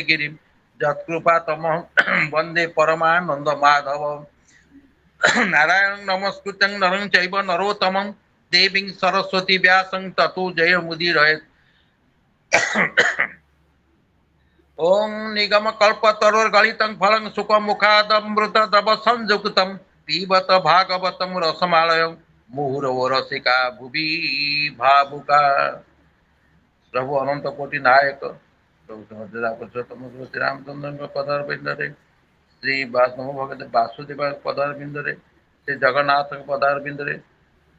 गिरिं यत्कृपा तमहं वन्दे परमानंद माधव नारायण नमस्कृतं नरं चैव नरोत्तमं देवीं सरस्वती व्यासं ततो जयमुदीरयेत्। ओम निगम कल्पतरोर्गलितं फलं सुखमुखादमृतद्रव संयुक्तं पिबत भागवतं रसमालयं मुहुरवो रसिका भुवि भावुका। प्रभु अनंत कोटि नायक प्रभु पुरुषोत्तम श्री रामचंद्र पदार बिंदरे श्री वासव भगत वासुदेव पदार बिंदरे श्री जगन्नाथ पदार बिंदरे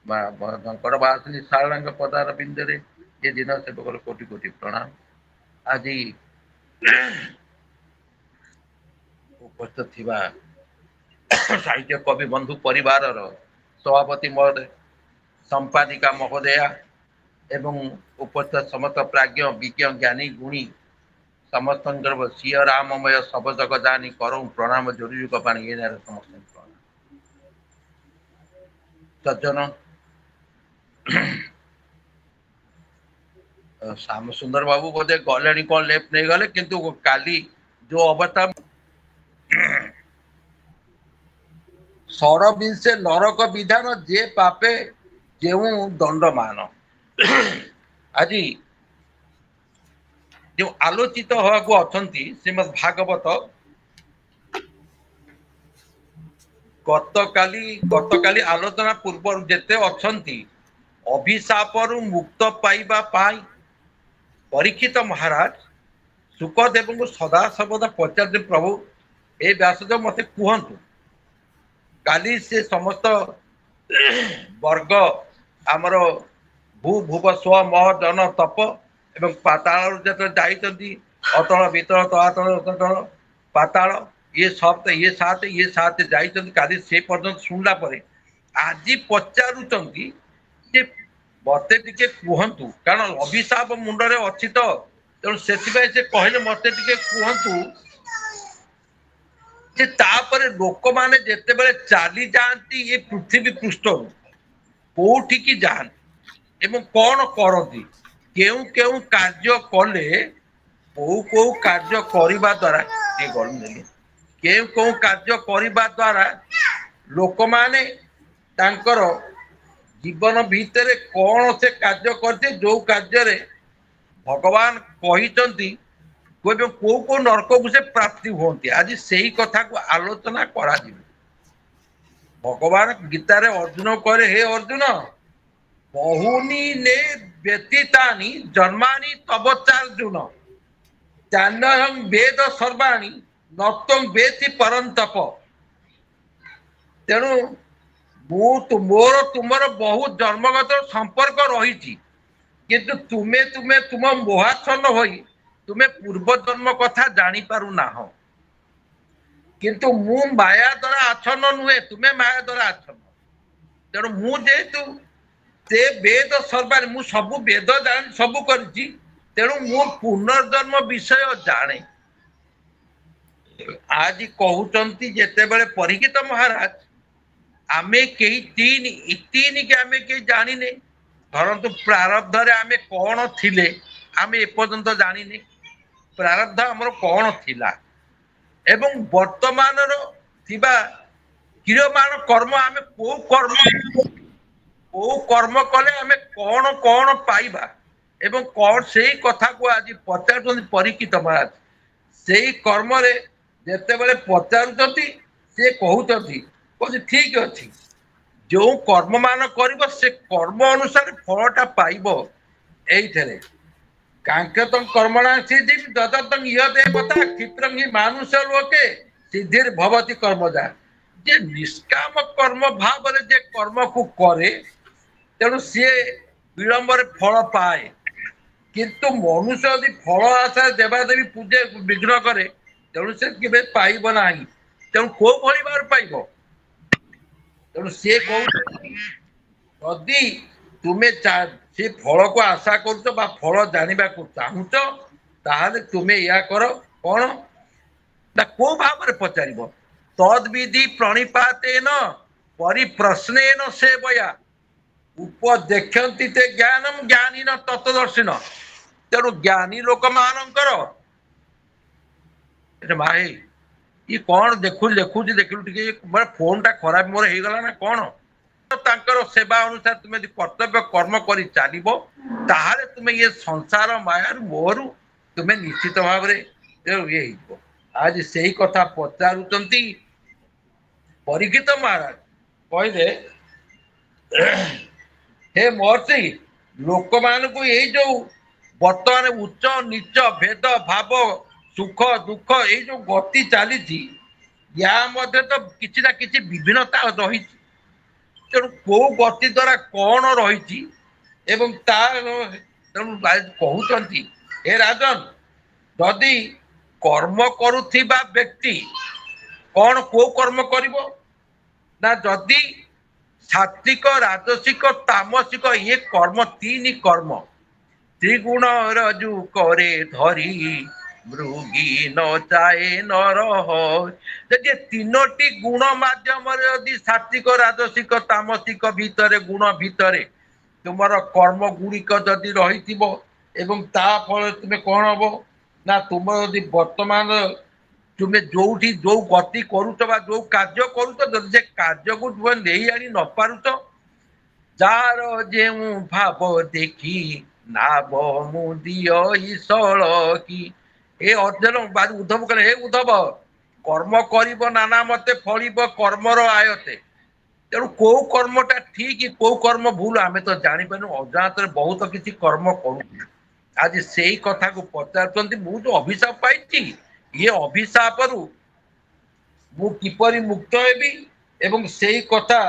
कंकड़वासिनी शारदा पदार बिंदरे ये दिन सेवक कोटि कोटि प्रणाम। आज उपस्थित थिबा साहित्य कवि बंधु परिवार सभापति महोदय संपादिका महोदया एवं उपस्थित समस्त प्राज्ञ विज्ञ ज्ञानी गुणी समस्त सिंह राममय सब जग जानी करऊँ प्रणाम जोड़ी पानी ये समस्त प्रणाम सज्जन। श्याम सुंदर बाबू बोधे गले कौन लेफ्ट नहीं गले किंतु काली जो अवस्था सरबिंसे नरक विधान जे पापे जे दंड मान आज जो आलोचित हवा अच्छा श्रीमद भागवत गतकाली आलोचना पूर्व जेते अच्छी अभिशाप मुक्त पाइबा पाई परीक्षित महाराज सुखदेव को सदा सर्वदा पचार प्रभु ए व्यासदेव मते कहतु काली से समस्त वर्ग आमर भू भुव स्व मह जन तप एवं पाताल जो जाइछन्ति अतल भीतर तलातल तल पाताल ये सात जाइछन्ति काली से पर्यंत सुनला परे आज पचारुचन्ति जे मते टिके कहतु कारण अभिशाप मुंडरे अछि तो तेणु से कहले मते टिके कहतु जे तापर लोक माने जेते बेले चाली जाती ये पृथ्वी पृष्ठ कोठी की जान एवं कौन करती केउ केउ कार्य कले को कार्य करिबा द्वारा ये गल केउ को कार्य करिबा द्वारा लोक माने तांकर जीवन भीतर कौन से कार्य करते जो कार्य रे भगवान कहिचंती को नरक को से प्राप्ति होती आज से ही कथा को आलोचना करा भगवान गीतारे अर्जुन करे हे अर्जुन बहुनी ने व्यतीतानि जन्मानि तबचार्जुन चान्यहं वेद सर्वाणि नत्वं वेति परंतप। तेणु मोर तुमर बहुत जन्मगत संपर्क रही किंतु तुम्हें तुम्हें तुम मोहाच्छन्न होई तुम्हें पूर्व जन्म कथा जानी पारु ना हो किंतु मु माया द्वारा आच्छन्न नुहे तुम्हें माया द्वारा आच्छन्न तेणु मु जेतु ते वेद सर्वान मु सबु वेद जान सबु करछि तेणु मु पुनर्जन्म विषय जाने आज कहउचंती जेते बेले परीक्षित महाराज आमे केही तीन के आमे के जानी ने धरंतु प्रारब्ध रे आमे कोन थिले आमे एपर्यंत जानी ने प्रारब्ध हमर कोन थिला एवं वर्तमान रो थिबा क्रियमान कर्म आमे को कर्म कले आमे कोन कोन पाइबा एवं कौन से कथा को आज पचार परीक्षित महाराज से कर्म रे जेते बेले पचारुचंती से कहउचंती ठीक अच्छी जो कर्म मान कर से कर्म अनुसार फलटा पाइब एइथरे कांकेतं कर्मणा सिद्धि ददतं यदेवता क्षिप्रं हि मानुष लोके सिद्धिर भवति कर्मजा जे निष्काम कर्म भाव रे जे कर्म को करे तेणु सी विलंब फल पाए किंतु मनुष्य यदि फल आशा देवादेवी पूजे विघ्न करे तेणु से केबे पाइब नाही तेणु को भली बार पाइब तेणु सी कदी तुम्हें से फल को आशा करुच फल जाना चाहूच ताहले तुम्हें या कर कौन ना को भाव में पचार तद्विधि प्रणिपातेन परिप्रश्नेन सेवया उपदेक्षन्ति ते ज्ञानम ज्ञानी न तत्वदर्शिन तेणु ज्ञानी लोक मानकर माहे ये कौन देखु देखु देखिलु टिके मोर फोन टा खराब मोर हे गला ना कौन तांकर सेवा अनुसार तुम यदि कर्तव्य कर्म करी चलो ताहले तुम्हें ये संसार मायार मोहरु तुम्हें निश्चित भाव ये आज से ही कथा पचारुचंती परीक्षित महाराज कहले हे महर्षि लोक मान को ये जो बर्तमान उच्च नीच भेद भाव सुख दुख ये जो गति चली या मध्य तो किसी ना किसी विभिन्नता रही तेणु कौ गति द्वारा कौन रही कहते हे राजन जदि कर्म करुवा व्यक्ति कौन कौ कर्म करिवो ना जदि सात्विक राजसिक तामसिक ये कर्म तीन कर्म त्रिगुण रजु करे धरी मृगी न चाहे नर जदि तीनोटी गुण माध्यम यदि सात्विक राजसिक तामसिक भितर गुण भितर तुमर कर्म गुड़िक जदि रही एवं ता फल तुम्हें कौन हम ना तुम यदि वर्तमान तुम्हें जो जो गति करुच जो कार्य करुच से कार्य को तुम नहीं आनी न पारुच जार जे भाव देखी नाभ मुदिय ईशल की ए अर्जुन उद्धव कहे हे उद्धव कर्म कर नाना मते फल कर्मर आयते तेणु कौ कर्मटा ठीक कौ कर्म भूल आम तो जापर अजाणत बहुत किसी कर्म करूँ आज से ही कथा को पचार मु जो अभिशाप पाई ये अभिशाप रु मु किपरि मुक्त हेबी एवं से ही कथा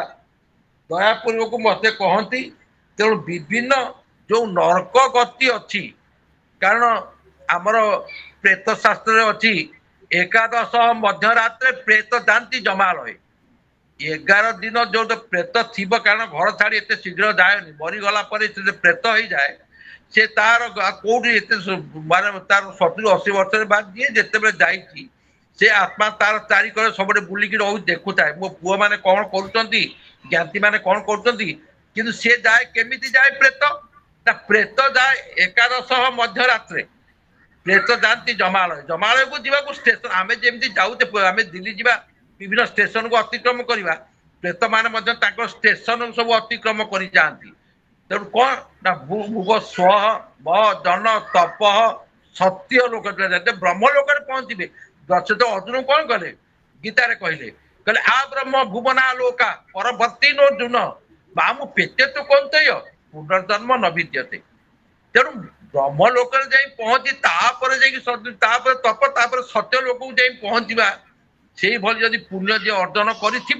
दयापूर्वक मते कहती तेणु विभिन्न जो नरक गति अच्छी कारण आमर प्रेत शास्त्र अच्छी एकादश मध्यरात्रे प्रेत जाती जमा रहे 11 दिन जो प्रेत थी कारण घर छाड़ी एत शीघ्र जाए मरीगला प्रेत हो जाए से तार कौटी माने तार 70-80 वर्ष बाद जी जिते जाइए से आत्मा तार चारिकर सब बुलिकी रही देखु थाए मो पुआ मैंने कौन कर ज्ञाति मैंने कौन कर सी जाए केमी जाए प्रेत ना प्रेत जाए एकादश मध्यरात्रे प्रेत जाती जमालय जमालय को जावाक स्टेशन आम जमी जाऊे आम दिल्ली जा विभिन्न स्टेशन को अतिक्रम करवा प्रेत मैंने स्टेशन सब अतिक्रम कर जाती तेणु कौन ना भूग स्व जन तप सत्य लोक ब्रह्मलोक पहुंचे दशरथ अर्जुन कौन कले गीतार कहले कहले आ ब्रह्म भुवना लोका परवर्ती नो जुन मामु पेते तो कौन पुनर्जन्म न विद्यते तेणु ब्रह्मलोक पहुंची तप सत्य लोक पहुंचा से भाई पुण्य जी अर्जन कर सी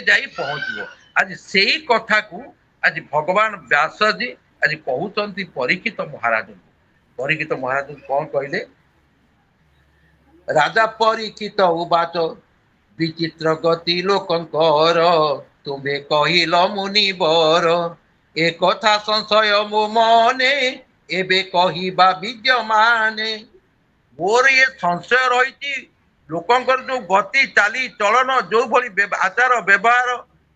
जा पहुंचो आज से ही कथा को आज भगवान व्यास जी आज कहते परीक्षित महाराज परीक्षित महाराज कौन कहले राजा परीक्षित उवाच विचित्र गति लोकंकर तुम्हें कहिल मुनिवर एक कथा संशय मो मने एबे कहिबा विद्यमाने मोर ये संशय रही लोकंकर जो गति चाली चलन जो भली आचार व्यवहार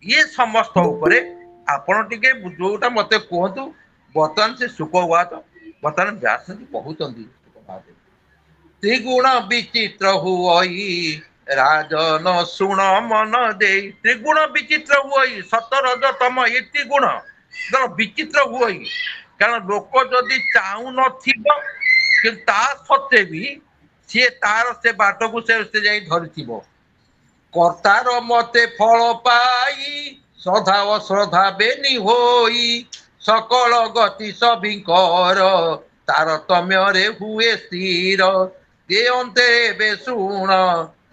ये समस्त उपरे आपण टिके जोटा मते कहतु बर्तमान से सुखवाद बर्तमान व्यास जी कहते त्रिगुण विचित्र हुई राजन सुण मन दे त्रिगुण विचित्र हुई सत रज तम ये त्रिगुण विचित्र हुई कारण लोक जदि चाहू ना सत्वे भी सी तार से बाट को से धरी कर्तार मते फल पाई श्रद्धा अश्रद्धा बेनी होई सकल गति सभिंकर तारतम्य रे हुए स्थिर ते अंते बे शुण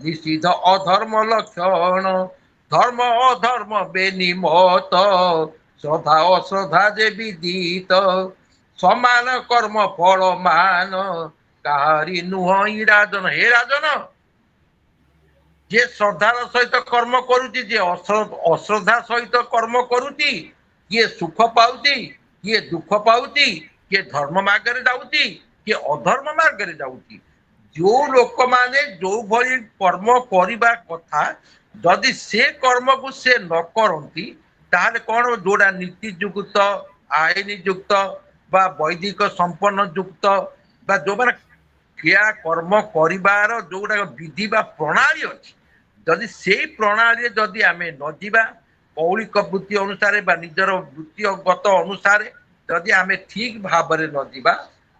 निषिद्ध अधर्म लक्षण धर्म अधर्म बेनिमत श्रद्धा अश्रद्धा जे विदित समान कर्म फल मान काहारी नुह राजन हे राजन जे श्रद्धार सहित कर्म करुची जे अश्रद्धा सहित कर्म करुची किए सुख पाउची किए दुख पाउची किए धर्म मार्ग जाऊँगी किए अधर्म मार्ग जाऊँगी जो लोक माने जो भली कर्म करने कथा जदि से कर्म को से न करती ताहले कौन जोड़ा नीति युक्त आईन युक्त बा वैदिक संपन्न युक्त बा जो माने क्रिया कर्म कर जोटा विधि बा प्रणाली अच्छी जदि से प्रणाली जदि आम न जीवा कौलिक वृत्ति अनुसार निजर वृत्तिगत अनुसार जदि आम ठीक भाव न जीवा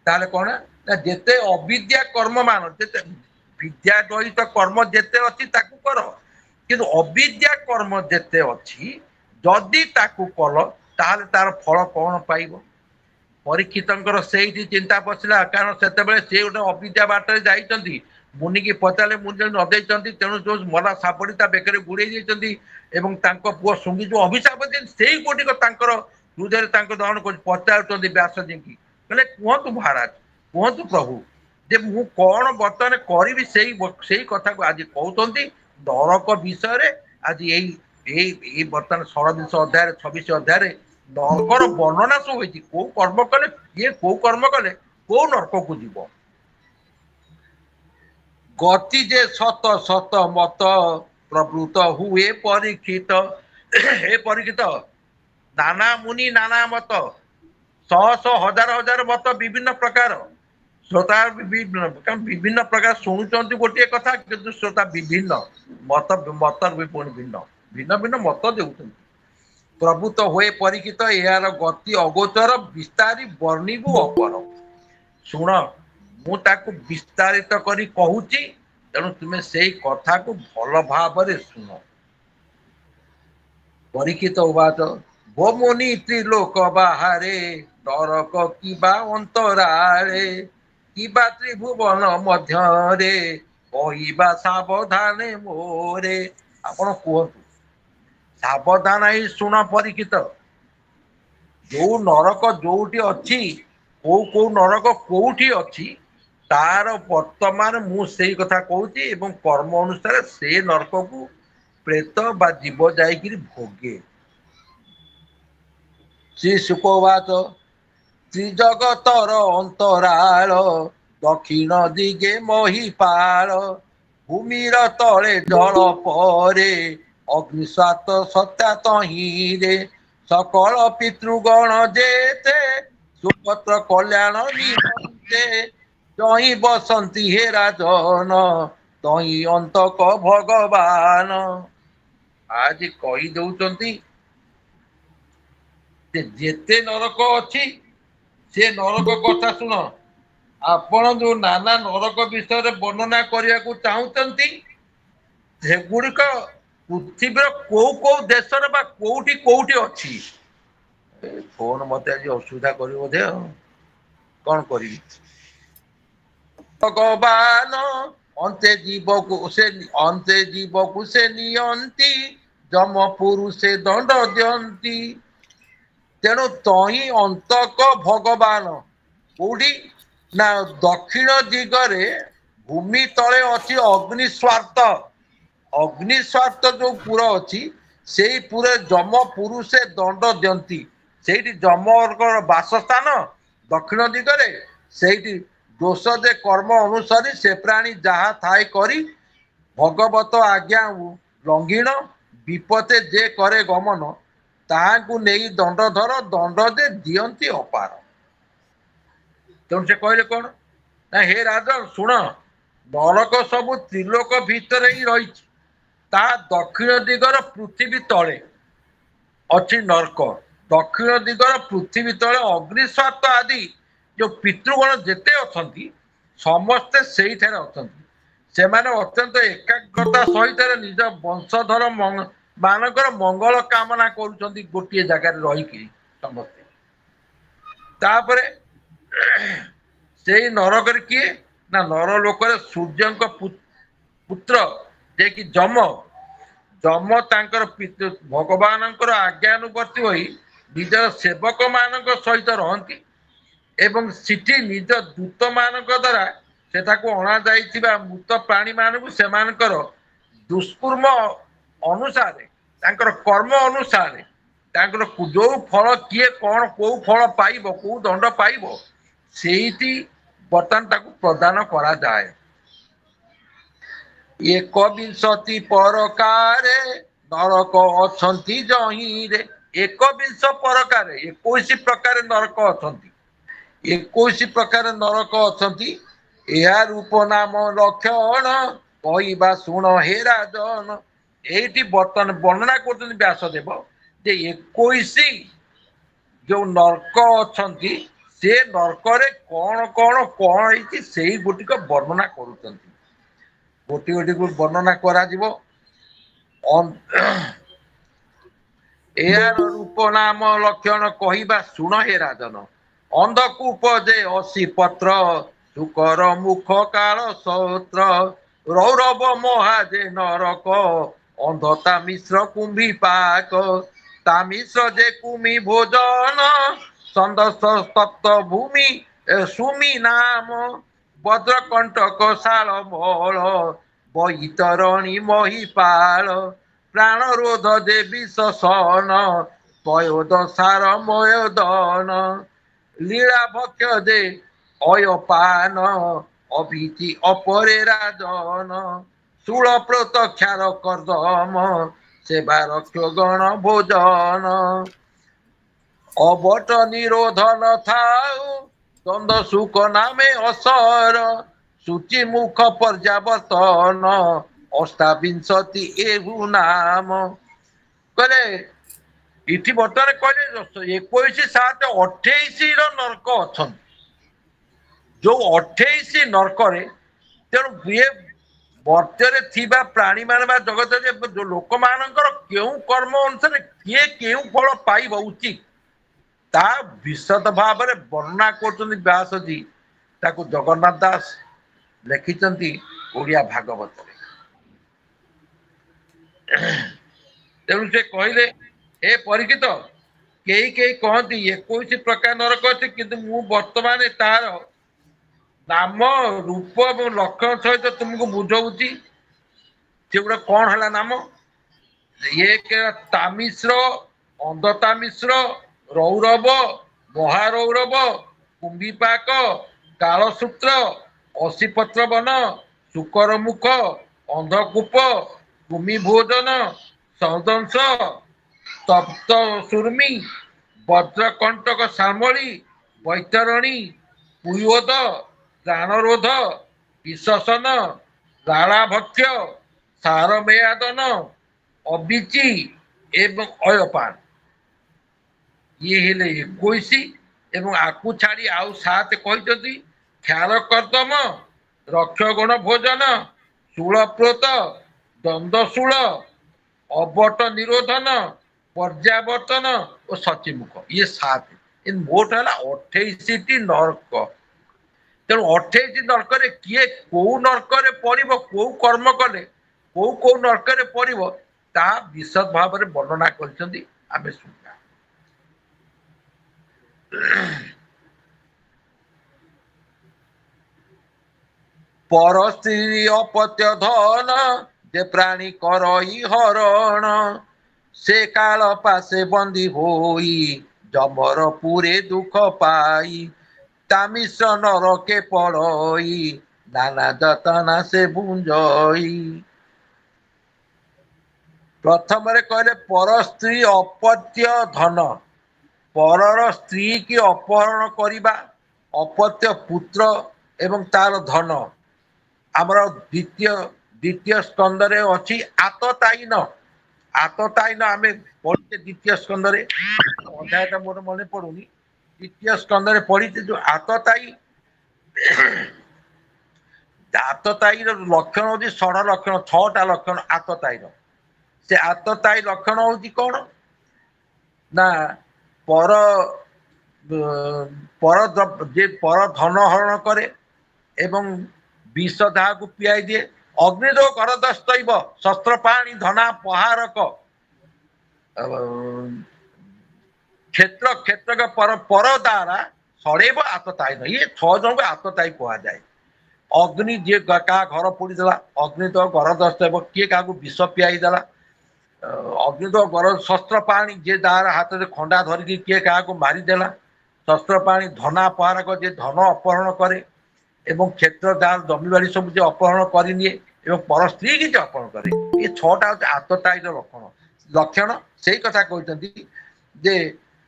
ताले कौन ना जेते अविद्या कर्म मान जेते विद्या रहित कर्म जेते अच्छी ताकू कर किंतु अविद्या कर्म जेते अच्छी जदि ताकू कल ताले तार फल कौन पाइब परीक्षित से चिंता पशिला कारण से गोटे अविद्या बाटर जाइंट मुनि की पचारे मुनि नदे तेणु जो मरा सापड़ी बेकर गुड़े पुओ शुंगी जो अभिशाप से गोटिक हृदय दहन कर पचार व्यास जी की कहले कहतु महाराज कहतु प्रभु जे मु कौन बर्तमान करी से कथा को आज कहते नरक विषय आज यही बर्तमान 27 अध्याय 26 अध्याय नरकर वर्णना सब होती कौ कर्म कले ये कौ कर्म कले कौ नरक को जीव गति जे सत सत मत प्रवृत हुए परीक्षित हे परीक्षित नाना मुनि नाना मत शह शह हजार हजार मत विभिन्न प्रकार श्रोता विभिन्न प्रकार शुणुंट गोटे कथा किंतु श्रोता विभिन्न मत मत भिन्न भिन्न भिन्न मत देउछन्ति प्रभुत हुए परीक्षित यार गति अगोचर विस्तारी वर्णिबु अपर शुण मु ताकू विस्तारित करी कहूची तेणु तुमे से कथा को भल भाव शुण परीक्षित उवाच गो मुनि त्रिलोक बाहरे नरक किबा अंतराळे किबा त्रिभुवन मध्यरे कहिबा सावधाने मोरे आपण कहतु सावधान ही शुण परीक्षित जो नरक जोटी अच्छी को नरक कोठी अच्छी तार वर्तमान मु से कथा कहूची एवं कर्म अनुसार से नरक को प्रेत बा जीव जाइकिरी भोगे श्री सुखवाच त्रिजगतर अंतराल दक्षिण दिगे महिपाल भूमिर तले जल परे अग्निस्वात सत्यात रे सकल पितृगण जेते सुपत्र कल्याण निमंते जही बसंती हे राजन तही अंतक भगवान आज कही दौचंती जेते नरक अच्छी से नरक कथा शुण आपण जो नाना नरक विषय वर्णना करने को चाहते सेगुड़िक पृथ्वीर कौ कौ देश कौटी कौटी अच्छी फोन मत आज असुविधा कर बोधे कौन करी भगवान अंते जीव को से नियंती जम पुरुषे दंड दियंती तेणु तही अंतक भगवान कौटी ना दक्षिण दिगरे भूमि तले अच्छी अग्निस्वार्थ जो पुर अच्छी से पुरे जम पुरुषे दंड दियंती से जमर बासस्थान दक्षिण दिगरे से दोष दे कर्म अनुसारी से प्राणी जहा थाई करी भगवत आज्ञा लंघिण विपते जे करे गमन ताहाकू नहीं दंडधर दंड दे दियंती अपार तेणु से कहले कौन ना हे राजन शुण नरक सबू त्रिलोक भितर ही रही दक्षिण दिगर पृथ्वी तले अच्छी नरक दक्षिण दिगर पृथ्वी तले अग्निस्वार्थ आदि जो पितृगण जेते अछंती समस्ते से से अत्यंत एकाग्रता सहित निज वंशधर मानकर मंगल कामना करुछंती गोटे जगह रही समस्ते तापरे से नरक किए ना नरलोक सूर्य पुत्र जे कि जम जम तांकर भगवान आज्ञानुवर्ती होई निजर सेवक मान सहित रहती एवं सिटी निज दूत मान द्वारा से अणा जा मृत प्राणी मानू से दुष्कर्म अनुसार कर्म अनुसार जो फल किए कौन कौ फल पाइब कौ दंड पाइब से बर्तमान प्रदान करा जाए एक विंशति परकारे नरक अछंती जही रे एक विंश परकारे 21 प्रकार नरक अछंती 21 प्रकार नरक अछंती ଏହା ରୂପ ନାମ ଲକ୍ଷଣ କହିବା ଶୁଣ ହେ ରାଜନ। ଏଇଠି ବର୍ତ୍ତମାନ ବର୍ଣ୍ଣନା କରୁଛନ୍ତି ବ୍ୟାସଦେବ ଯେ 21 ଯୋଉ ନର୍କ ଅଛନ୍ତି ସେ ନର୍କରେ କଣ କଣ କଣ ହେଇଛି ସେଇ ଗୋଟିକ ବର୍ଣ୍ଣନା କରୁଛନ୍ତି। ଗୋଟି ଗୋଟିକୁ ବର୍ଣ୍ଣନା କରାଯିବ। ଏହାର ରୂପ ନାମ ଲକ୍ଷଣ କହିବା ଶୁଣ ହେ ରାଜନ। ଅନ୍ଧକୂପ ଯେ 80 ପତ୍ର ଶୁକର ମୁଖ କାଳ ସହସ୍ର ରୌରବ ମହା ଯେ ନରକ ଅନ୍ଧତା ମିଶ୍ର କୁମ୍ଭୀ ପାକ ତାମିଶ୍ର ଯେ କୁମି ଭୋଜନ ସନ୍ଦସ ତପ୍ତ ଭୂମି ସୁମି ନାମ ବଜ୍ରକଣ୍ଟକ ଶାଳ ମଳ ବୈତରଣୀ ମହିପାଳ ପ୍ରାଣ ରୋଧ ଦେବୀ ଶସନ ପୟୋଦ ସାର ମୟୋଦନ ଲୀଳା ଭକ୍ଷ ଦେ ଅୟପାନ ଅଭିତି ଅପରେ ରାଜନ ଶୂଳ ପ୍ରତକ୍ଷାର କର୍ଦମ ସେବା ରକ୍ଷ ଗଣ ଭୋଜନ ଅବଟ ନିରୋଧନ ଥାଉ ଦ୍ୱନ୍ଦ ସୁଖ ନାମେ ଅସର ସୂଚି ମୁଖ ପର୍ଯ୍ୟାବର୍ତ୍ତନ ଅଷ୍ଟାବିଂଶତି ଏହୁ ନାମ କହିଲେ। ଏଠି ବର୍ତ୍ତମାନ କହିଲେ 21/7/28 ର ନର୍କ ଅଛନ୍ତି। ଯୋଉ 28 ନର୍କରେ ତେଣୁ ବର୍ତ୍ୟରେ ଥିବା ପ୍ରାଣୀ ମାନେ ବା ଜଗତରେ ଲୋକମାନଙ୍କର କେଉଁ କର୍ମ ଅନୁସାରେ କିଏ କେଉଁ ଫଳ ପାଇବ ଉଚିତ ତାହା ବିଶଦ ଭାବରେ ବର୍ଣ୍ଣନା କରୁଛନ୍ତି ବ୍ୟାସଜୀ। ତାକୁ ଜଗନ୍ନାଥ ଦାସ ଲେଖିଛନ୍ତି ଓଡ଼ିଆ ଭାଗବତରେ। ତେଣୁ ସେ କହିଲେ ହେ ପରୀକ୍ଷିତ କେହି କେହି କହନ୍ତି 21 ପ୍ରକାର ନରକ ଅଛି କିନ୍ତୁ ମୁଁ ବର୍ତ୍ତମାନ ତାର ନାମ ରୂପ ଏବଂ ଲକ୍ଷଣ ସହିତ ତୁମକୁ ବୁଝଉଛି। ସେଗୁଡା କଣ ହେଲା ନାମ ଏକ ତାମିଶ୍ର ଅନ୍ଧତାମିଶ୍ର ରୌରବ ମହାରୌରବ କୁମ୍ଭୀପାକ କାଳସୂତ୍ର ଅଶିପତ୍ର ବନ ଶୁକର ମୁଖ ଅନ୍ଧକୂପ ଭୂମି ଭୋଜନ ସଦଂଶ ତପ୍ତ ସୁର୍ମି ବଜ୍ରକଣ୍ଟକ ଶାମଳୀ ବୈତରଣୀ ପୁୟୋଦ ପ୍ରାଣରୋଧ ବିଶୋଷନ ଲାଳାଭକ୍ଷ ସାରମେୟାଦନ ଅବିଚି ଏବଂ ଅୟପାନ ଇଏ ହେଲେ 21 ଏବଂ ଆକୁ ଛାଡି ଆଉ 7 କହିଛନ୍ତି ଖ୍ୟାର କର୍ଦମ ରକ୍ଷ ଗୁଣ ଭୋଜନ ଶୂଳପ୍ରୋତ ଦ୍ୱନ୍ଦ୍ୱଶୂଳ ଅବଟ ନିରୋଧନ ପର୍ଯ୍ୟାବର୍ତ୍ତନ ଓ ସଚିମୁଖ ଇଏ 7 ମୋଟ ହେଲା 28ଟି ନର୍କ। ତେଣୁ 28 ନର୍କରେ କିଏ କୋଉ ନର୍କରେ ପଡିବ କୋଉ କର୍ମ କଲେ କୋଉ କୋଉ ନର୍କରେ ପଡିବ ତାହା ବିଶଦ ଭାବରେ ବର୍ଣ୍ଣନା କରିଛନ୍ତି। ଆମେ ଶୁଣିବା ପର ସ୍ତ୍ରୀ ଅପତ୍ୟ ଧନ ଯେ ପ୍ରାଣୀ କରଇ ହରଣ ସେ କାଳ ପାଶେ ବନ୍ଦୀ ହୋଇ ଜମର ପୁରେ ଦୁଃଖ ପାଇ ତାମିଶ୍ର ନରକେ ପଡ଼ଇ ନାନା ଯତନା ସେ ବୁଞ୍ଜଇ। ପ୍ରଥମରେ କହିଲେ ପର ସ୍ତ୍ରୀ ଅପତ୍ୟ ଧନ ପରର ସ୍ତ୍ରୀ କି ଅପହରଣ କରିବା ଅପତ୍ୟ ପୁତ୍ର ଏବଂ ତାର ଧନ ଆମର ଦ୍ୱିତୀୟ ସ୍କନ୍ଧରେ ଅଛି ଆତତାୟୀନ ଆମେ ପଢିଛେ ଦ୍ୱିତୀୟ ସ୍କନ୍ଧରେ ଅଧ୍ୟାୟଟା ମୋର ମନେ ପଡୁନି ଦ୍ୱିତୀୟ ସ୍କନ୍ଧରେ ପଢିଛେ ଯୋଉ ଆତତାୟୀର ଲକ୍ଷଣ ହଉଛି 6 ଲକ୍ଷଣ 6ଟା ଲକ୍ଷଣ ଆତତାୟୀର। ସେ ଆତତାୟୀ ଲକ୍ଷଣ ହଉଛି କଣ ନା ପର ପର ଧନ ହରଣ କରେ ଏବଂ ବିଷ ତାହାକୁ ପିଆଇ ଦିଏ ଅଗ୍ନିଦୋ ଗରଦସ୍ତୈବ ଶସ୍ତ୍ର ପାଣି ଧନା ପହାରକ କ୍ଷେତ୍ର ପର ଦ୍ୱାରା ସଳେଇବ ଆତତାୟୀ ଇଏ 6 ଜଣଙ୍କୁ ଆତତାୟୀ କୁହାଯାଏ। ଅଗ୍ନି ଯିଏ କାହା ଘର ପୋଡିଦେଲା ଅଗ୍ନିଦୋ ଗରଦସ୍ତୈବ କିଏ କାହାକୁ ବିଷ ପିଆଇ ଦେଲା ଅଗ୍ନିଦୋ ଗର ଶସ୍ତ୍ର ପାଣି ଯିଏ ଯାହାର ହାତରେ ଖଣ୍ଡା ଧରିକି କିଏ କାହାକୁ ମାରିଦେଲା ଶସ୍ତ୍ର ପାଣି ଧନା ପହାରକ ଯିଏ ଧନ ଅପହରଣ କରେ ଏବଂ କ୍ଷେତ୍ର ଯାହାର ଜମିବାଡି ସବୁ ଯିଏ ଅପହରଣ କରିନିଏ ଏବଂ ପର ସ୍ତ୍ରୀ କି ଯିଏ ଅପହରଣ କରେ ଏ 6ଟା ହଉଛି ଆତତାୟୀର ଲକ୍ଷଣ। ସେଇ କଥା କହିଛନ୍ତି ଯେ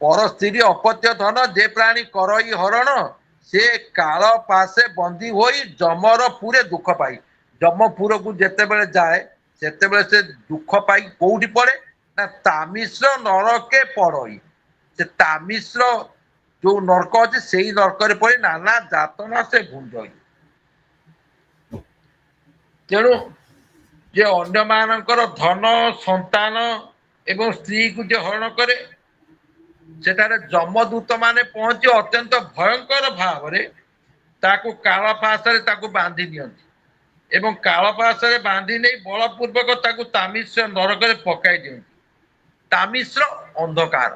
ପର ସ୍ତ୍ରୀ ଅପତ୍ୟ ଧନ ଯେ ପ୍ରାଣୀ କରଇ ହରଣ से काल पासे बंदी होई जमर पुरे दुख पाई जमपुर को जिते बड़े जाए सेते से दुख पाई कोठी पड़े ना तामिश्र नरके पड़ई से तामिश्र जो नरक अच्छे से ही नरक पड़े नाना जातना से भुंजई तेणु जे अन्य मानकर धन संतान एवं स्त्री को जे हरण करे सेठारे जमदूत माने पहुंची अत्यंत भयंकर भाव रे ताकू काल पासरे ताकू बांधी नियंती एवं काल पासरे बांधी नहीं बलपूर्वक ताकू तामिश्र नरक रे पकाई दियंती तामिश्र अंधकार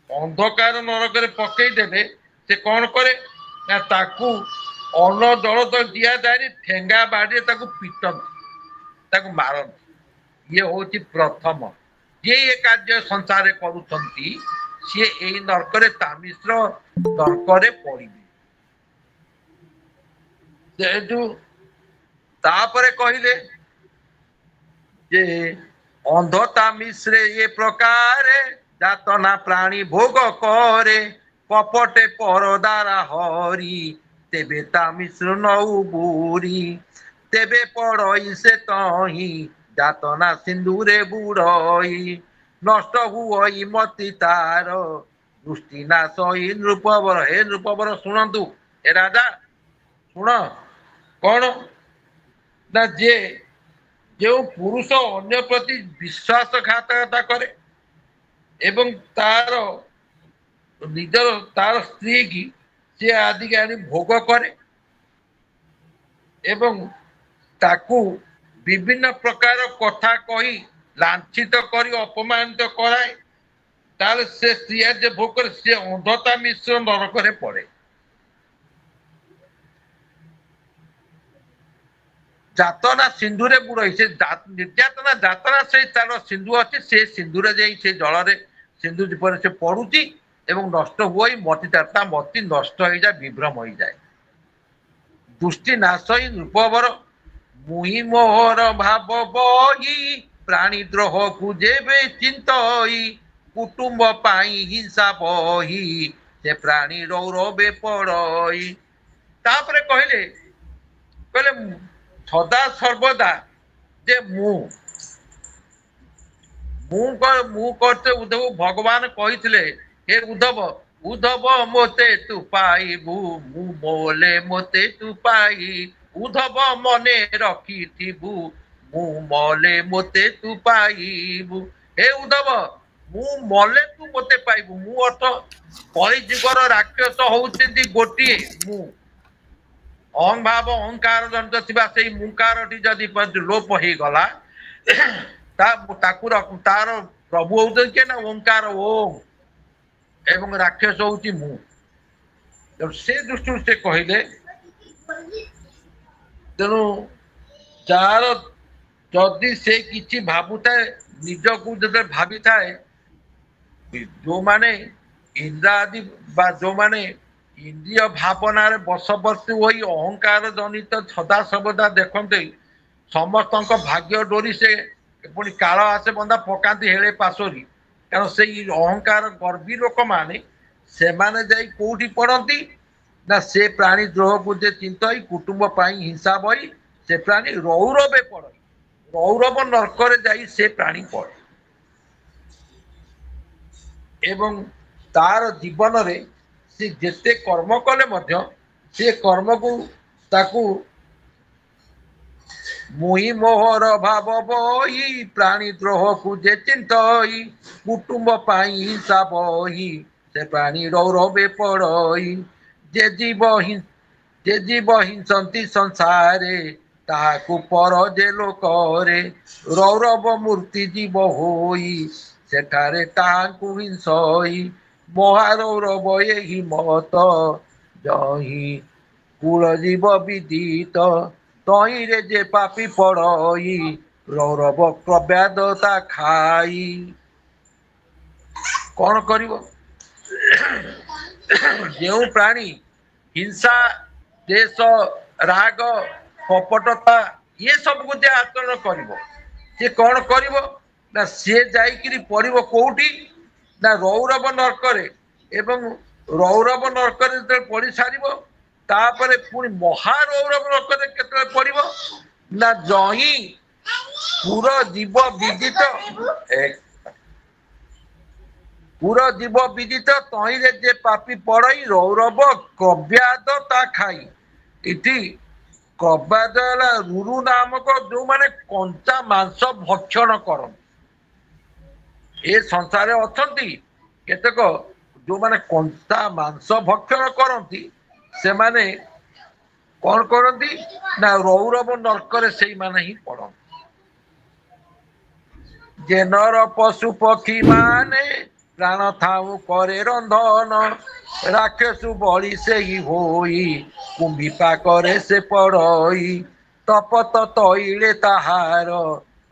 अंधकार नरक रे पकई देबे से कौन करे ना ताकू अन्न जल तो दिया जाए ठेंगा बाड़ी ताकू पिटंती ताकू मारंती ये होची प्रथम जे ये कार्य संसार करूछंती सी एई नरक रे तामिश्र नरक रे पड़िबे जेतु तापरे कहिले जे अंधता मिश्रे ये प्रकार जातना प्राणी भोग करे कपटे परदारा हरि तेबे तामिश्र नौ बुरी तेबे पड़ई से तही जातना सिंधुरे बुड़ई नष्ट हुई मति तार दृष्टि नाश नृपवर हे नृपवर शुणु ए राजा शुण कौन ना जे जो पुरुष अन्य प्रति विश्वासघातकता करे एवं तार निजर तार स्त्री की से आदि आनी भोग करे एवं ताकू विभिन्न प्रकार कथा कही लांछित करी अपमानित कराए तार से स्त्री जे भोग करे से अंधता मिश्र नरक रे पड़े जातना सिंधुरे बुड़ई से निर्यातना जातना से तार सिंधु अच्छे से सिंधुरे जाई से जल रे सिंधु पर से पड़ुची एवं नष्ट हुई मति तार मति नष्ट हो जाए विभ्रम हो जाए दृष्टि नाश नृपवर मुहि मोहर भाव बही प्राणी द्रोह को जेबे चिंतई कुटुंब पाई हिंसा बही से प्राणी रौरवे पड़ई तापरे कहले कहले सदा सर्वदा जे मु करते उद्धव भगवान कही हे उद्धव उद्धव मोते तू पाइबू मु मोले मोते तू पाई उद्धव मने रखी थिबू मु मले मोते तू पाइबू हे उद्धव मु मले तू मोते पाइबू मु अर्थ कलिजुगर राक्षस होउछन्ती गोटिए मु अहं भाव अहंकार जनित थिबा सेई मुंकारटी जदि लोप हो गला तार प्रभु होउछन के ना ओंकार ओम एवं राक्षस होउची मु जब से दृष्टि से कहले तेणु जार जदि से किछि भाबुताए निजकू जदि भाबी थाए जो माने इंद्र आदि बा जो माने इंद्रिय भावनार बशवर्ती होई अहंकार जनित सदा सर्वदा देखते समस्त भाग्य डोरी से पुणी काल आसे बंदा पकाती हेले पासोरी कारण से अहंकार गर्वी लोक माने से माने जाई कोठी पड़ती ना से प्राणी द्रोह को जे चिंतई कुटुंब पाई हिंसा बई से प्राणी रौरवे पड़ई रौरव नरक जाई से प्राणी पड़े एवं तार जीवन रे से जेते कर्म कले मध्य से कर्म को ताकू मुहि मोहर भाव बही प्राणी द्रोह को जे चिंतई कुटुंब पाई हिंसा बही से प्राणी रौरवे पड़ई जे जीव हिंसंती संसारे ताहाकू पर जे लोकरे रौरव मूर्ति जीव होई सेठारे ताहाकू हिंसई महारौरव यही मत जही कुल जीव विदित तही रे जे पापी पड़ई रौरव प्रव्यादता खाई कौन करिवो जो प्राणी हिंसा देश राग कपटता ये सब को जे आचरण करिवो से कौन करिवो ना से जाइकिरी पड़िवो कोउठी ना रौरव नरक एवं रौरव नरक पड़ सार तापर पुणी महारौरव नरक केतବେଳେ पड़िबो ना जही पुर जीव विदित पुर जीव विदित तहीरे जे पापी पड़ई रौरव कव्याद ता खाई इति कव्याद रुरु नामक जो माने कंचा मांस भक्षण करन ए संसार अछंती केतक जो माने कंचा मांस भक्षण करती से माने कौन करती ना रौरव नरक से माने ही पड़ती जे नर पशु पक्षी माने प्राण थाऊ करे रंधन राक्षसु बलि से ही होई कुंभिपा करे से पड़ई तपत तैले ताहार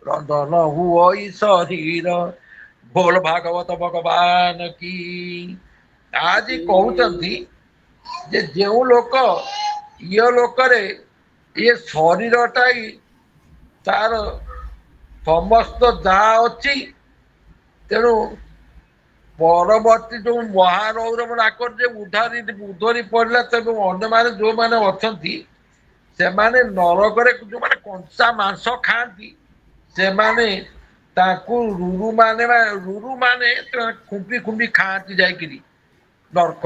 रंधन हुई शरीर। बोल भागवत भगवान की। आज कहते जे जो लोक ये लोकरे ये शरीरटा ही तार समस्त जहाँ अच्छी तेणु परवर्ती जो महारौरव नाकर उधरी पड़ला तेज अन्य माने जो माने अच्छी से माने नरक जो माने कंचा मांस खाती से माने ताकू रुरु माने खुंपी खुंपी खाती जाकरी नरक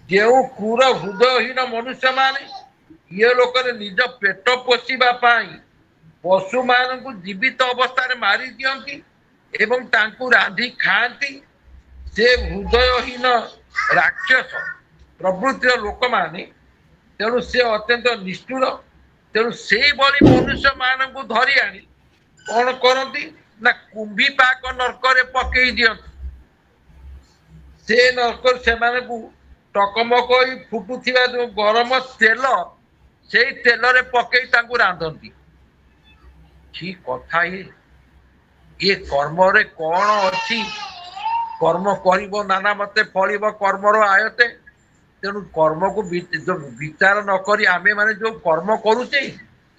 जो क्रूर हृदयहीन मनुष्य माने ये लोक निज पेट पोषिबा पाई पशु मान को जीवित अवस्था मारी दियंती एवं तांकु रांधि खाती से हृदयहीन राक्षस प्रवृत्तिर लोक माने तेणु से अत्यंत निष्ठुर तेणु से बड़ी मनुष्य मान को धरी आनी कौन करती ना कुंभी पाक नरक पकई दियंती से नरक से टकमक फुटुवा जो गरम तेल से तेल रे पकई रांधती ठीक कथा ये कर्म रे कौन अच्छी कर्म कर नाना मते फल कर्मर आयते तेणु कर्म को विचार नक आमे माने जो कर्म करुचे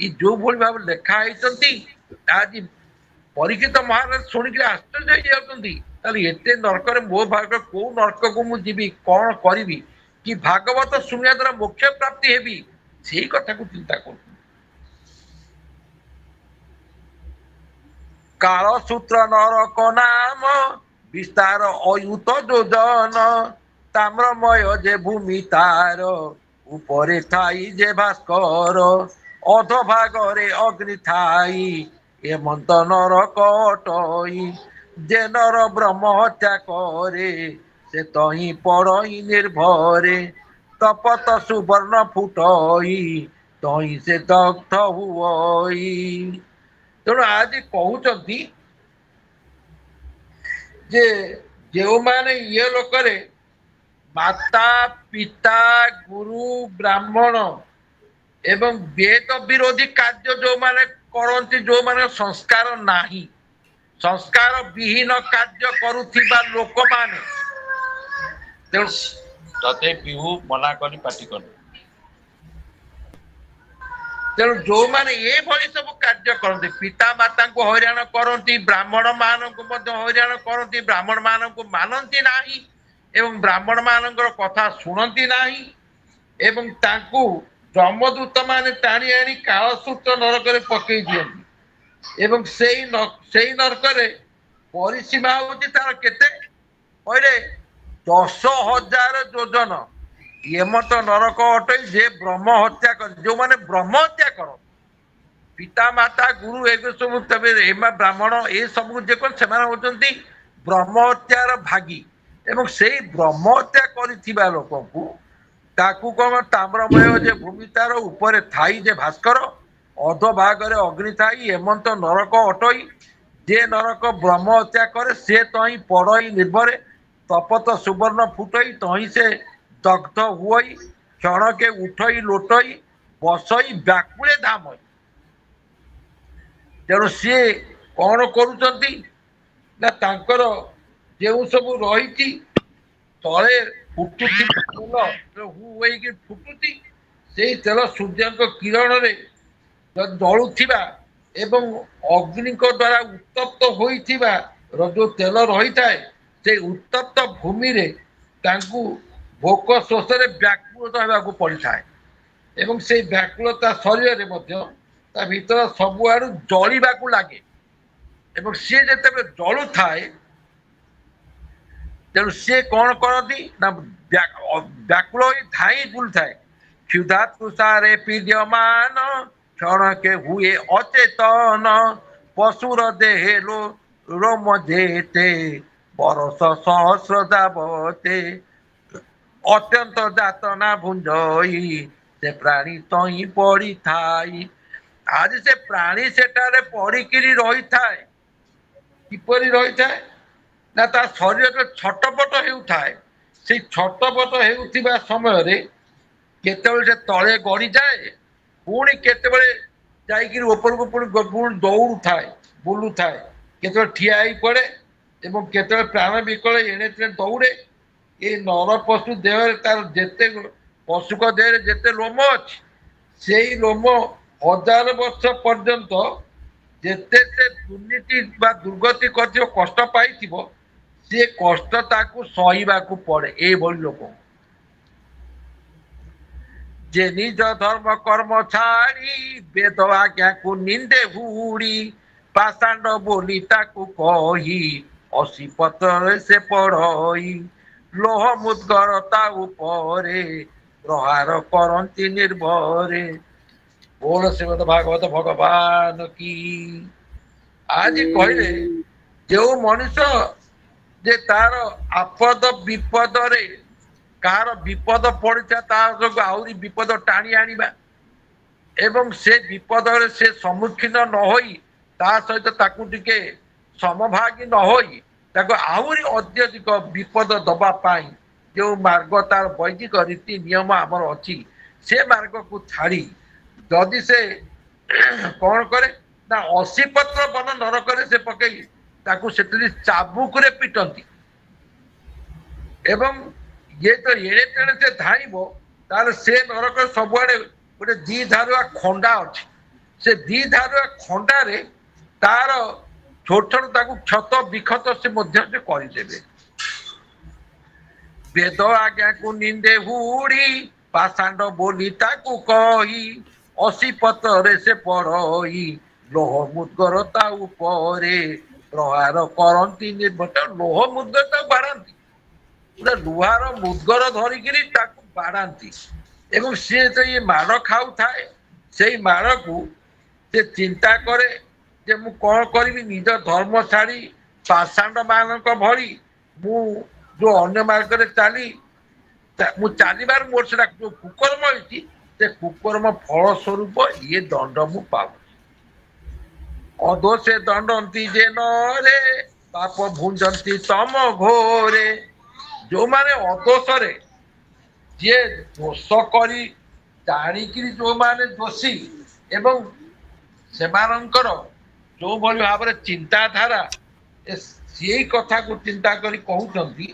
जो भली भाव लेखा होती आज परीक्षित महाराज शुणिक आश्चर्य होते नरक मो भाग कौ नरक को मुझी कौन करी कि भागवत शुणिया द्वारा मोक्ष प्राप्ति हेबी से कथा को चिंता कर कालसूत्र नरक नाम विस्तार अयुत योजन ताम्रमय जे भूमि तार उपरे थाई जे भास्कर अध भागरे अग्नि थाई एमंत नरक अटई जे नर ब्रह्म हत्या करे से तही पड़ई निर्भरे तपत सुवर्ण फुटई तही से दग्ध हुई। तेणु आज कहते जे जो माने ये लोकरे माता पिता गुरु ब्राह्मण एवं वेद विरोधी कार्य जो माने करती जो माने संस्कार नाही संस्कार विहीन कार्य करुथिबा लोक माने तते बिहू मना करी पाटी कर तेणु जो माने ये भली सब कार्य करते पिता माता को हैरान करती ब्राह्मण मान को हैरान करती ब्राह्मण मान को मानती नाही एवं ब्राह्मण मानकर कथा शुणती नाही एवं तांकु जमदूत माने टाणी आनी कालसूत्र नरक पकई दियंती एवं सेई नरक परिसीमा होती तार केते कहले 10,000 योजन एमत नरक अटई जे ब्रह्म हत्या कर जो माने ब्रह्म हत्या कर पिता माता गुरु एक सब तबे ब्राह्मण ए सब जे से होती ब्रह्म हत्यार भागी एवं से ब्रह्म हत्या करिथिबा लोक को ताकू कम ताम्रमय जे भूमि तार ऊपर थाई जे भास्कर अध भागरे अग्नि थाई एमंत नरक अटई जे नरक ब्रह्म हत्या करे से तही पड़ई निर्भरे तपत सुवर्ण फुटई तही से दग्ध हुई क्षण के उठई लोटई बसई व्याकुले धाम तेणु सी कौन करुचंती ना तांकर जो सब रही तले फुटुची तेल हुई फुटुची से तेल सूर्य किरण रे जलुथिबा एवं अग्नि द्वारा उत्तप्त होइथिबा जो तेल रही थाए से उत्तप्त भूमि रे तांकु ଭୋକ ଶୋଷରେ ବ୍ୟାକୁଳତା ହେବାକୁ ପଡ଼ିଥାଏ ଏବଂ ସେଇ ବ୍ୟାକୁଳତା ଶରୀରରେ ମଧ୍ୟ ତା ଭିତର ସବୁଆଡୁ ଜଳିବାକୁ ଲାଗେ ଏବଂ ସିଏ ଯେତେବେଳେ ଜଳୁଥାଏ ତେଣୁ ସିଏ କ'ଣ କରନ୍ତି ନା ବ୍ୟାକୁଳ ହୋଇ ଧାଇଁ ବୁଲୁଥାଏ କ୍ଷୁଧା ତୃଷାରେ ପିଡ୍ୟମାନ କ୍ଷଣକେ ହୁଏ ଅଚେତନ ପଶୁର ଦେହେ ରୋମ ଯେତେ ବରଷ ସହସ୍ର ଯାବତେ ଅତ୍ୟନ୍ତ ଯାତନା ଭୁଞ୍ଜଇ ସେ ପ୍ରାଣୀ ତହିଁ ପଡିଥାଏ। ଆଜି ସେ ପ୍ରାଣୀ ସେଠାରେ ପଡିକିରି ରହିଥାଏ। କିପରି ରହିଥାଏ ନା ତା ଶରୀରରେ ଛଟପଟ ହେଉଥାଏ। ସେଇ ଛଟପଟ ହେଉଥିବା ସମୟରେ କେତେବେଳେ ସେ ତଳେ ଗଡ଼ିଯାଏ ପୁଣି କେତେବେଳେ ଯାଇକିରି ଉପରକୁ ପୁଣି ଦୌଡୁଥାଏ ବୁଲୁଥାଏ କେତେବେଳେ ଠିଆ ହେଇ ପଡେ ଏବଂ କେତେବେଳେ ପ୍ରାଣ ବିକଳ ଏଣେ ତେଣେ ଦୌଡେ। ଏ ନର ପଶୁ ଦେହରେ ତାର ଯେତେ ପଶୁଙ୍କ ଦେହରେ ଯେତେ ଲୋମ ଅଛି ସେଇ ଲୋମ ହଜାର ବର୍ଷ ପର୍ଯ୍ୟନ୍ତ ଯେତେ ସେ ଦୁର୍ନୀତି ବା ଦୁର୍ଗତି କରିଥିବ କଷ୍ଟ ପାଇଥିବ ସେ କଷ୍ଟ ତାକୁ ସହିବାକୁ ପଡେ ଏଇଭଳି ଲୋକଙ୍କୁ। ଯେ ନିଜ ଧର୍ମ କର୍ମ ଛାଡ଼ି ବେଦ ଆଜ୍ଞାକୁ ନିନ୍ଦେ ହୁଡ଼ି ପାଷାଣ୍ଡ ବୋଲି ତାକୁ କହି ଅସି ପତ୍ରରେ ସେ ପଢଇ ଲୋହ ମୁଦ୍ଗର ତା ଉପରେ ପ୍ରହାର କରନ୍ତି ନିର୍ଭରେ। ବୋଲ ଶ୍ରୀମଦ ଭାଗବତ ଭଗବାନ କି। ଆଜି କହିଲେ ଯେଉଁ ମଣିଷ ଯେ ତାର ଆପଦ ବିପଦରେ କାହାର ବିପଦ ପଡିଥାଏ ତା ଯୋଗୁଁ ଆହୁରି ବିପଦ ଟାଣି ଆଣିବା ଏବଂ ସେ ବିପଦରେ ସେ ସମ୍ମୁଖୀନ ନ ହୋଇ ତା ସହିତ ତାକୁ ଟିକେ ସମଭାଗୀ ନ ହୋଇ ତାକୁ ଆହୁରି ଅତ୍ୟଧିକ ବିପଦ ଦବା ପାଇଁ ଯେଉଁ ମାର୍ଗ ତାର ବୈଦିକ ରୀତି ନିୟମ ଆମର ଅଛି ସେ ମାର୍ଗକୁ ଛାଡ଼ି ଯଦି ସେ କ'ଣ କରେ ନା ଅଶୀପତ୍ର ବନ ନରକରେ ସେ ପକେଇ ତାକୁ ସେଥିରେ ଚାବୁକରେ ପିଟନ୍ତି ଏବଂ ଇଏ ତ ଏଣେ ତେଣେ ସେ ଧାଇଁବ ତାହେଲେ ସେ ନରକରେ ସବୁଆଡେ ଗୋଟେ ଦି ଧାରୁଆ ଖଣ୍ଡା ଅଛି। ସେ ଦି ଧାରୁଆ ଖଣ୍ଡାରେ ତାର ଛୋଟ ଛୋଟ ତାକୁ କ୍ଷତ ବିକ୍ଷତ ସେ ମଧ୍ୟ ସେ କରିଦେବେ। ବେଦ ଆଜ୍ଞାକୁ ନିନ୍ଦେ ହୁଡ଼ି ପାଷାଣ୍ଡ ବୋଲି ତାକୁ କହି ଅସି ପତ୍ରରେ ସେ ପଢଇ ଲୋହ ମୁଦ୍ଗର ତା ଉପରେ ପ୍ରହାର କରନ୍ତି ନିର୍ଭର। ଲୋହ ମୁଦ୍ଗର ତାକୁ ବାଡାନ୍ତି ଗୋଟେ ଲୁହାର ମୁଦ୍ଗର ଧରିକିରି ତାକୁ ବାଡାନ୍ତି ଏବଂ ସିଏ ତ ଇଏ ମାଡ଼ ଖାଉଥାଏ ସେଇ ମାଡ଼କୁ ସେ ଚିନ୍ତା କରେ ଯେ ମୁଁ କ'ଣ କରିବି ନିଜ ଧର୍ମ ଛାଡ଼ି ପାଷାଣ୍ଡ ମାନଙ୍କ ଭଳି ମୁଁ ଯୋଉ ଅନ୍ୟ ମାର୍ଗରେ ଚାଲି ମୁଁ ଚାଲିବାରୁ ମୋର ସେଟା ଯୋଉ କୁକର୍ମ ହେଇଛି ସେ କୁକର୍ମ ଫଳ ସ୍ୱରୂପ ଇଏ ଦଣ୍ଡ ମୁଁ ପାଉଛି। ଅଦୋଷେ ଦଣ୍ଡନ୍ତି ଯେ ନରେ ପାପ ଭୁଞ୍ଜନ୍ତି ତମ ଘୋରେ। ଯୋଉମାନେ ଅଦୋଷରେ ଯିଏ ଦୋଷ କରି ଜାଣିକିରି ଯୋଉମାନେ ଦୋଷୀ ଏବଂ ସେମାନଙ୍କର ଯୋଉଭଳି ଭାବରେ ଚିନ୍ତାଧାରା ସେଇ କଥାକୁ ଚିନ୍ତା କରି କହୁଛନ୍ତି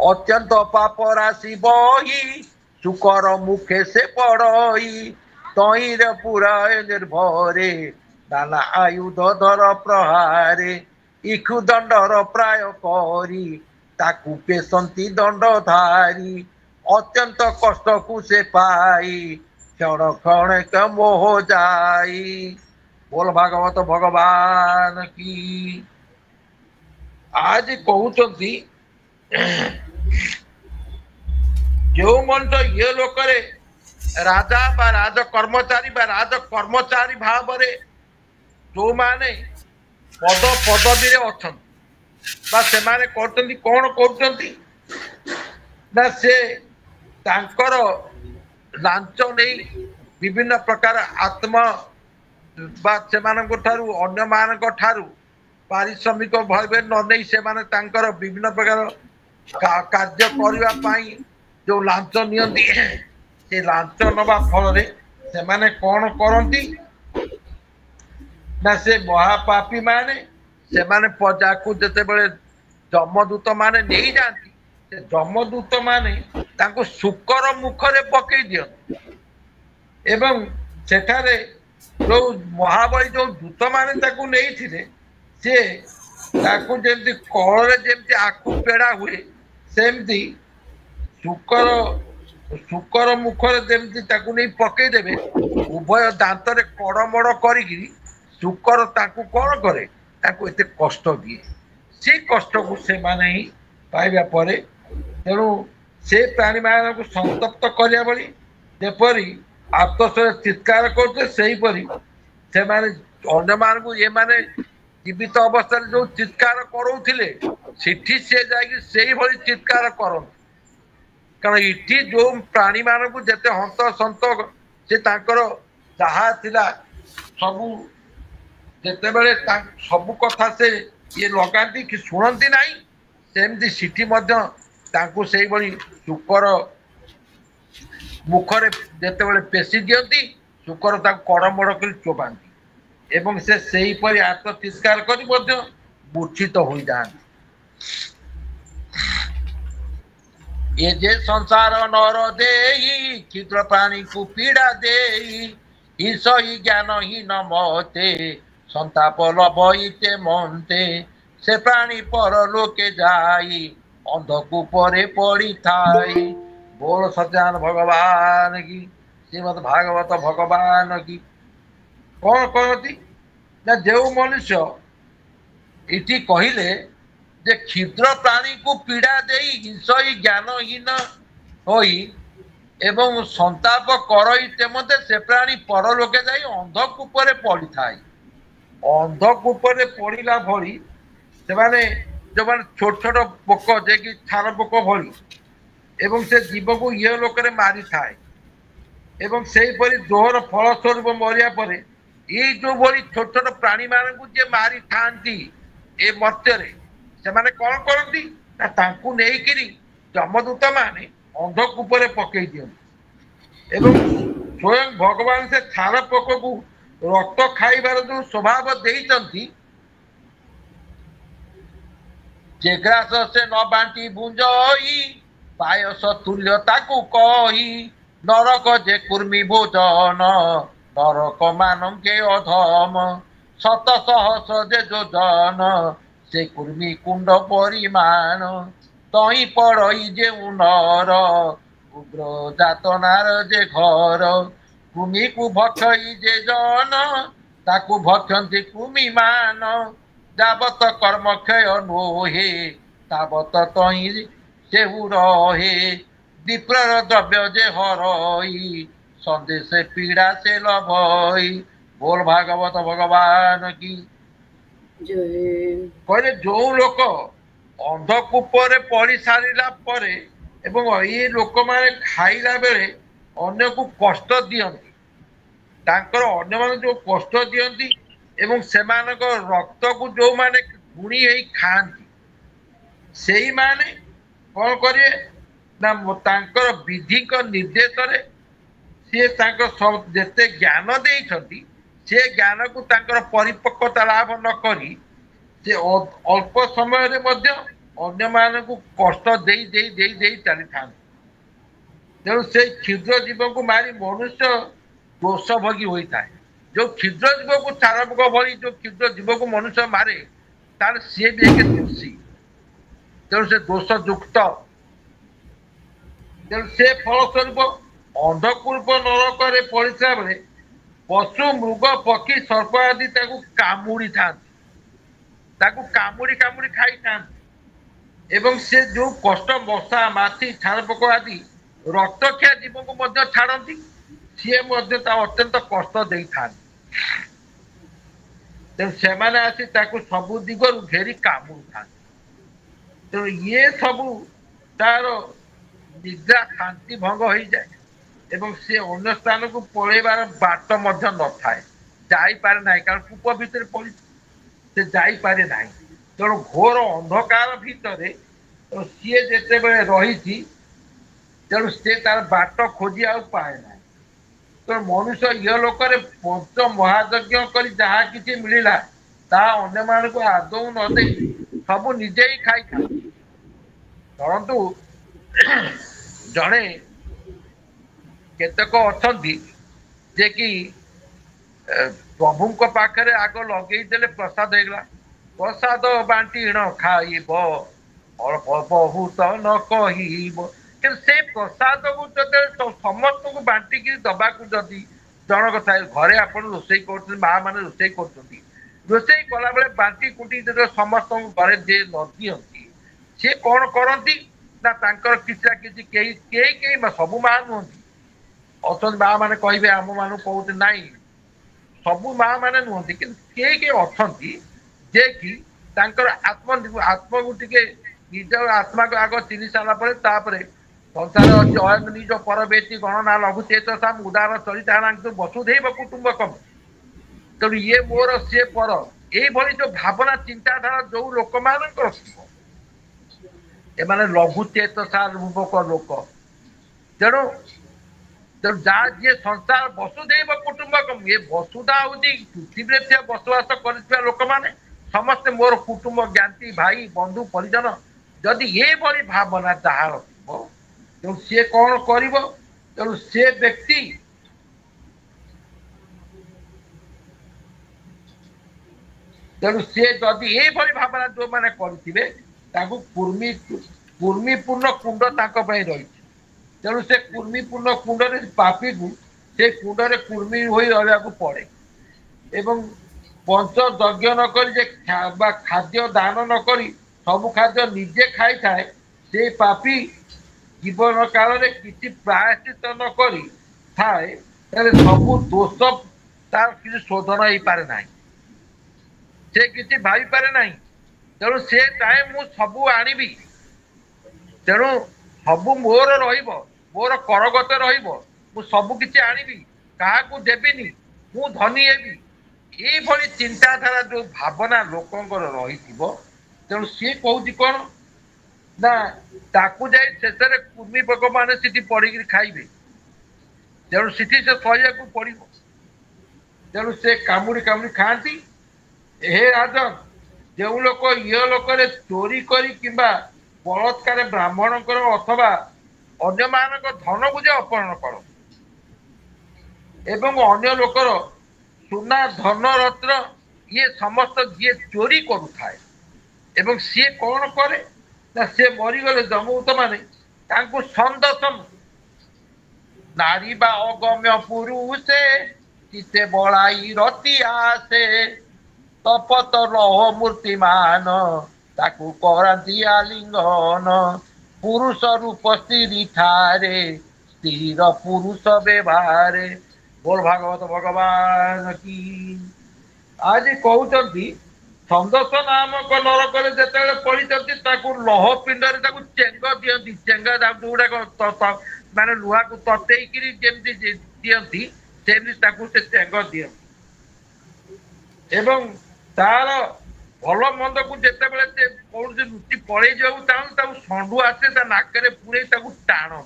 ଅତ୍ୟନ୍ତ ପାପ ରାଶି ବହି ଶୁକର ମୁଖେ ସେ ପଡଇ ତହିଁରେ ପୁରା ନିର୍ଭରେ ନାନା ଆୟୁଧ ଧର ପ୍ରହାରେ ଇକ୍ଷୁ ଦଣ୍ଡର ପ୍ରାୟ କରି ତାକୁ ପେଶନ୍ତି ଦଣ୍ଡଧାରୀ ଅତ୍ୟନ୍ତ କଷ୍ଟକୁ ସେ ପାଇ କ୍ଷଣ କ୍ଷଣକ ମୋହ ଯାଇ। ବୋଲ ଭାଗବତ ଭଗବାନ କି। ଆଜି କହୁଛନ୍ତି ଯେଉଁ ମଣିଷ ଇଏ ଲୋକରେ ରାଜା ବା ରାଜ କର୍ମଚାରୀ ଭାବରେ ଯୋଉମାନେ ପଦ ପଦବୀରେ ଅଛନ୍ତି ବା ସେମାନେ କରୁଛନ୍ତି କ'ଣ କରୁଛନ୍ତି ନା ସେ ତାଙ୍କର ଲାଞ୍ଚ ନେଇ ବିଭିନ୍ନ ପ୍ରକାର ଆତ୍ମ ବା ସେମାନଙ୍କ ଠାରୁ ଅନ୍ୟମାନଙ୍କ ଠାରୁ ପାରିଶ୍ରମିକ ଭାବେ ନ ନେଇ ସେମାନେ ତାଙ୍କର ବିଭିନ୍ନ ପ୍ରକାର କାର୍ଯ୍ୟ କରିବା ପାଇଁ ଯୋଉ ଲାଞ୍ଚ ନିଅନ୍ତି ସେ ଲାଞ୍ଚ ନେବା ଫଳରେ ସେମାନେ କ'ଣ କରନ୍ତି ନା ସେ ମହାପାପୀ ମାନେ ସେମାନେ ପ୍ରଜାକୁ ଯେତେବେଳେ ଯମଦୂତ ମାନେ ନେଇଯାଆନ୍ତି ସେ ଯମଦୂତ ମାନେ ତାଙ୍କୁ ଶୁକର ମୁଖରେ ପକେଇ ଦିଅନ୍ତି ଏବଂ ସେଠାରେ ଯୋଉ ମହାବଳୀ ଯୋଉ ଦୂତ ମାନେ ତାକୁ ନେଇଥିଲେ ସେ ତାକୁ ଯେମିତି କଳରେ ଯେମିତି ଆଖୁ ପେଡ଼ା ହୁଏ ସେମିତି ଶୁକର ଶୁକର ମୁଖରେ ଯେମିତି ତାକୁ ନେଇ ପକେଇଦେବେ ଉଭୟ ଦାନ୍ତରେ କଡ଼ମଡ଼ କରିକି ଶୁକର ତାକୁ କ'ଣ କରେ ତାକୁ ଏତେ କଷ୍ଟ ଦିଏ ସେ କଷ୍ଟକୁ ସେମାନେ ହିଁ ପାଇବା ପରେ ତେଣୁ ସେ ପ୍ରାଣୀମାନଙ୍କୁ ସନ୍ତପ୍ତ କରିବା ଭଳି ଯେପରି ଆତସରେ ଚିତ୍କାର କରୁଥିଲେ ସେହିପରି ସେମାନେ ଅନ୍ୟମାନଙ୍କୁ ଏମାନେ ଜୀବିତ ଅବସ୍ଥାରେ ଯୋଉ ଚିତ୍କାର କରଉଥିଲେ ସେଠି ସେ ଯାଇକି ସେଇଭଳି ଚିତ୍କାର କରନ୍ତି କାରଣ ଏଠି ଯୋଉ ପ୍ରାଣୀମାନଙ୍କୁ ଯେତେ ହନ୍ତସନ୍ତ ସେ ତାଙ୍କର ଯାହା ଥିଲା ସବୁ ଯେତେବେଳେ ସବୁ କଥା ସେ ଇଏ ଲଗାନ୍ତି କି ଶୁଣନ୍ତି ନାହିଁ ସେମିତି ସେଠି ମଧ୍ୟ ତାଙ୍କୁ ସେଇଭଳି ଶୁକର ମୁଖରେ ଯେତେବେଳେ ପେଶି ଦିଅନ୍ତି ଶୁକର ତାକୁ କଡ଼ମଡ଼ କରି ଚୋବାନ୍ତି ଏବଂ ସେ ସେହିପରି ଆତ୍ମ ଚିତ୍କାର କରି ମଧ୍ୟ ମୂର୍ଚ୍ଛିତ ହୋଇଯାଆନ୍ତି। ଏ ଯେ ସଂସାର ନର ଦେଇ କ୍ଷୁଦ୍ର ପ୍ରାଣୀକୁ ପୀଡ଼ା ଦେଇ ଈଶଇ ଜ୍ଞାନହୀନ ମତେ ସନ୍ତାପ ଲଭଇତେ ମନ୍ତେ ସେ ପ୍ରାଣୀ ପରଲୋକେ ଯାଇ ଅନ୍ଧକୂପରେ ପଡ଼ିଥାଏ। ବୋଲ ସତ୍ୟାନ ଭଗବାନ କି ଶ୍ରୀମଦ୍ ଭାଗବତ ଭଗବାନ କି କ'ଣ କରନ୍ତି ନା ଯେଉଁ ମନୁଷ୍ୟ ଏଠି କହିଲେ ଯେ କ୍ଷୁଦ୍ର ପ୍ରାଣୀକୁ ପୀଡ଼ା ଦେଇ ହିଂସଇ ଜ୍ଞାନହୀନ ହୋଇ ଏବଂ ସନ୍ତାପ କରଇତେ ମଧ୍ୟ ସେ ପ୍ରାଣୀ ପରଲୋକେ ଯାଇ ଅନ୍ଧକୂପରେ ପଡ଼ିଥାଏ। ଅନ୍ଧକୂପରେ ପଡ଼ିଲା ଭଳି ସେମାନେ ଯେଉଁମାନେ ଛୋଟ ଛୋଟ ପୋକ ଯିଏକି ଛାର ପୋକ ଭଳି ଏବଂ ସେ ଜୀବକୁ ଇହ ଲୋକରେ ମାରିଥାଏ ଏବଂ ସେହିପରି ଦୋହର ଫଳ ସ୍ୱରୂପ ମରିବା ପରେ ଏଇ ଯୋଉଭଳି ଛୋଟ ଛୋଟ ପ୍ରାଣୀମାନଙ୍କୁ ଯିଏ ମାରିଥାନ୍ତି ଏ ମର୍ତ୍ତ୍ୟରେ ସେମାନେ କ'ଣ କରନ୍ତି ନା ତାଙ୍କୁ ନେଇକିରି ଯମଦୂତ ମାନେ ଅନ୍ଧକୂପରେ ପକେଇ ଦିଅନ୍ତି ଏବଂ ସ୍ୱୟଂ ଭଗବାନ ସେ ଛାର ପୋକକୁ ରକ୍ତ ଖାଇବାର ଯୋଉ ସ୍ୱଭାବ ଦେଇଛନ୍ତି ଯେ ଗ୍ରାସ ସେ ନ ବାଣ୍ଟି ଭୁଞ୍ଜଇ ପାୟସ ତୁଲ୍ୟ ତାକୁ କହି ନରକ ଯେ କୁର୍ମୀ ଭୋଜନ ନରକ ମାନଙ୍କେ ଅଧମ ଶତ ସହସ୍ର ଯେ ଯୋଜନ ସେ କୁର୍ମୀ କୁଣ୍ଡ ପରିମାଣ ତହିଁ ପଡ଼ଇ ଯେଉଁ ନର ଉଗ୍ର ଯାତନାର ଯେ ଘର କୁମିକୁ ଭକ୍ଷଇ ଯେ ଜନ ତାକୁ ଭକ୍ଷନ୍ତି କୁମି ମାନ ଯାବତ କର୍ମକ୍ଷୟ ନୋହେ ତାବତ ତହିଁ ସେଉ ରହେ ବିପ୍ରର ଦ୍ରବ୍ୟ ଯେ ହରଇ ସନ୍ଦେଶ ପୀଡ଼ା ସେ ଲଭଇ। ବୋଲ ଭାଗବତ ଭଗବାନ କି କହିଲେ ଯୋଉ ଲୋକ ଅନ୍ଧକୂପରେ ପଡ଼ି ସାରିଲା ପରେ ଏବଂ ଏଇ ଲୋକମାନେ ଖାଇଲା ବେଳେ ଅନ୍ୟକୁ କଷ୍ଟ ଦିଅନ୍ତି ତାଙ୍କର ଅନ୍ୟମାନଙ୍କୁ ଯୋଉ କଷ୍ଟ ଦିଅନ୍ତି ଏବଂ ସେମାନଙ୍କ ରକ୍ତକୁ ଯୋଉମାନେ ଗୁଣି ହେଇ ଖାଆନ୍ତି ସେଇମାନେ କ'ଣ କରିବେ ନା ତାଙ୍କର ବିଧିଙ୍କ ନିର୍ଦ୍ଦେଶରେ ସିଏ ତାଙ୍କ ଯେତେ ଜ୍ଞାନ ଦେଇଛନ୍ତି ସେ ଜ୍ଞାନକୁ ତାଙ୍କର ପରିପକ୍ୱତା ଲାଭ ନ କରି ସେ ଅଳ୍ପ ସମୟରେ ମଧ୍ୟ ଅନ୍ୟମାନଙ୍କୁ କଷ୍ଟ ଦେଇ ଦେଇ ଦେଇ ଦେଇ ଚାଲିଥାନ୍ତି ତେଣୁ ସେଇ କ୍ଷୁଦ୍ର ଜୀବକୁ ମାରି ମନୁଷ୍ୟ ଦୋଷ ଭୋଗୀ ହୋଇଥାଏ। ଯୋଉ କ୍ଷୁଦ୍ର ଜୀବକୁ ଛାର ପୋକ ଭଳି ଯୋଉ କ୍ଷୁଦ୍ର ଜୀବକୁ ମନୁଷ୍ୟ ମାରେ ତାହେଲେ ସିଏ ବି ଏକ ଦୋଷୀ ତେଣୁ ସେ ଦୋଷ ଯୁକ୍ତ ତେଣୁ ସେ ଫଳସ୍ୱରୂପ ଅନ୍ଧକୂପ ନରକରେ ପଡ଼ିଥିବା ବେଳେ ପଶୁ ମୃଗ ପକ୍ଷୀ ସର୍ପ ଆଦି ତାକୁ କାମୁଡ଼ିଥାନ୍ତି ତାକୁ କାମୁଡ଼ି କାମୁଡ଼ି ଖାଇଥାନ୍ତି ଏବଂ ସେ ଯୋଉ କଷ୍ଟ ମଶା ମାଛି ଛାର ପୋକ ଆଦି ରକ୍ତଖିଆ ଜୀବକୁ ମଧ୍ୟ ଛାଡ଼ନ୍ତି ସିଏ ମଧ୍ୟ ତା ଅତ୍ୟନ୍ତ କଷ୍ଟ ଦେଇଥାନ୍ତି ତେଣୁ ସେମାନେ ଆସି ତାକୁ ସବୁ ଦିଗରୁ ଘେରି କାମୁଡ଼ିଥାନ୍ତି ତେଣୁ ଇଏ ସବୁ ତାର ନିଦ୍ରା ଶାନ୍ତି ଭଙ୍ଗ ହେଇଯାଏ ଏବଂ ସେ ଅନ୍ୟ ସ୍ଥାନକୁ ପଳେଇବାର ବାଟ ମଧ୍ୟ ନଥାଏ ଯାଇପାରେ ନାହିଁ କାରଣ କୂପ ଭିତରେ ପଡ଼ି ସେ ଯାଇପାରେ ନାହିଁ ତେଣୁ ଘୋର ଅନ୍ଧକାର ଭିତରେ ସିଏ ଯେତେବେଳେ ରହିଛି ତେଣୁ ସେ ତାର ବାଟ ଖୋଜି ଆଉ ପାଏ ନାହିଁ ତେଣୁ ମନୁଷ୍ୟ ଇହ ଲୋକରେ ପଞ୍ଚ ମହାଯଜ୍ଞ କରି ଯାହା କିଛି ମିଳିଲା ତାହା ଅନ୍ୟମାନଙ୍କୁ ଆଦୌ ନ ଦେଇ ସବୁ ନିଜେ ହିଁ ଖାଇଥାନ୍ତି। ଧରନ୍ତୁ ଜଣେ କେତେକ ଅଛନ୍ତି ଯେ କି ପ୍ରଭୁଙ୍କ ପାଖରେ ଆଗ ଲଗେଇ ଦେଲେ ପ୍ରସାଦ ହେଇଗଲା प्रसाद बांटीण खाइब अल्प बहुत न कहब कि से प्रसाद को समस्त को बांटिकी दबाक जदि जनक थाए घरे आप रोषे कर माँ मैंने रोषे कर रोषे कला बेले बांटी कुटी जो समस्त घरे दे न दिखती सी कौन करती ना किसी सब माँ नुहति अच्छा माँ मैंने कहे आम मान कहते ना सबू माँ मैंने नुहति कि अच्छा जे कि आत्म आत्मा को टे निज आत्मा को आग चिन्ह सारापर संसार अच्छी अयन निज पर बेटी गणना लघु चेत साम उदार चरिता वसुधैव कुटुंबकम तेणु ये मोर सी पर यही जो भावना चिंताधारा जो लोक मान एमाने लघु चेत सार्वक लोक तेणु तेणु जहाँ जी संसार वसुधैव कुटुंबकम ये वसुधा हूँ पृथ्वी बसवास कर लोक मैंने समस्ते मोर कुटुंब ज्ञाति भाई बंधु परिजन जदि ये भावना जहाँ तेणु सी कौन कर तेणु से व्यक्ति तेणु सी जदि ये भावना जो मैंने करें कुर्मीपूर्ण कुंड रही तेणु से कुर्मीपूर्ण कुंड पापी को से कुंड में कुर्मी हो रहा पड़े एवं पंच यज्ञ नक खाद्य दान नक सब खाद्य निजे खाई थाए से पापी जीवन काल में किसी प्रायश्चित नक थाए सब दोष तार किसी शोधन हो पारे ना से किसी भाई पारे ना तेणु से चाहे मु सबू आनिबी तेणु सबू मोर रोर करगत रु सबकि आनिबी क्या देविनी मु धनी हेबी ये चिंताधारा जो भावना लोकंर रही तेणु सी कहूँ कौन ना ताकू जाए शेष कुर्मी पक मैंने पड़ी खाइबे तेणु से सहया पड़ तेणु से कामुड़ी कामुड़ी खाती हे राजन जो लोक ये लोक चोरी करी किंबा बलात्कार ब्राह्मण अथवा अन्य मान धन को अपहरण कर एवं अन्य लोकर सुना धन रत्न ये समस्त जी चोरी करुए एवं सी कौन करे ना सी मरीगले जमूत माने संदर्शन नारी बा अगम्य पुरुषे चिते बड़ाई रति आसे तपत रह मूर्तिमान ताकू कराती आलिंगन पुरुष रूप स्त्री ठारे स्त्रीर पुरुष व्यवहारे बोल भागवत भगवान की आज कहते छंदस नामक नरक जिते पड़ी लह पिंडे चेंग दिखती चेंगा जोड़ा माने लुहा को ततेकरी जमी दिखती सेमती से चेंग दिखती एवं तार भल मंद को जिते कौन लुचि पड़े जाऊँ षंडु आसे नाक पुरे टाण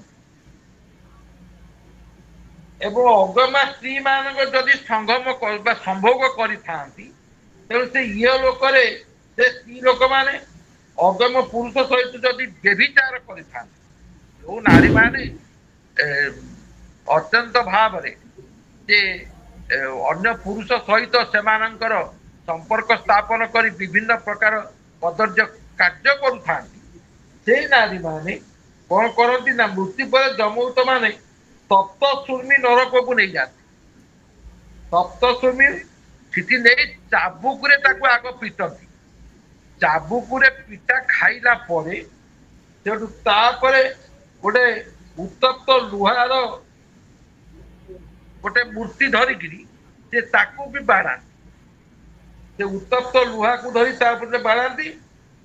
एवं अगमा स्त्री मान जदि संगम संभोग करी तेणु से ये लोक से स्त्री लोक मैंने अगम पुरुष सहित जदि व्यभिचार कर नारी माने अत्यंत भाव अन्य पुरुष सहित से संपर्क स्थापन कर विभिन्न प्रकार कदर्य कार्य कर नारी माने कौन करती ना मृत्यु पर जमौत माने तप्त सुर्मी नरक को नहीं जाते तप्त सुर्मी सीटी नहीं चाबुक आग पिटती चाबुक पिटा खाइला गोटे उत्तप्त लुहार गोटे मूर्ति धरिकी से ताकू भी बाड़ा से उत्तप्त लुहा को धरी बाढ़ती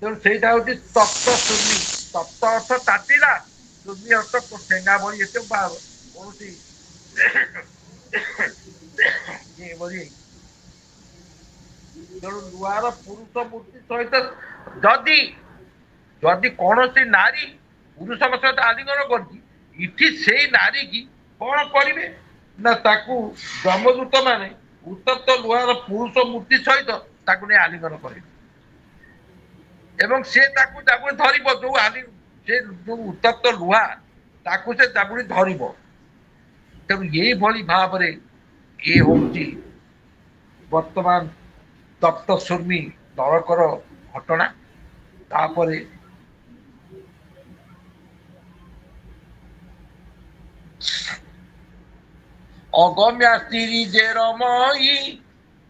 तेणु से तप्त सुर्मी तप्त अर्थ तातिला सुर्मी अर्थ ठेंगा भरी ये कौन तेणु लुहार पुरुष मूर्ति सहित जदि जदि कौन सी नारी पुरुष सहित आलिंगन कर नारी की कौन करेंगे ना ताकू ब्रह्मदूत माने उत्तप्त लुहार पुरुष मूर्ति सहित नहीं आलिंगन करे एवं से धर जो उत्तप्त लुहा ताकू से जाबुड़ी धर तेणु यही भाव में ये हूँ वर्तमान तप्त सुर्मी ନରକର ଘଟଣା। ତାପରେ ଅଗମ୍ୟା ସ୍ତ୍ରୀ ଯେ ରମଇ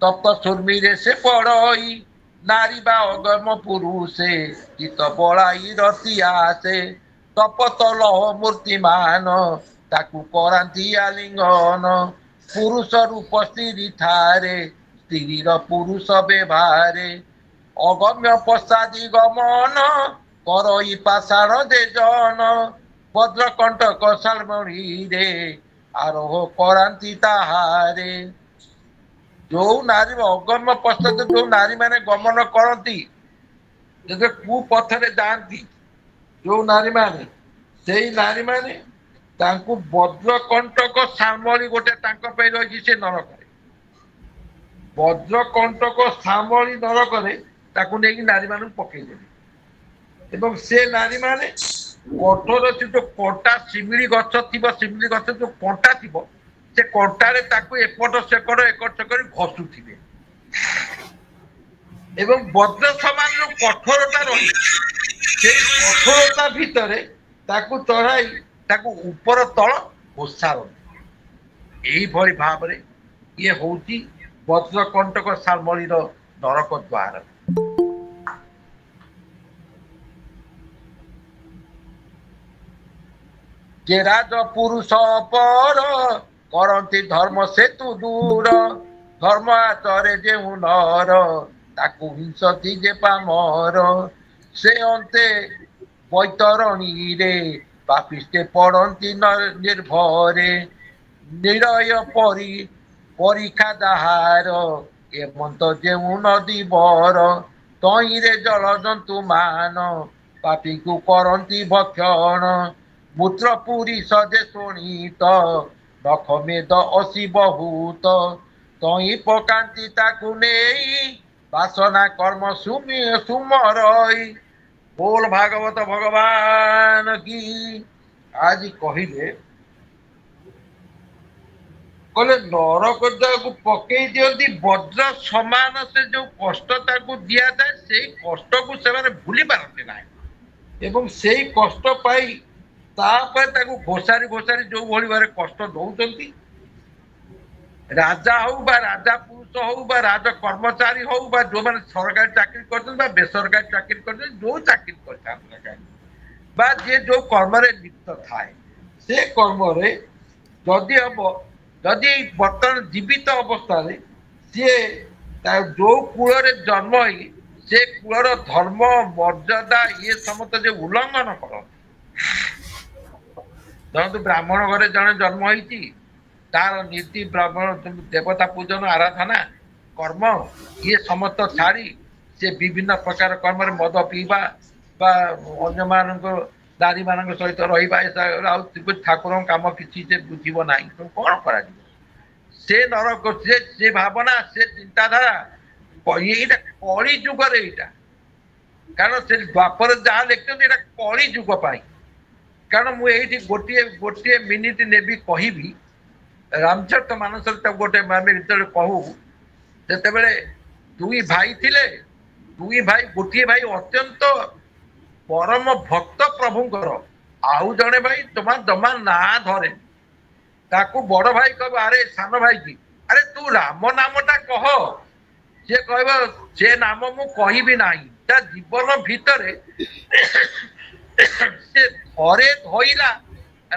ତପ୍ତ ସୁର୍ମିରେ ସେ ପଡ଼ଇ ନାରୀ ବା ଅଗମ ପୁରୁଷେ ଚିତ ବଳାଇ ରତି ଆସେ ତପତଲ ମୂର୍ତ୍ତିମାନ ତାକୁ କରାନ୍ତି ଆଲିଙ୍ଗନ ପୁରୁଷ ରୂପ ସ୍ତ୍ରୀ ଠାରେ ସ୍ତ୍ରୀର ପୁରୁଷ ବ୍ୟବହାରେ ଅଗମ୍ୟ ପଶ୍ଚାଦି ଗମନ କରଇ ପାଷାଣ ଯେ ଜନ ଭଦ୍ରକଣ୍ଟକ ଶାଳମଣିରେ ଆରୋହ କରାନ୍ତି ତାହାରେ। ଯୋଉ ନାରୀ ଅଗମ୍ୟ ପଶ୍ଚାତ ଯୋଉ ନାରୀ ମାନେ ଗମନ କରନ୍ତି ଯେତେ କୁପଥରେ ଯାଆନ୍ତି ଯୋଉ ନାରୀ ମାନେ ସେଇ ନାରୀ ମାନେ ତାଙ୍କୁ ବଜ୍ରକଣ୍ଟକ ଶାମଳି ଗୋଟେ ତାଙ୍କ ପାଇଁ ରହିଛି ସେ ନରକରେ। ବଜ୍ରକଣ୍ଟକ ଶାମଳି ନରକରେ ତାକୁ ନେଇକି ନାରୀ ମାନଙ୍କୁ ପକେଇଦେବେ ଏବଂ ସେ ନାରୀ ମାନେ କଠୋର ସେ ଯୋଉ କଣ୍ଟା ଶିମିଳି ଗଛ ଥିବ ଶିମିଳି ଗଛ ଯୋଉ କଣ୍ଟା ଥିବ ସେ କଣ୍ଟାରେ ତାକୁ ଏପଟ ସେପଟ କରି ଘଷୁଥିବେ ଏବଂ ବଜ୍ର ସମାନ ଯୋଉ କଠୋରତା ରହିଛି ସେଇ କଠୋରତା ଭିତରେ ତାକୁ ଚଢାଇ ତାକୁ ଉପର ତଳ ଘୋଷାରନ୍ତି। ଏଇଭଳି ଭାବରେ ଇଏ ହଉଛି ବଜ୍ରକଣ୍ଟକ ଶାମଳୀର ନରକ ଦ୍ୱାର। ଯେ ରାଜ ପୁରୁଷ ପର କରନ୍ତି ଧର୍ମ ସେତୁ ଦୂର ଧର୍ମ ହାତରେ ଯେଉଁ ନର ତାକୁ ହିଂସତି ଯେ ପାମର ସେ ଅନ୍ତେ ବୈତରଣୀରେ ପାପିଷ୍ଟେ ପଡନ୍ତି ନିର୍ଭରେ ନିରୟ ପରୀକ୍ଷା ଯାହାର ଏମନ୍ତ ଯେଉଁ ନଦୀ ବର ତହିଁରେ ଜଳ ଜନ୍ତୁ ମାନ ପାପୀକୁ କରନ୍ତି ଭକ୍ଷଣ ମୂତ୍ର ପୁରୀ ସଜେ ଶୋଣିତ ନଖ ମେଦ ଅସି ବହୁତ ତହିଁ ପକାନ୍ତି ତାକୁ ନେଇ ବାସନା କର୍ମ ସୁମରଇ। ବୋଲ ଭାଗବତ ଭଗବାନ କି। ଆଜି କହିଲେ ନରକକୁ ପକେଇ ଦିଅନ୍ତି ବଜ୍ର ସମାନ ସେ ଯୋଉ କଷ୍ଟ ତାକୁ ଦିଆଯାଏ ସେଇ କଷ୍ଟକୁ ସେମାନେ ଭୁଲି ପାରନ୍ତି ନାହିଁ ଏବଂ ସେଇ କଷ୍ଟ ପାଇ ତାପରେ ତାକୁ ଘୋଷାରି ଘୋଷାରି ଯୋଉ ଭଳି ଭାବରେ କଷ୍ଟ ଦଉଛନ୍ତି ରାଜା ହଉ ବା ରାଜା ପୁରୁଷ ହଉ ବା ରାଜ କର୍ମଚାରୀ ହଉ ବା ଯୋଉମାନେ ସରକାରୀ ଚାକିରି କରିଛନ୍ତି ବା ବେସରକାରୀ ଚାକିରି କରିଛନ୍ତି ଯୋଉ ଚାକିରି କରିଥାନ୍ତି ନା କାହିଁକି ବା ଯିଏ ଯୋଉ କର୍ମରେ ଲିପ୍ତ ଥାଏ ସେ କର୍ମରେ ଯଦି ହବ ଯଦି ବର୍ତ୍ତମାନ ଜୀବିତ ଅବସ୍ଥାରେ ସିଏ ଯୋଉ କୂଳରେ ଜନ୍ମ ହେଇ ସେ କୂଳର ଧର୍ମ ମର୍ଯ୍ୟାଦା ଇଏ ସମସ୍ତେ ଯେ ଉଲ୍ଲଂଘନ କରନ୍ତି ଧରନ୍ତୁ ବ୍ରାହ୍ମଣ ଘରେ ଜଣେ ଜନ୍ମ ହେଇଛି ତାର ନୀତି ବ୍ରାହ୍ମଣ ଦେବତା ପୂଜନ ଆରାଧନା କର୍ମ ଇଏ ସମସ୍ତ ଛାଡି ସେ ବିଭିନ୍ନ ପ୍ରକାର କର୍ମରେ ମଦ ପିଇବା ବା ଅନ୍ୟମାନଙ୍କ ନାରୀ ମାନଙ୍କ ସହିତ ରହିବା ଆଉ ଠାକୁରଙ୍କ କାମ କିଛି ସେ ବୁଝିବ ନାହିଁ କଣ କରାଯିବ ସେ ନରକ ସେ ଭାବନା ସେ ଚିନ୍ତାଧାରା ଏଇଟା କଳି ଯୁଗରେ ଏଇଟା କାରଣ ସେ ଦ୍ୱାପର ଯାହା ଲେଖିଛନ୍ତି ଏଇଟା କଳି ଯୁଗ ପାଇଁ। କାରଣ ମୁଁ ଏଇଠି ଗୋଟିଏ ମିନିଟ ନେବି କହିବି ରାମଚରିତ ମାନସରେ ତାକୁ ଗୋଟେ ଆମେ ଯେତେବେଳେ କହୁ ସେତେବେଳେ ଦୁଇ ଭାଇ ଥିଲେ ଦୁଇ ଭାଇ ଗୋଟିଏ ଭାଇ ଅତ୍ୟନ୍ତ ପରମ ଭକ୍ତ ପ୍ରଭୁଙ୍କର ଆଉ ଜଣେ ଭାଇ ଜମା ନାଁ ଧରେ ତାକୁ ବଡ ଭାଇ କହିବ ଆରେ ସାନ ଭାଇ କି ଆରେ ତୁ ରାମ ନାମଟା କହ ସେ କହିବ ସେ ନାମ ମୁଁ କହିବି ନାହିଁ ତା ଜୀବନ ଭିତରେ ସେ ଥରେ ଧଇଲା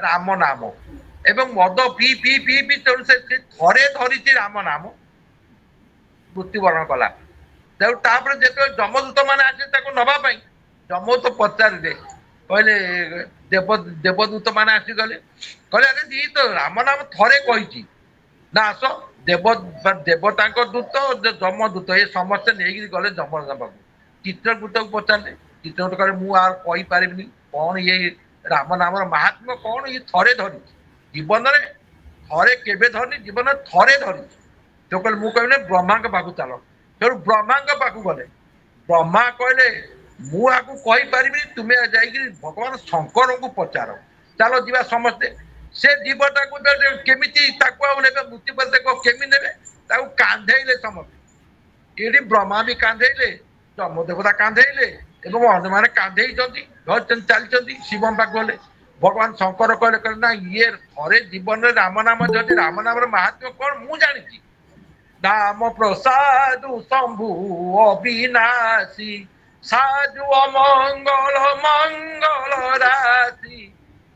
ରାମ ନାମ ଏବଂ ମଦ ପିଇ ପିଇ ପିଇ ପିଇ ତେଣୁ ସେ ଥରେ ଧରିଛି ରାମ ନାମ ମୃତ୍ୟୁବରଣ କଲା। ତେଣୁ ତାପରେ ଯେତେବେଳେ ଯମଦୂତ ମାନେ ଆସିଲେ ତାକୁ ନବା ପାଇଁ ଯମଦୂତ ପଚାରିଲେ କହିଲେ ଦେବଦୂତ ମାନେ ଆସିଗଲେ କହିଲେ ଆରେ ଦି ତ ରାମ ନାମ ଥରେ କହିଛି ନା ଆସ ଦେବତାଙ୍କ ଦୂତ ଯମଦୂତ ଏ ସମସ୍ତେ ନେଇକିରି ଗଲେ ଯମଦୂତକୁ ଚିତ୍ରକୂଟକୁ ପଚାରିଲେ ଚିତ୍ରକୂଟ କହିଲେ ମୁଁ ଆଉ କହିପାରିବିନି କଣ ଇଏ ରାମ ନାମର ମାହାତ୍ମ୍ୟ କଣ ଇଏ ଥରେ ଧରିଛି ଜୀବନରେ ଥରେ କେବେ ଧରିନି ଜୀବନରେ ଥରେ ଧରିଛି ସେ କହିଲେ ମୁଁ କହିବି ବ୍ରହ୍ମାଙ୍କ ପାଖକୁ ଚାଲ ତେଣୁ ବ୍ରହ୍ମାଙ୍କ ପାଖକୁ ଗଲେ ବ୍ରହ୍ମା କହିଲେ ମୁଁ ଆକୁ କହିପାରିବିନି ତୁମେ ଯାଇକିରି ଭଗବାନ ଶଙ୍କରଙ୍କୁ ପଚାର ଚାଲ ଯିବା ସମସ୍ତେ ସେ ଜୀବଟାକୁ କେମିତି ତାକୁ ଆଉ ନେବେ ମୃତ୍ୟୁ କେମିତି ନେବେ ତାକୁ କାନ୍ଧେଇଲେ ସମସ୍ତେ ଏଠି ବ୍ରହ୍ମା ବି କାନ୍ଧେଇଲେ जम देवता कांधेले एवं अन्य कांधेइछन्ति धरछन्ति चलिछन्ति शिव पाखु गले भगवान शंकर कहले ना ये थरे जीवन में राम नाम जति राम नाम महात्म्य कौन मु जानी नाम प्रसाद शंभु अविनाशी साधु अमंगल मंगल राशि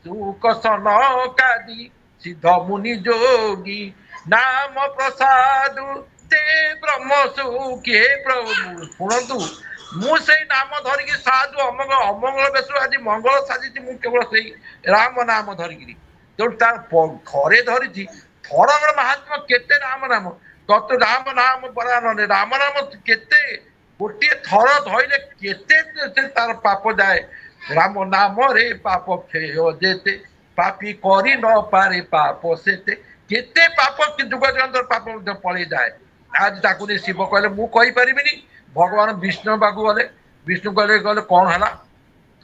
सुख सनकादि सिद्ध मुनि जोगी नाम प्रसाद ते ब्रह्म सुखे प्रभु शुणु मुझे नाम धरिकी साधु अमंगल अमंगल बेस आज मंगल साजी मु केवल से राम नाम धरिकी जो थरे धरी थर महात्मा केते राम नाम तत् राम नाम परान राम नाम केते गोटे थर धरले केते तार पाप जाए राम नाम रे पाप क्षय जेते पापी करी न पारे पाप सेते केते पाप जुग जंतर पाप पलि जाए आज ताकू शिव कहले मु कहि परिबिनी भगवान विष्णु पाखु गले विष्णु कहले कहले कौन है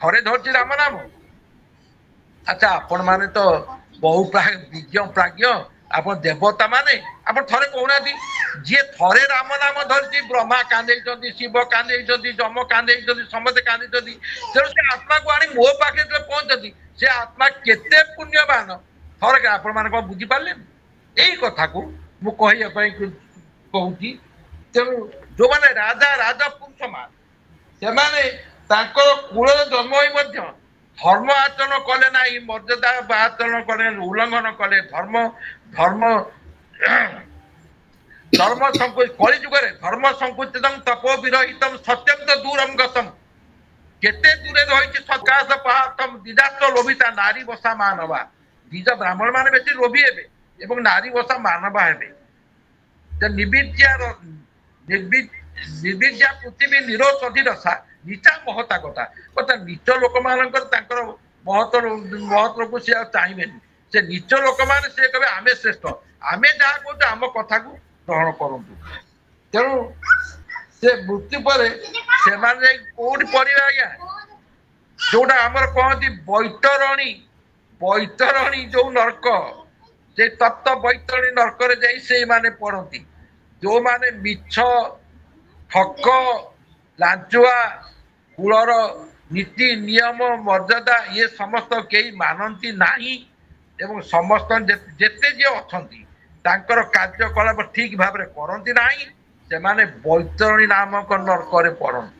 थरे धरती राम नाम अच्छा आपण माने तो बहु विज्ञ प्राज्ञ आप देवता माने आप थरे कहना जी थरे राम नाम धरती ब्रह्मा कांदे शिव कांदे जम कांदे समस्ते कांदे तेणु से आत्मा को आनी मो पाखे पहुंचती से आत्मा केते पुण्यवान थरक आपण मैंने कौन बुझीपारे यही कथा को मुझे कहूँ तेणु जो मैंने राजा राजा पुरुष मान से कूल जन्म ही धर्म आचरण कले ना मर्यादा आचरण कले उल्लंघन कले धर्म धर्म धर्म संकुच कली जुगे धर्म संकुचित तपो विरहित सत्यम तो दूरम गतम केते दूरे रही सकाश पहातम दिदास लोभिता नारी बसा मानवा दिज ब्राह्मण मान बेसी लोभी हे एवं नारी बसा मानवा हे निर्विद्या निर्विद्या पृथ्वी निरोषधि रसा नीचा महता कथा कथा नीच लोक मान महत्व को सी चाहिए से नीच लोक मैंने से कहे आमे श्रेष्ठ आमे जहाँ कहते आम कथा को ग्रहण करूँ तेणु से मृत्यु पर से कौटी पड़े आज्ञा जोटा आमर कहती बैतरणी जो नर्क से तप्त बैतरणी नर्क से माने पड़ती जो माने मिछ ठक लांचुआ कूलर नीति नियम मर्यादा ये समस्त कई मानती नहीं एवं समस्त जेते जे अछंती तांकर कार्यकलाप ठीक भाव में करती नहीं से माने बैतरणी नामक नरक पड़ती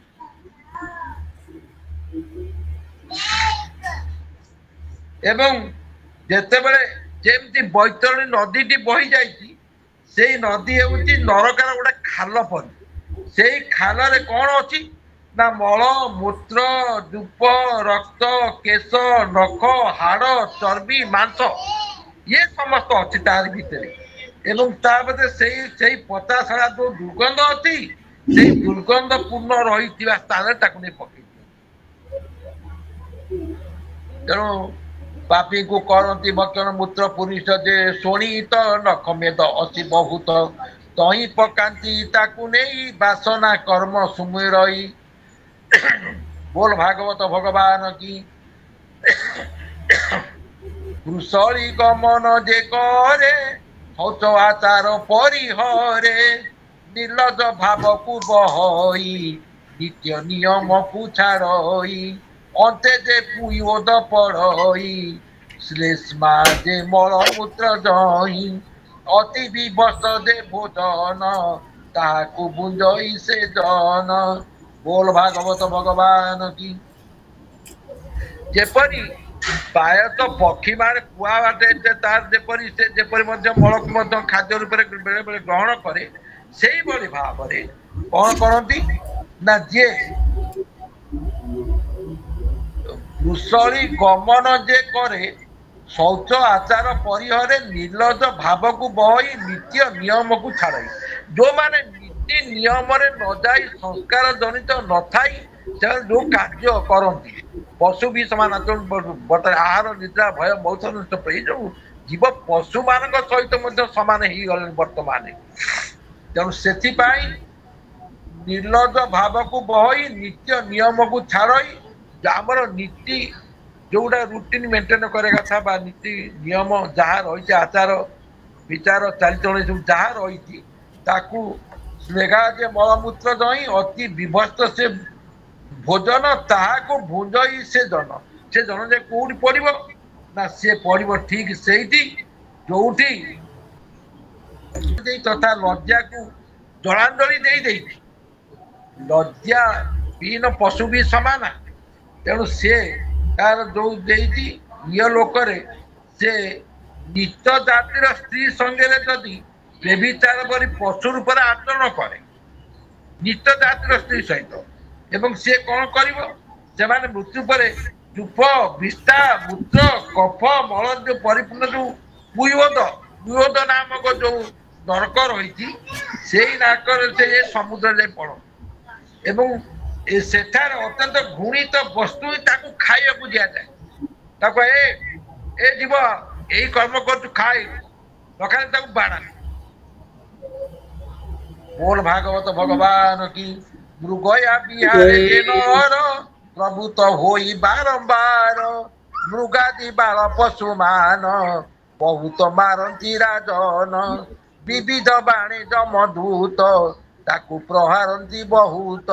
एवं जेते बेले जेमती बैतरणी नदी बही जाइए से नदी हूँ नरकार गोटे खाल पर से खाल कौन अच्छी ना मल मूत्र धूप रक्त केश नख हाड़ चर्बी मांस ये समस्त अच्छी तार भितर एवं से पचाशा जो दुर्गंध अच्छी से दुर्गंध पूर्ण रही स्थान नहीं पकड़ तेणु पापी को करती भक्षण मूत्र पुरुष जे शोणी तो नख मेद असी बहुत तही पकाती ताकू नहीं बासना कर्म सुमि रही बोल भागवत भगवान की कुशली गमन जे करे शौच आचार परिहरे निर्लज भाव को बहई नित्य नियम को छाड़ई अंते जे पुयोद पड़ई श्लेष्मा जे मलमूत्र जई अति विवश दे भोजन ताकू बुंजई से जन बोल भागवत भगवान की जेपरी प्रायत पक्षी मान कुआ बाटे तार जेपरी से जेपरी मल खाद्य रूप बेले बेले ग्रहण करे से भाव में कौन करती ना जे कुशली गमन जे करे शौच आचार परिहरे निर्लज भाव को बहई नित्य नियम को छाड़ई जो माने नीति नियम न जाई संस्कार जनित न थाई जो कार्य करती पशु भी समान आहार निद्रा भय बहुत नष्ट जो जीव पशु मान सहित सामान हो गले वर्तमान तेणु से निर्लज भाव को बहई नित्य नियम को छाड़ई आमर नीति जोटा रुटीन मेंटेन करे कथा बा नीति नियम जहाँ रही आचार विचार चालचलन सब जहाँ रही ताकू ମେଘା ଯେ ମଳମୂତ୍ର ଦହି ଅତି ବିଭସ୍ତ ସେ ଭୋଜନ ତାହାକୁ ଭୁଞ୍ଜଇ ସେ ଜନ ଯେ କୋଉଠି ପଡିବ ନା ସେ ପଡିବ ଠିକ ସେଇଠି ଯୋଉଠି ତଥା ଲଜ୍ଜାକୁ ଜଳାଞ୍ଜଳି ଦେଇଛି। ଲଜ୍ଜା ବିହୀନ ପଶୁ ବି ସମାନ। ତେଣୁ ସେ ତାର ଯୋଉ ଦେଇଛି ଇଏ ଲୋକରେ ସେ ନିଚ ଜାତିର ସ୍ତ୍ରୀ ସଙ୍ଗରେ ଯଦି ବେବିଚାର କରି ପଶୁ ରୂପରେ ଆଚରଣ କରେ ନିଚ ଜାତିର ସ୍ତ୍ରୀ ସହିତ ଏବଂ ସେ କଣ କରିବ ସେମାନେ ମୃତ୍ୟୁ ପରେ ଚୁପ ବିଷ୍ଠା ମୂତ୍ର କଫ ମଳ ଯୋଉ ପରିପୂର୍ଣ୍ଣ ଯୋଉ କୁୟୋଦ ନାମକ ଯୋଉ ନରକ ରହିଛି ସେଇ ନାକରେ ସେ ସମୁଦ୍ରରେ ପଡନ୍ତି ଏବଂ ସେଠାରେ ଅତ୍ୟନ୍ତ ଘୃଣିତ ବସ୍ତୁ ତାକୁ ଖାଇବାକୁ ଦିଆଯାଏ। ତାକୁ ଏ ଯିବ ଏଇ କର୍ମ କରୁଛୁ ଖାଇ ନଖାଇ ତାକୁ ବାଡା। बोल भागवत भगवान की मृगया बिहारे जे नर प्रभुत होई बारंबार मृगादि बाल पशु मान बहुत मारती राजन विविध बाणे जमदूत ताकू प्रहारती बहुत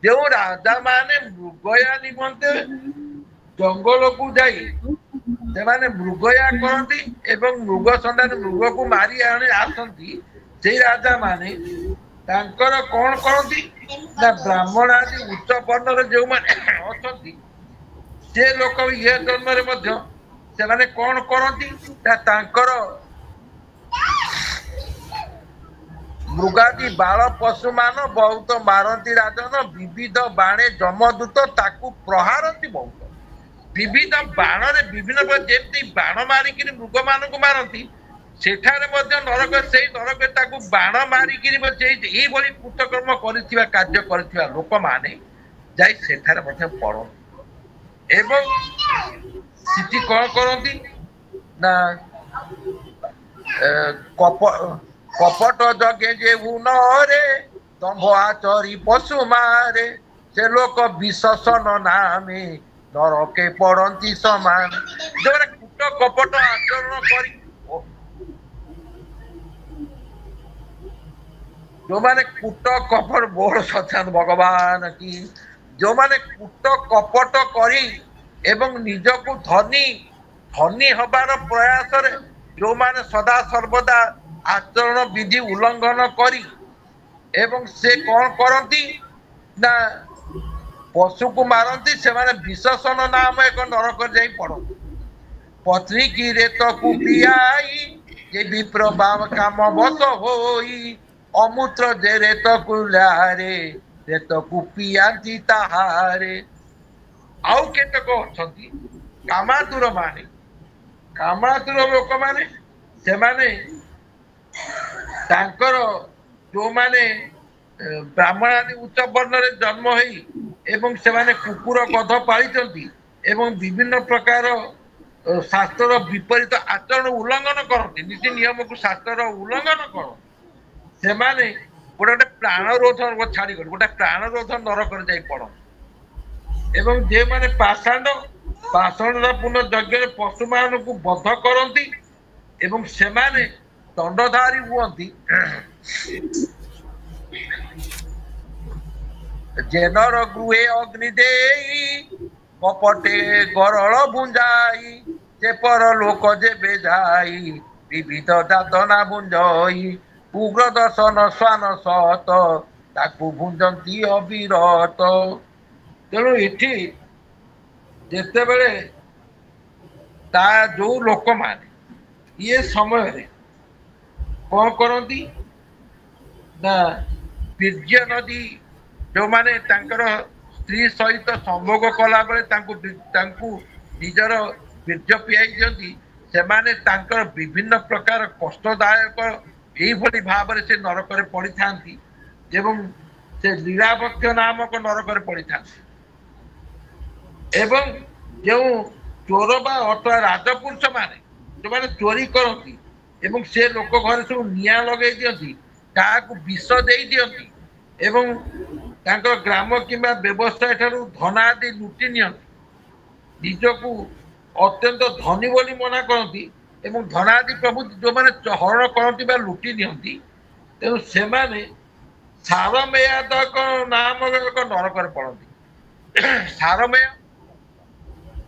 जो राजा माने मृगया निमंते जंगल को जाई ସେମାନେ ମୃଗୟା କରନ୍ତି ଏବଂ ମୃଗ ସନ୍ଧାନ ମୃଗକୁ ମାରି ଆଣି ଆସନ୍ତି। ସେଇ ରାଜା ମାନେ ତାଙ୍କର କଣ କରନ୍ତି ନା ବ୍ରାହ୍ମଣ ଆଦି ଉଚ୍ଚ ବର୍ଣ୍ଣର ଯେଉଁମାନେ ଅଛନ୍ତି ସେ ଲୋକ ଇଏ ଜନ୍ମରେ ମଧ୍ୟ ସେମାନେ କଣ କରନ୍ତି ନା ତାଙ୍କର ମୃଗାଦି ବାଳ ପଶୁ ମାନ ବହୁତ ମାରନ୍ତି ରାଜନ ବିବିଧ ବାଣେ ଯମଦୂତ ତାକୁ ପ୍ରହାରନ୍ତି ବହୁତ विविध बाण विभिन्न जेमती बाण मारिकी मृग मान मारती सेठारे नरक से नरक बाण मारिकी कृतकर्म कार्य कर लोक माने जाई सेठारे पड़ती एवं सिटी कौन करती ना कपट जगे जे उनरे दंभ आचरी पशु मारे से लोक विशसन नामे नरके पड़ती समान जो कूट कपट आचरण कर जो माने कूट कपट बोल सत्यान भगवान की जो माने कूट कपट करी एवं निजको धनी धनी हबार प्रयास रे जो माने सदा सर्वदा आचरण विधि उल्लंघन करी एवं से कौन करती ना पशु को मारती से विशेषण नाम एक नरक जा पड़ती पत्नी की रेत को पियाई जे विप्र काम बस होई अमूत्र जे रेत को लारे रेत को पियाती ताहारे आउ केतक अछंती कामातुर माने कामातुर लोक माने से माने तांकर जो माने ब्राह्मण आदि उच्च वर्ण रे जन्म होई एवं से माने कुकुर गध पालिचंती एवं विभिन्न प्रकार शास्त्र विपरीत आचरण उल्लंघन करती नीति नियम को शास्त्र उल्लंघन करती से माने गोटे प्राणरोध छाड़ी गोटे प्राणरोध नरक जाई पड़ती एवं जे माने पाषाण पूर्ण यज्ञ पशु मान को बध करती एवं से माने दंडधारी हुअती जेनर गृहे अग्नि देई कपटे गरल बुंजाई से पर लोक जेबे जाई विविध दादना बुंजई उग्र दर्शन स्वान सत ताकू भुंजती अविरत तेणु इठी जेते बेले ता जो लोक माने ये समय रे कौन करती ना वीर्य नदी जो माने तांकर स्त्री सहित संभोग कला बेले निजर वीर्य पियाई दियंती से माने तांकर विभिन्न प्रकार कष्टदायक यही भाव से नरक पड़ी था एवं से लीलावक्ष नामक नरक पड़ी था एवं जो चोर बा अथवा राजपुरुष माने जो माने चोरी करती एवं से लोक घर सब निया लगे दियंती काहाकू विष दे दियंती एवं तांकर ग्राम किंबा व्यवसाय ठारू धन आदि लुटि नियंती निजकू अत्यंत धनी बोली मना करती एवं धन आदि प्रभु जो माने हरण करती बा लुटि नियंती तेणु से माने ସାରମେୟ ନାମକ ଏକ ନରକରେ ପଡନ୍ତି। ସାରମେୟ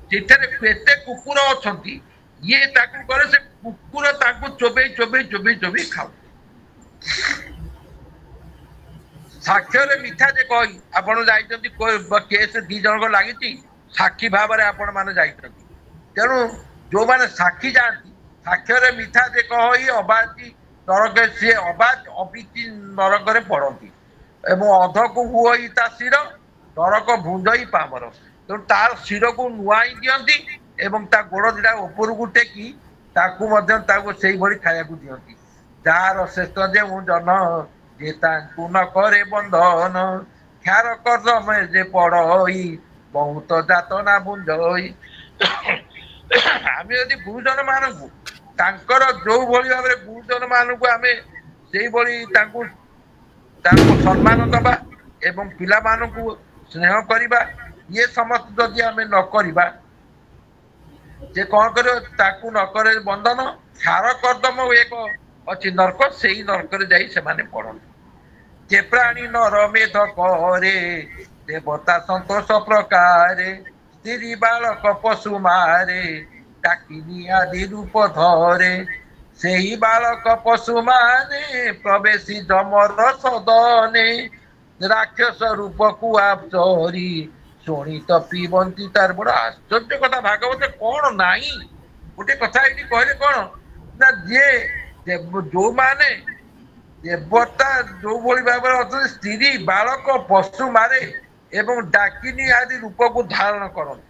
ସେଠାରେ କେତେ କୁକୁର ଅଛନ୍ତି, ଇଏ ତାକୁ କରେ ସେ କୁକୁର ତାକୁ ଚୋବେଇ ଚୋବେଇ ଚୋବେଇ ଚୋବେଇ ଖାଉ। ସାକ୍ଷ୍ୟରେ ମିଥ୍ୟା ଯେ କହି ଆପଣ ଯାଇଛନ୍ତି କେସ୍ 2 ଜଣଙ୍କ ଲାଗିଛି, ସାକ୍ଷୀ ଭାବରେ ଆପଣ ମାନେ ଯାଇଛନ୍ତି। ତେଣୁ ଯୋଉମାନେ ସାକ୍ଷୀ ଯାଆନ୍ତି ସାକ୍ଷ୍ୟରେ ମିଥ୍ୟା ଯେ କହି ଅବାଧି ନରକ ସିଏ ଅବିଧି ନରକରେ ପଡନ୍ତି। ଏବଂ ଅଧକୁ ହୁଅଇ ତା ଶିର ନରକ ଭୁଞ୍ଜଇ ପାମର। ତେଣୁ ତାର ଶିରକୁ ନୁଆଇ ଦିଅନ୍ତି ଏବଂ ତା ଗୋଡ ଦିଟା ଉପରକୁ ଟେକି ତାକୁ ମଧ୍ୟ ତାକୁ ସେଇଭଳି ଖାଇବାକୁ ଦିଅନ୍ତି। ଯାହାର ଶ୍ରେଷ୍ଠ ଯେଉଁ ଜନ ଯେ ତାଙ୍କୁ ନ କରେ ବନ୍ଧନ, କ୍ଷାର କର୍ଦମେ ଯେ ପଡଇ ବହୁତ ଯାତନା ଭୁଞ୍ଜଇ। ଆମେ ଯଦି ଗୁରୁଜନ ମାନଙ୍କୁ ତାଙ୍କର ଯୋଉ ଭଳି ଭାବରେ ଗୁରୁଜନ ମାନଙ୍କୁ ଆମେ ସେଇଭଳି ତାଙ୍କୁ ସମ୍ମାନ ଦବା ଏବଂ ପିଲାମାନଙ୍କୁ ସ୍ନେହ କରିବା, ଇଏ ସମସ୍ତେ ଯଦି ଆମେ ନ କରିବା, ଯେ କଣ କରିବ ତାକୁ ନ କରେ ବନ୍ଧନ, କ୍ଷାର କର୍ଦମ ଏକ ଅଛି ନର୍କ, ସେଇ ନର୍କରେ ଯାଇ ସେମାନେ ପଡନ୍ତି। ଯେ ପ୍ରାଣୀ ନର ମେଧ କରେ ଦେବତା ସନ୍ତୋଷ ପ୍ରକାରେ, ସ୍ତ୍ରୀ ବାଳକ ପଶୁ ମାରେ ଡାକିନି ଆଦି ରୂପ ଧରେ, ସେହି ବାଳକ ପଶୁ ମାନେ ପ୍ରବେଶୀ ଯମର ସଦନେ, ରାକ୍ଷସ ରୂପକୁ ଆପଚରି ଶୁଣି ତ ପିବନ୍ତି। ତାର ବଡ ଆଶ୍ଚର୍ଯ୍ୟ କଥା ଭାଗବତ କଣ ନାହିଁ। ଗୋଟେ କଥା ଏଇଠି କହିଲେ କଣ ନା, ଯିଏ ଯୋଉମାନେ ଦେବତା ଯୋଉଭଳି ଭାବରେ ଅଛନ୍ତି, ସ୍ତ୍ରୀ ବାଳକ ପଶୁ ମାରେ ଏବଂ ଡାକିନୀ ଆଦି ରୂପକୁ ଧାରଣ କରନ୍ତି।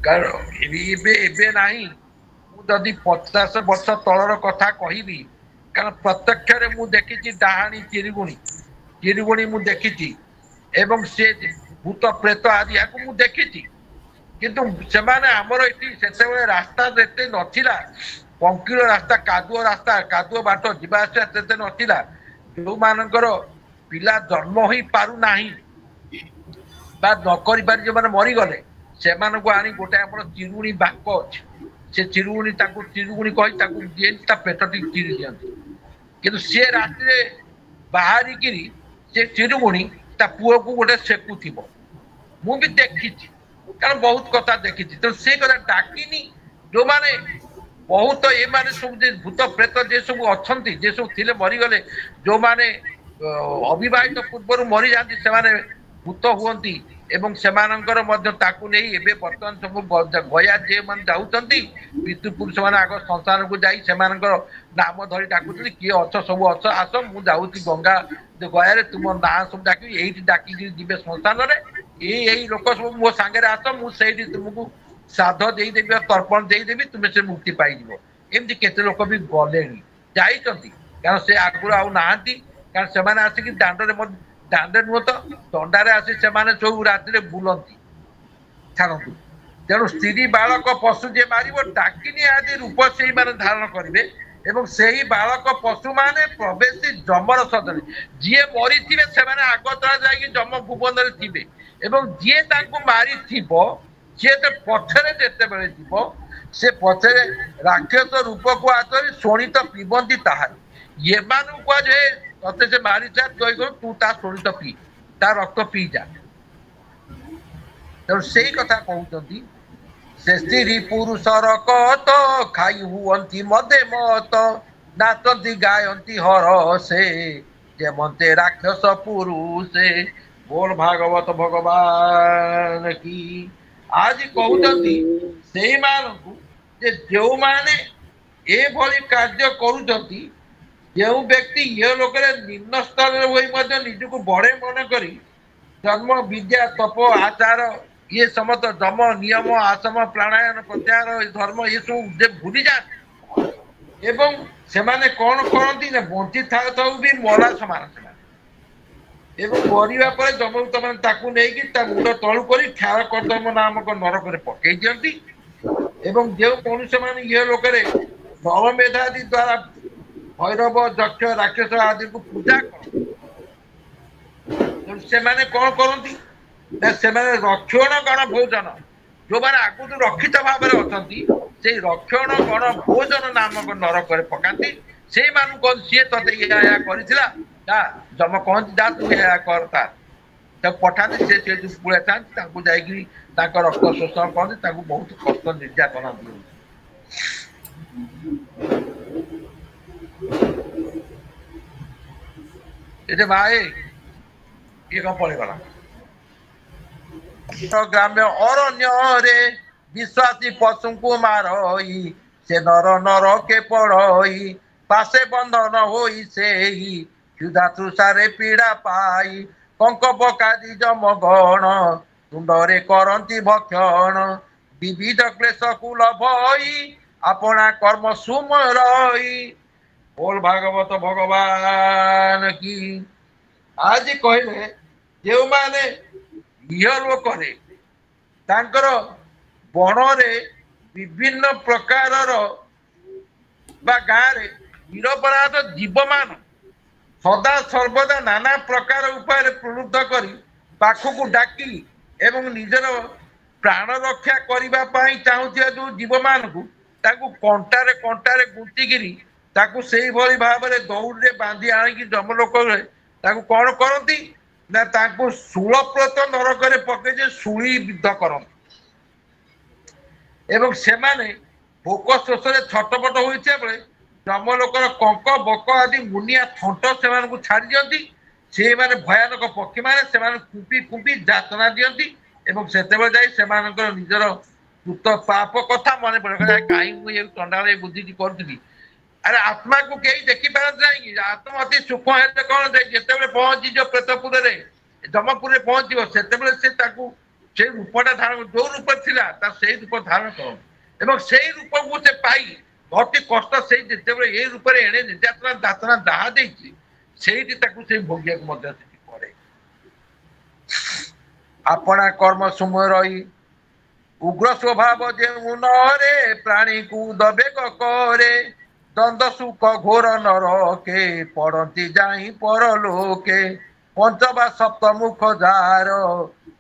କାରଣ ଏବେ ନାହିଁ, ମୁଁ ଯଦି 50 ବର୍ଷ ତଳର କଥା କହିବି, କାରଣ ପ୍ରତ୍ୟକ୍ଷରେ ମୁଁ ଦେଖିଛି ଡାହାଣୀ ଚିରିଗୁଣି ମୁଁ ଦେଖିଛି ଏବଂ ସେ ଭୂତ ପ୍ରେତ ଆଦି ୟାକୁ ମୁଁ ଦେଖିଛି। କିନ୍ତୁ ସେମାନେ ଆମର ଏଠି ସେତେବେଳେ ରାସ୍ତା ଏତେ ନଥିଲା, କଙ୍କିଳ ରାସ୍ତା, କାଦୁଅ ବାଟ ଯିବା ଆସିବା ସେତେ ନଥିଲା। ଯୋଉମାନଙ୍କର ପିଲା ଜନ୍ମ ହେଇ ପାରୁନାହିଁ ବା ନ କରିପାରି ଯୋଉମାନେ ମରିଗଲେ, ସେମାନଙ୍କୁ ଆଣି ଗୋଟେ ଆମର ଚିରୁଗୁଣି ବାଙ୍କ ଅଛି, ସେ ଚିରୁଗୁଣି ତାଙ୍କୁ ଚିରୁଗୁଣି କହି ତାକୁ ଦିଅନ୍ତି, ତା ପେଟ ଟିକେ ଚିରି ଦିଅନ୍ତି। କିନ୍ତୁ ସିଏ ରାତିରେ ବାହାରିକିରି ସେ ଚିରୁଗୁଣି ତା ପୁଅକୁ ଗୋଟେ ସେକୁଥିବ। ମୁଁ ବି ଦେଖିଛି, କାରଣ ବହୁତ କଥା ଦେଖିଛି। ତେଣୁ ସେ କଥା ଡାକିନି ଯୋଉମାନେ ବହୁତ ଏମାନେ ସବୁ ଯେ ଭୂତ ପ୍ରେତ ଯେ ସବୁ ଅଛନ୍ତି, ଯେ ସବୁ ଥିଲେ ମରିଗଲେ, ଯୋଉମାନେ ଅବିବାହିତ ପୂର୍ବରୁ ମରିଯାଆନ୍ତି ସେମାନେ ଭୂତ ହୁଅନ୍ତି ଏବଂ ସେମାନଙ୍କର ମଧ୍ୟ ତାକୁ ନେଇ ଏବେ ବର୍ତ୍ତମାନ ସବୁ ଗୟା ଯେଉଁମାନେ ଯାଉଛନ୍ତି, ପିତୃପୁରୁଷ ମାନେ ଆଗ ଶ୍ମଶାନକୁ ଯାଇ ସେମାନଙ୍କର ନାମ ଧରି ଡାକୁଛନ୍ତି, କିଏ ଅଛ ସବୁ ଅଛ ଆସ, ମୁଁ ଯାଉଛି ଗୟାରେ ତୁମ ନାଁ ସବୁ ଡାକିବି, ଏଇଠି ଡାକିକି ଯିବେ ଶ୍ମଶାନରେ, ଏଇ ଲୋକ ସବୁ ମୋ ସାଙ୍ଗରେ ଆସ, ମୁଁ ସେଇଠି ତୁମକୁ ଶ୍ରାଦ୍ଧ ଦେଇଦେବି, ତର୍ପଣ ଦେଇଦେବି, ତୁମେ ସେ ମୁକ୍ତି ପାଇଯିବ। ଏମିତି କେତେ ଲୋକ ବି ଗଲେଣି, ଯାଇଛନ୍ତି, କାରଣ ସେ ଆଗରୁ ଆଉ ନାହାନ୍ତି। କାରଣ ସେମାନେ ଆସିକି ଦାଣ୍ଡରେ ନୁହଁ ତ ଦଣ୍ଡାରେ ଆସି ସେମାନେ ସବୁ ରାତିରେ ବୁଲନ୍ତି। ଛାଡ଼ନ୍ତୁ, ତେଣୁ ସ୍ତ୍ରୀ ବାଳକ ପଶୁ ଯିଏ ମାରିବ ଡାକିନି ଆଦି ରୂପ ସେଇମାନେ ଧାରଣ କରିବେ ଏବଂ ସେହି ବାଳକ ପଶୁ ମାନେ ପ୍ରବେଶୀ ଯମର ସଦନେ, ଯିଏ ମରିଥିବେ ସେମାନେ ଆଗତରା ଯାଇକି ଯମ ଭୁବନରେ ଥିବେ ଏବଂ ଯିଏ ତାଙ୍କୁ ମାରିଥିବ ସିଏ ପଛରେ ଯେତେବେଳେ ଯିବ, ସେ ପଛରେ ରାକ୍ଷସ ରୂପକୁ ଆସରି ଶୋଣିତ ପିବନ୍ତି ତାହାରି। ଏମାନଙ୍କୁ କୁହାଯାଏ ତତେ ସେ ମାରିଥାଏ, ତୁ ତା ଶୋଣିତ ପିଇ, ତା ରକ୍ତ ପିଇଯା। ତେଣୁ ସେଇ କଥା କହୁଛନ୍ତି, ସେ ସ୍ତ୍ରୀ ପୁରୁଷର କତ ଖାଇ ହୁଅନ୍ତି ମଦେ ମତ, ନାଚନ୍ତି ଗାୟନ୍ତି ହର ସେ ଯେମନ୍ତେ ରାକ୍ଷସ ପୁରୁଷେ। ବୋଲ ଭାଗବତ ଭଗବାନ କି। ଆଜି କହୁଛନ୍ତି ସେଇମାନଙ୍କୁ ଯେ ଯେଉଁମାନେ ଏଭଳି କାର୍ଯ୍ୟ କରୁଛନ୍ତି, ଯେଉଁ ବ୍ୟକ୍ତି ଇହ ଲୋକରେ ନିମ୍ନ ସ୍ତରରେ ହୋଇ ମଧ୍ୟ ନିଜକୁ ବଢେ ମନେ କରି ଜନ୍ମ ବିଦ୍ୟା ତପ ଆଚାର ଇଏ ସମସ୍ତ ଯମ ନିୟମ ଆସମ ପ୍ରାଣାୟାମ ପ୍ରତ୍ୟାହାର ଧର୍ମ ଏସବୁ ଯେ ଭୁଲି ଯାଆନ୍ତି ଏବଂ ସେମାନେ କଣ କରନ୍ତି ନା ବଞ୍ଚି ଥାଉ ଥାଉ ବି ମଲା ସମାନ ସେମାନେ, ଏବଂ ମରିବା ପରେ ଯମଦୂତ ମାନେ ତାକୁ ନେଇକି ତା ମୁଣ୍ଡ ତଳୁ କରି କ୍ଷାର କର୍ଦମ ନାମକ ନରକରେ ପକେଇ ଦିଅନ୍ତି। ଏବଂ ଯେଉଁ ମନୁଷ୍ୟ ମାନେ ଇହ ଲୋକରେ ନରମେଧାଦି ଦ୍ଵାରା ଭୈରବ ଯକ୍ଷ ରାକ୍ଷସ ଆଦିକୁ ପୂଜା କରନ୍ତି, ସେମାନେ କଣ କରନ୍ତି ନା ସେମାନେ ରକ୍ଷଣ ଗଣ ଭୋଜନ, ଯୋଉମାନେ ଆଗରୁ ରକ୍ଷିତ ଭାବରେ ଅଛନ୍ତି ସେଇ ରକ୍ଷଣ ଗଣ ଭୋଜନ ନାମକ ନରକରେ ପକାନ୍ତି। ସେଇମାନଙ୍କୁ ସିଏ ତତେ ଏହା କରିଥିଲା, ଯା ଯମ କହନ୍ତି ଯା ତୁ ଏହା କର ତାକୁ ପଠାନ୍ତି ସେ ଯୋଉ ପୁଳେ ଥାନ୍ତି ତାଙ୍କୁ ଯାଇକି ତାଙ୍କ ରକ୍ତ ଶୋଷଣ କରନ୍ତି ତାଙ୍କୁ ବହୁତ କଷ୍ଟ ନିର୍ଯାତନା ଦିଅନ୍ତି। ଏଠି ଭାଇ ଇଏ କଣ ପଳେଇଗଲା ଗ୍ରାମ୍ୟ ଅରଣ୍ୟରେ ବିଶ୍ୱାସୀ ପଶୁଙ୍କୁ ମାରଇ ସେ ନର ନର କେ ପড়ଇ ପାଶେ ବନ୍ଧନ ହୋଇ ସେଇ କ୍ଷୁଧା ତୃଷାରେ ପୀଡ଼ା ପାଇ କଙ୍କ ପକାଦି ଜମଗଣ ତୁଣ୍ଡରେ କରନ୍ତି ଭକ୍ଷଣ ବିବିଧ କ୍ଲେଶକୁ ଲଭଇ ଆପଣା କର୍ମ ସୁମରଇ। ବୋଲ ଭାଗବତ ଭଗବାନ କି ଆଜି କହିଲେ ଯେଉଁମାନେ ଇହ ଲୋକରେ ତାଙ୍କର ବଣରେ ବିଭିନ୍ନ ପ୍ରକାରର ବା ଗାଁରେ ନିରପରାଧ ଜୀବମାନ ସଦା ସର୍ବଦା ନାନା ପ୍ରକାର ଉପାୟରେ ପ୍ରଲୁବ୍ଧ କରି ପାଖକୁ ଡାକି ଏବଂ ନିଜର ପ୍ରାଣ ରକ୍ଷା କରିବା ପାଇଁ ଚାହୁଁଥିବା ଯୋଉ ଜୀବମାନଙ୍କୁ ତାକୁ କଣ୍ଟାରେ କଣ୍ଟାରେ ଗୁନ୍ଥିକିରି ତାକୁ ସେଇଭଳି ଭାବରେ ଦୌଡ଼ିରେ ବାନ୍ଧି ଆଣିକି ଜମଲୋକରେ ତାକୁ କଣ କରନ୍ତି ନା ତାଙ୍କୁ ଶୂଳପ୍ରତ ନରକରେ ପକେଇ ଯେ ଶୂଳି ବିଦ୍ଧ କରନ୍ତି ଏବଂ ସେମାନେ ଭୋକ ଶୋଷରେ ଛଟପଟ ହୋଇଥିବା ବେଳେ ଜମଲୋକର କଙ୍କ ବକ ଆଦି ମୁନିଆ ଥଣ୍ଟ ସେମାନଙ୍କୁ ଛାଡ଼ି ଦିଅନ୍ତି। ସେଇମାନେ ଭୟାନକ ପକ୍ଷୀମାନେ ସେମାନଙ୍କୁ କୁମ୍ପି କୁମ୍ପି ଯାତନା ଦିଅନ୍ତି ଏବଂ ସେତେବେଳେ ଯାଇ ସେମାନଙ୍କର ନିଜର କୃତ ପାପ କଥା ମନେ ପଡେ କାହିଁ ମୁଁ ଏ ଚଣ୍ଡାଳ ବୁଦ୍ଧିଟି କରୁଥିଲି। ଆରେ ଆତ୍ମାକୁ କେହି ଦେଖିପାରନ୍ତି ନାହିଁ ଆତ୍ମା ଅତି ସୁଖ ହେଲେ କଣ ଯେତେବେଳେ ପହଞ୍ଚିଯିବ ପ୍ରେତପୁରରେ ଜମପୁରରେ ପହଞ୍ଚିବ ସେତେବେଳେ ସେ ତାକୁ ସେଇ ରୂପଟା ଧାରଣ ଯୋଉ ରୂପ ଥିଲା ତା ସେଇ ରୂପ ଧାରଣ କରନ୍ତି ଏବଂ ସେଇ ରୂପକୁ ସେ ପାଇ ଅତି କଷ୍ଟ ସେଇ ଯେତେବେଳେ ଏଇ ରୂପରେ ଏଣେ ନିର୍ଯାତନା ଯାତନା ଯାହା ଦେଇଛି ସେଇଠି ତାକୁ ସେଇ ଭୋଗିବାକୁ ମଧ୍ୟ ସେଠି ପଡେ। ଆପଣା କର୍ମ ସୁମରଇ ଉଗ୍ର ସ୍ୱଭାବ ଯେଉଁ ନରେ ପ୍ରାଣୀକୁ ଦବେଗ କରେ ଦ୍ୱନ୍ଦ ସୁଖ ଘୋର ନରକେ ପଡନ୍ତି ଯାଇ ପରଲୋକେ ପଞ୍ଚବା ସପ୍ତମୁଖ ଯାର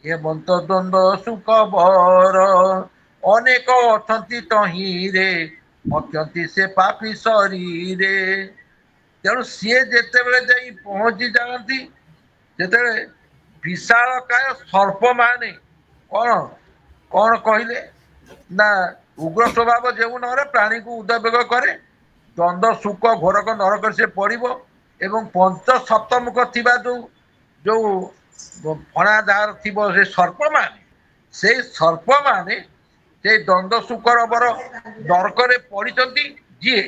ହେମନ୍ତ ଦ୍ୱନ୍ଦ ସୁଖ ବର ଅନେକ ଅଛନ୍ତି ତହିଁରେ ଅଛନ୍ତି ସେ ପାପି ଶରୀରେ। ତେଣୁ ସିଏ ଯେତେବେଳେ ଯାଇ ପହଞ୍ଚି ଯାଆନ୍ତି ଯେତେବେଳେ ବିଶାଳ କାୟ ସର୍ପ ମାନେ କଣ କଣ କହିଲେ ନା ଉଗ୍ର ସ୍ୱଭାବ ଯେଉଁ ନରେ ପ୍ରାଣୀକୁ ଉଦବେଗ କରେ ଦ୍ୱନ୍ଦ ସୁଖ ଘୋରକ ନରକରେ ସେ ପଡିବ ଏବଂ ପଞ୍ଚ ସପ୍ତମୁଖ ଥିବା ଯୋଉ ଯୋଉ ଫଣା ଯାହାର ଥିବ ସେ ସର୍ପ ମାନେ ସେଇ ସର୍ପ ମାନେ ସେଇ ଦ୍ୱନ୍ଦ ଶୁକରବର ନରକରେ ପଡିଛନ୍ତି ଯିଏ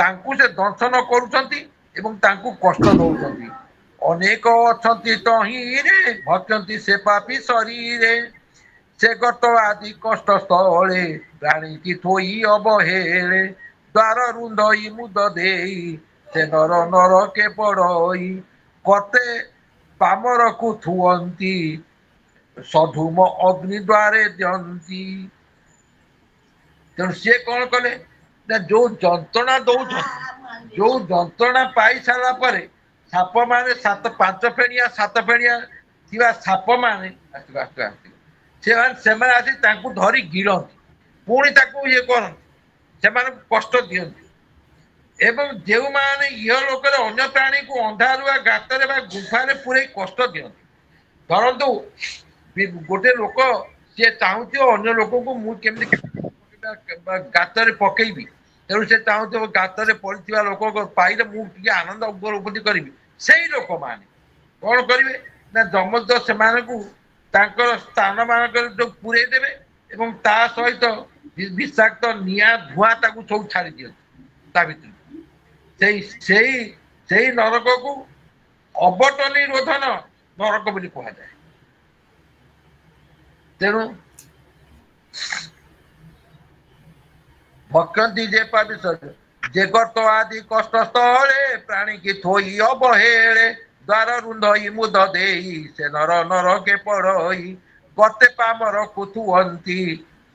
ତାଙ୍କୁ ସେ ଦଂଶନ କରୁଛନ୍ତି ଏବଂ ତାଙ୍କୁ କଷ୍ଟ ଦଉଛନ୍ତି। ଅନେକ ଅଛନ୍ତି ତହିଁରେ ଭଛନ୍ତି ସେ ପାପି ଶରୀରେ ସେ ଗତ ଆଦି କଷ୍ଟ ସ୍ଥଳେ ପ୍ରାଣୀକି ଥୋଇ ଅବହେଳେ ଦ୍ୱାର ରୁନ୍ଧଇ ମୁଦ ଦେଇ ସେ ନର ନରକେ ପଡଇ କତେ ପାମରକୁ ଥୁଅନ୍ତି ସଧୁମ ଅଗ୍ନି ଦ୍ୱାରେ ଦିଅନ୍ତି। ତେଣୁ ସିଏ କଣ କଲେ ନା ଯୋଉ ଯନ୍ତ୍ରଣା ଦଉଛନ୍ତି ଯୋଉ ଯନ୍ତ୍ରଣା ପାଇ ସାରିଲା ପରେ ସାପ ମାନେ ପାଞ୍ଚ ଫେଣିଆ ସାତ ଫେଣିଆ ଥିବା ସାପ ମାନେ ସେମାନେ ଆସି ତାଙ୍କୁ ଧରି ଗିଳନ୍ତି ପୁଣି ତାକୁ ଇଏ କରନ୍ତି ସେମାନଙ୍କୁ କଷ୍ଟ ଦିଅନ୍ତି ଏବଂ ଯେଉଁମାନେ ଇହ ଲୋକରେ ଅନ୍ୟ ପ୍ରାଣୀକୁ ଅନ୍ଧାରୁଆ ଗାତରେ ବା ଗୁମ୍ଫାରେ ପୁରେଇ କଷ୍ଟ ଦିଅନ୍ତି। ଧରନ୍ତୁ ଗୋଟେ ଲୋକ ସିଏ ଚାହୁଁଥିବ ଅନ୍ୟ ଲୋକଙ୍କୁ ମୁଁ କେମିତି ଗାତରେ ପକେଇବି ତେଣୁ ସେ ଚାହୁଁଥିବ ଗାତରେ ପଡିଥିବା ଲୋକଙ୍କ ପାଇଲେ ମୁଁ ଟିକେ ଆନନ୍ଦ ଉପଲବ୍ଧି କରିବି ସେଇ ଲୋକମାନେ କଣ କରିବେ ନା ଯମଦୂତ ସେମାନଙ୍କୁ ତାଙ୍କର ସ୍ଥାନ ମାନଙ୍କରେ ଯୋଉ ପୁରେଇ ଦେବେ ଏବଂ ତା ସହିତ ବିଷାକ୍ତ ନିଆଁ ଧୂଆଁ ତାକୁ ସବୁ ଛାଡି ଦିଅନ୍ତି ତା ଭିତରେ ସେଇ ସେଇ ସେଇ ନରକକୁ ଅବଟନୀ ରୋଧନ ନରକ ବୋଲି କୁହାଯାଏ। ତେଣୁ ଭକ୍ଷନ୍ତି ଯେ ପାପି ଶରୀର ଯେ ଗର୍ତ୍ତ ଆଦି କଷ୍ଟ ସ୍ଥଳେ ପ୍ରାଣୀକି ଥୋଇ ଅବହେଳେ ଦ୍ୱାର ରୁନ୍ଧଇ ମୁଦ ଦେଇ ସେ ନର ନରକେ ପଡଇ ଗତେ ପାମର କୁଥୁଅନ୍ତି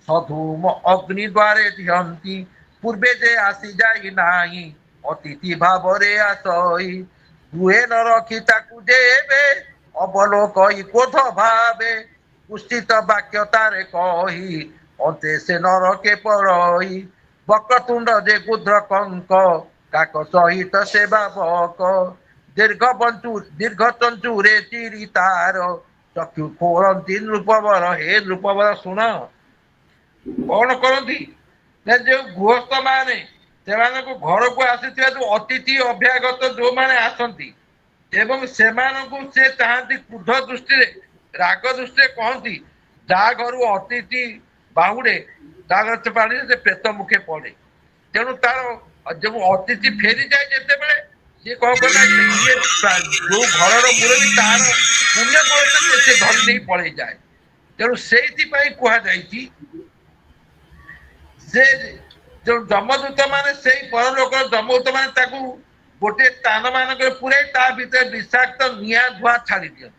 ସଧୁମ ଅଗ୍ନି ଦ୍ୱାରେ ଦିଅନ୍ତି ପୂର୍ବେ ଯେ ଆସି ଯାଇ ନାହିଁ ଅତିଥି ଭାବରେ ଆସଇ ଦୁହେଁ ନ ରଖି ତାକୁ ଦେବେ ଅବଲୋକଇ କ୍ରୋଧ ଭାବେ ପୁଷ୍ଟିତ ବାକ୍ୟତାରେ କହି ଅନ୍ତେ ସେ ନରକେ ପଡଇ ବକ୍ରତୁଣ୍ଡ ଯେ ଗୁଦ୍ର କଙ୍କ କାକ ସହିତ ସେ ବାବକ दीर्घ तंतु रे तीरी तार चक्षु खोलती नृपवर हे नृपवर शुण कौन करती जो गृहस्थ माने घर को आसी अतिथि अभ्यागत जो मैंने आसती से चाहती क्रोध दृष्टि राग दृष्टि कहती जा घर अतिथि बाहुड़े पानी से प्रेत मुखे पड़े तेणु तार जो अतिथि फेरी जाए जिते बड़े सी कौन कर जो घर मुरबी तार पुण्य बल से धरी नहीं पड़े जाए तेणु से कहुई से जो जमदूत माने से परलोक जमदूत माने गोटे स्थान मानक पूरे ता भीतर विषाक्त निया धुआ छाड़ी दियंती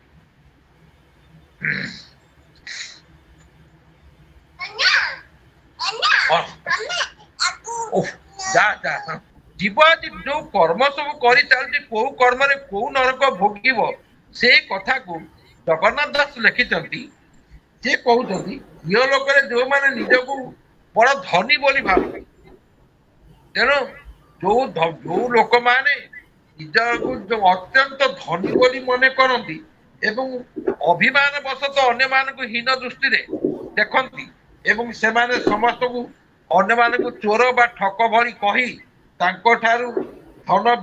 जीव आज जो कर्म सब कर चलती कौ कर्म कौ नरक भोगिब से कथा को जगन्नाथ दास लिखिंट सी कहते लोक जो मैंने निजक बड़ धनी बोली भावती तेणु जो लोक माने जो अत्यंत धनी बोली मन करती अभिमान वशत अन्य मानक हीन दृष्टि देखती से माने समस्त को अन्य मानक चोर बा ठक भरी कही धन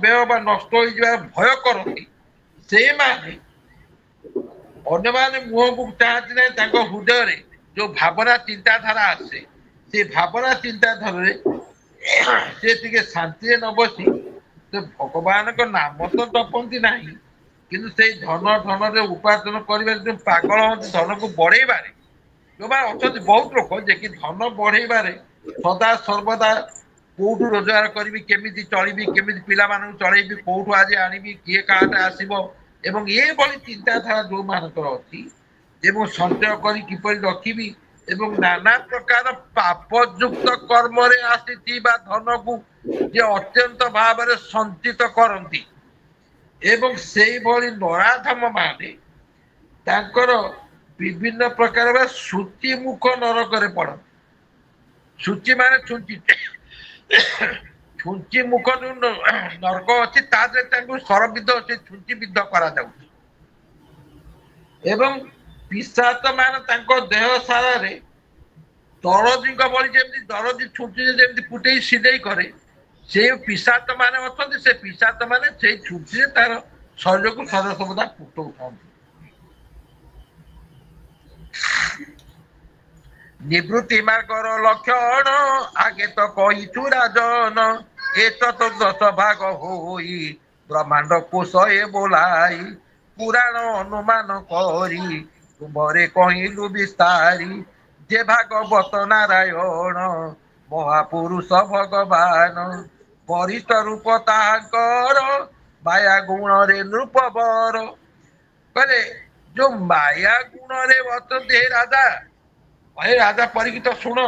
व्यय बा नष्ट हो भय करती से माने अन्य माने मुह को चाहती ना हृदय जो भावना चिंताधारा आसे से भावना चिंताधारा से शांति न बसी तो भगवान का नाम तो जपती ना किंतु से धन उपार्जन कर पागल हम धन को बढ़ेबारे जो अच्छा बहुत लोग जे कि धन बढ़ेबारे सदा सर्वदा कौटू रोजगार करी केमी चलि केमी पिला चलैबी कौटू आज आनी किए कहाटे आसब एवं ये भली चिंताधारा जो मानकर अच्छी संचय कर किपर रखी एवं नाना प्रकार पापयुक्त कर्म आसी धन को जे अत्यंत भाव में संचित करती एवं से भली नराधम माने तांकर विभिन्न प्रकार सूची मुख नरक पड़ सूची माने छुंची मुख जो नरक अच्छी सरविध से छुंची विध करा पिशाच मान देह सारा दरजी भली जमी दरजी छुंची जमी फुटे सिले करे से पिशाच मान अच्छा से पिशाच मान से छुंची तार शरीर को सदा सर्वदा फुटौ निवृत्ति मार्गर लक्षण आगे तो कही राजन एत तो 10 भाग होई ब्रह्मांड कोशे बोलाई पुराण अनुमान करी तुम्हारे कहलु विस्तारी जे भागवत नारायण महापुरुष भगवान वरिष्ठ रूप ताकर माया गुण रे नृपवर कहले जो माया गुण रे बसते राजा भाई राजा परीक्षित शुण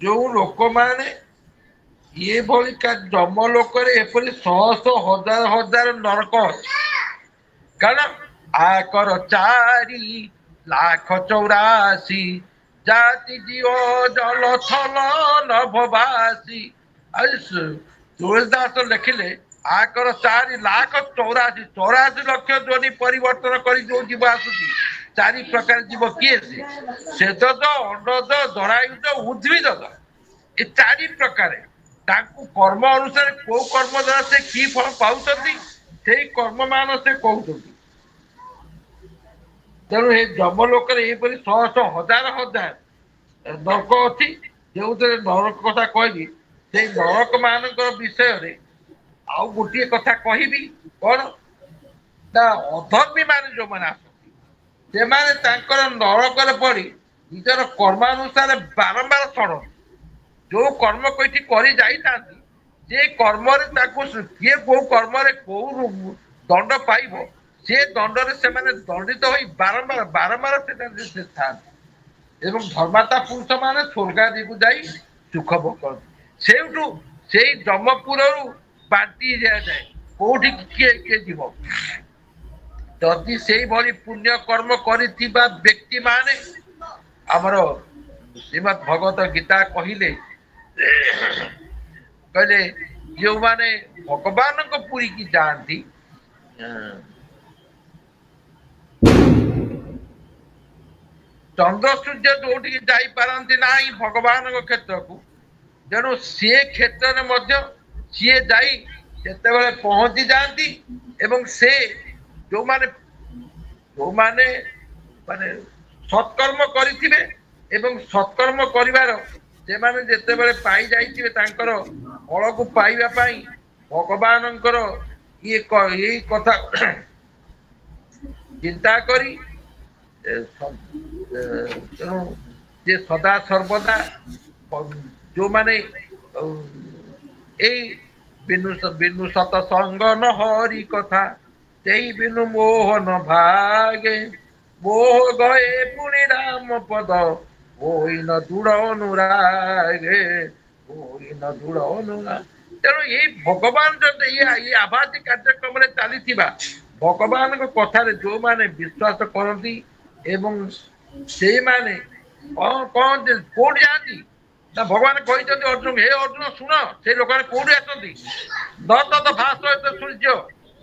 जो लोक माने ये भली जम लोक एपरी 100 हजार हजार नरक कारण आकर 4 लाख 84 जाति जीव जल थल नभवासी तुलसीदास लिखिले आकर 4 लाख 84 लक्ष ध्वनि परिवर्तन कर जो जीव आसुची 4 प्रकार जीव किए से अंडज जरायुज उद्भिद ये 4 प्रकार कर्म अनुसार को कर्म द्वारा से कि फल पाँच से कर्म मान से कहते तेणु ये जमलोक यहपरी 100 हजार हजार नरक अच्छी जो नरक कथा कहली से नरक मान विषय आउ गोटे कथा कहबी कौन अधर्मी मान जो मैंने आसती से नरक पड़ी निजर कर्मानुसार बारंबार सड़ जो कर्म कहीं कर कर्म किए कौ कर्म कौ दंड पाइब से दंड से दंडित हो बारंबार बारंबार से धर्माता पुरुष मान स्वर्गादि को जाई सुख भोग करते से जमपुर बांटी दिजाए कौटी किए किए जीव जदि से भली पुण्य कर्म करिथिबा व्यक्ति माने हमर श्रीमद् भगवत गीता कहले कहले जो माने भगवान को पुरी की जानती चंद्र सूर्य जोटि जापारती ना भगवान क्षेत्र को तेणु सी क्षेत्र में सी जाते पहुंची जाती एवं से जो माने माने सत्कर्म करिथिबे एवं सत्कर्म करिवार से माने जेतेबेले पाई जाइथिबे तांकर फल को पाइबा पई भगवानंकर ये कथा चिंता करी तेणु जे सदा सर्वदा जो माने बिनु सतसंग न हरि कथा तेई बिनु मोह न भागे मोह गए पुनि राम पद होई न दृढ़ अनुरागे होई न दृढ़ अनुराग तेणु ये भगवान जो ये आभासी कार्यक्रम चली भगवान कथा जो माने विश्वास करती एवं से माने कौन कौट जाती ना भगवान कहते अर्जुन हे अर्जुन शुण से लोक कौटी आसती न तद भाष सूर्य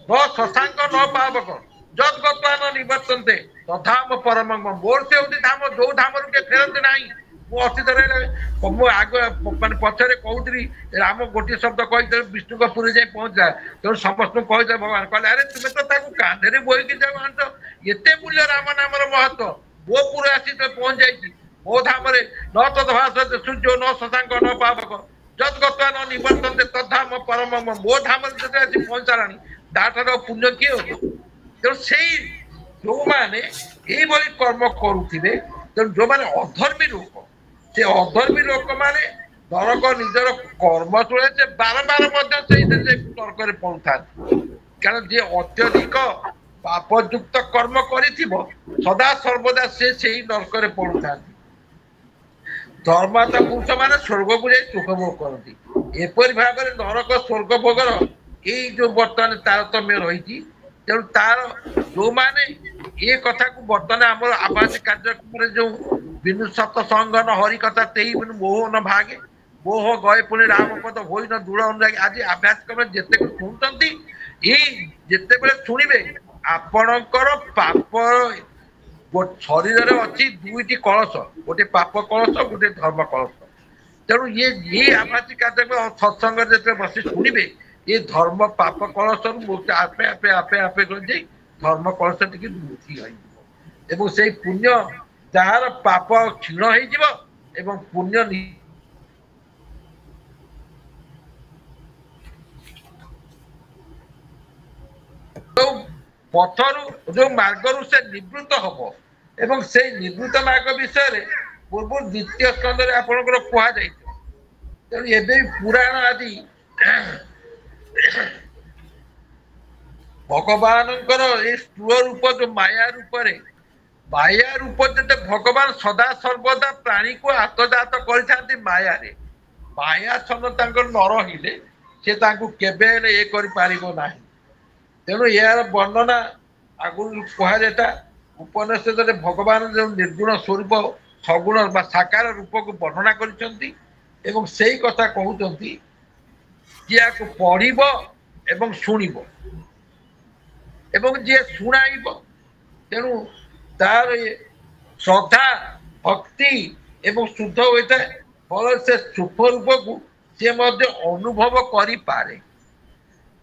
न शशांक न पावक जद गत्वा न निवर्तन्ते तधाम परम मोर से होती धाम जो धाम रू फेरती ना मु अतीत आग माने पछरे कहूरी राम गोटे शब्द कही विष्णु पुरी जाए पहुंचला तेणु समस्त कही भगवान कहले अरे तुम्हें तो कांधे बोईकी जाऊ आंच एते मूल्य राम नाम महत्व मो पुर आसी पहुंच जाइए मो धाम न तदभाष सूर्य न शशांक न पावक जद गत्वा न निवर्तन्ते तद्धाम परम मो धाम पहुंच सारा ताठार पुण्य किए हो तेणु से जो मैंने ये कर्म करुवे तेणु जो मैंने अधर्मी लोक से अधर्मी लोक मैंने नरक निजर कर्म तुले से बारंबार नरक पड़ुता कारण जे अत्यधिक पापयुक्त कर्म कर सदा सर्वदा से नरक पड़ुता धर्मात्मा पुरुष माने स्वर्ग को जाए सुख भोग करती एपरी भाव में नरक स्वर्ग भोगर ये जो बर्तमान तारतम्य रही तेणु तार जो माने ये कथा को बर्तमान आम आवास कार्यक्रम जो बिनु सतसंग न हरि कथा तेई बिनु मोह न भागे मोह गए पुणी राम पद हो न दृढ़ अनुरागी आज अभ्यास क्रम जिते शुणुंट ये जिते बड़े शुणे आपणकर पाप शरीर में अच्छी दुईटी कलश गोटे पाप कलश गोटे धर्म कलश तेणु ये आभासी कार्यक्रम सत्संग जिते बस शुणे ये धर्म पाप कलश आपे आपे आपे आपे कर धर्म कलश टी एवं से पुण्य जार पाप क्षीण हो पुण्य पथरु जो मार्ग से निवृत्त हम एवं से निवृत्त मार्ग विषय पूर्व द्वितीय स्कंद आपंकर कहुई तेणु एवं पुराण आदि भगवान स्थूल रूप जो माया रूप जो भगवान सदा सर्वदा प्राणी को आत्मजात कर माया रे माया छन न रही से केबे ये कर तेणु यार वर्णना आगुरी कहुटा उपनिषद भगवान जो निर्गुण स्वरूप सगुण साकार रूप को वर्णना कर से कथा कहते जी पढ़ब एवं शुणव एवं जी शुणाइब तेणु तार श्रद्धा भक्ति एवं शुद्ध होता है फल से सुख रूप को सी अनुभव करें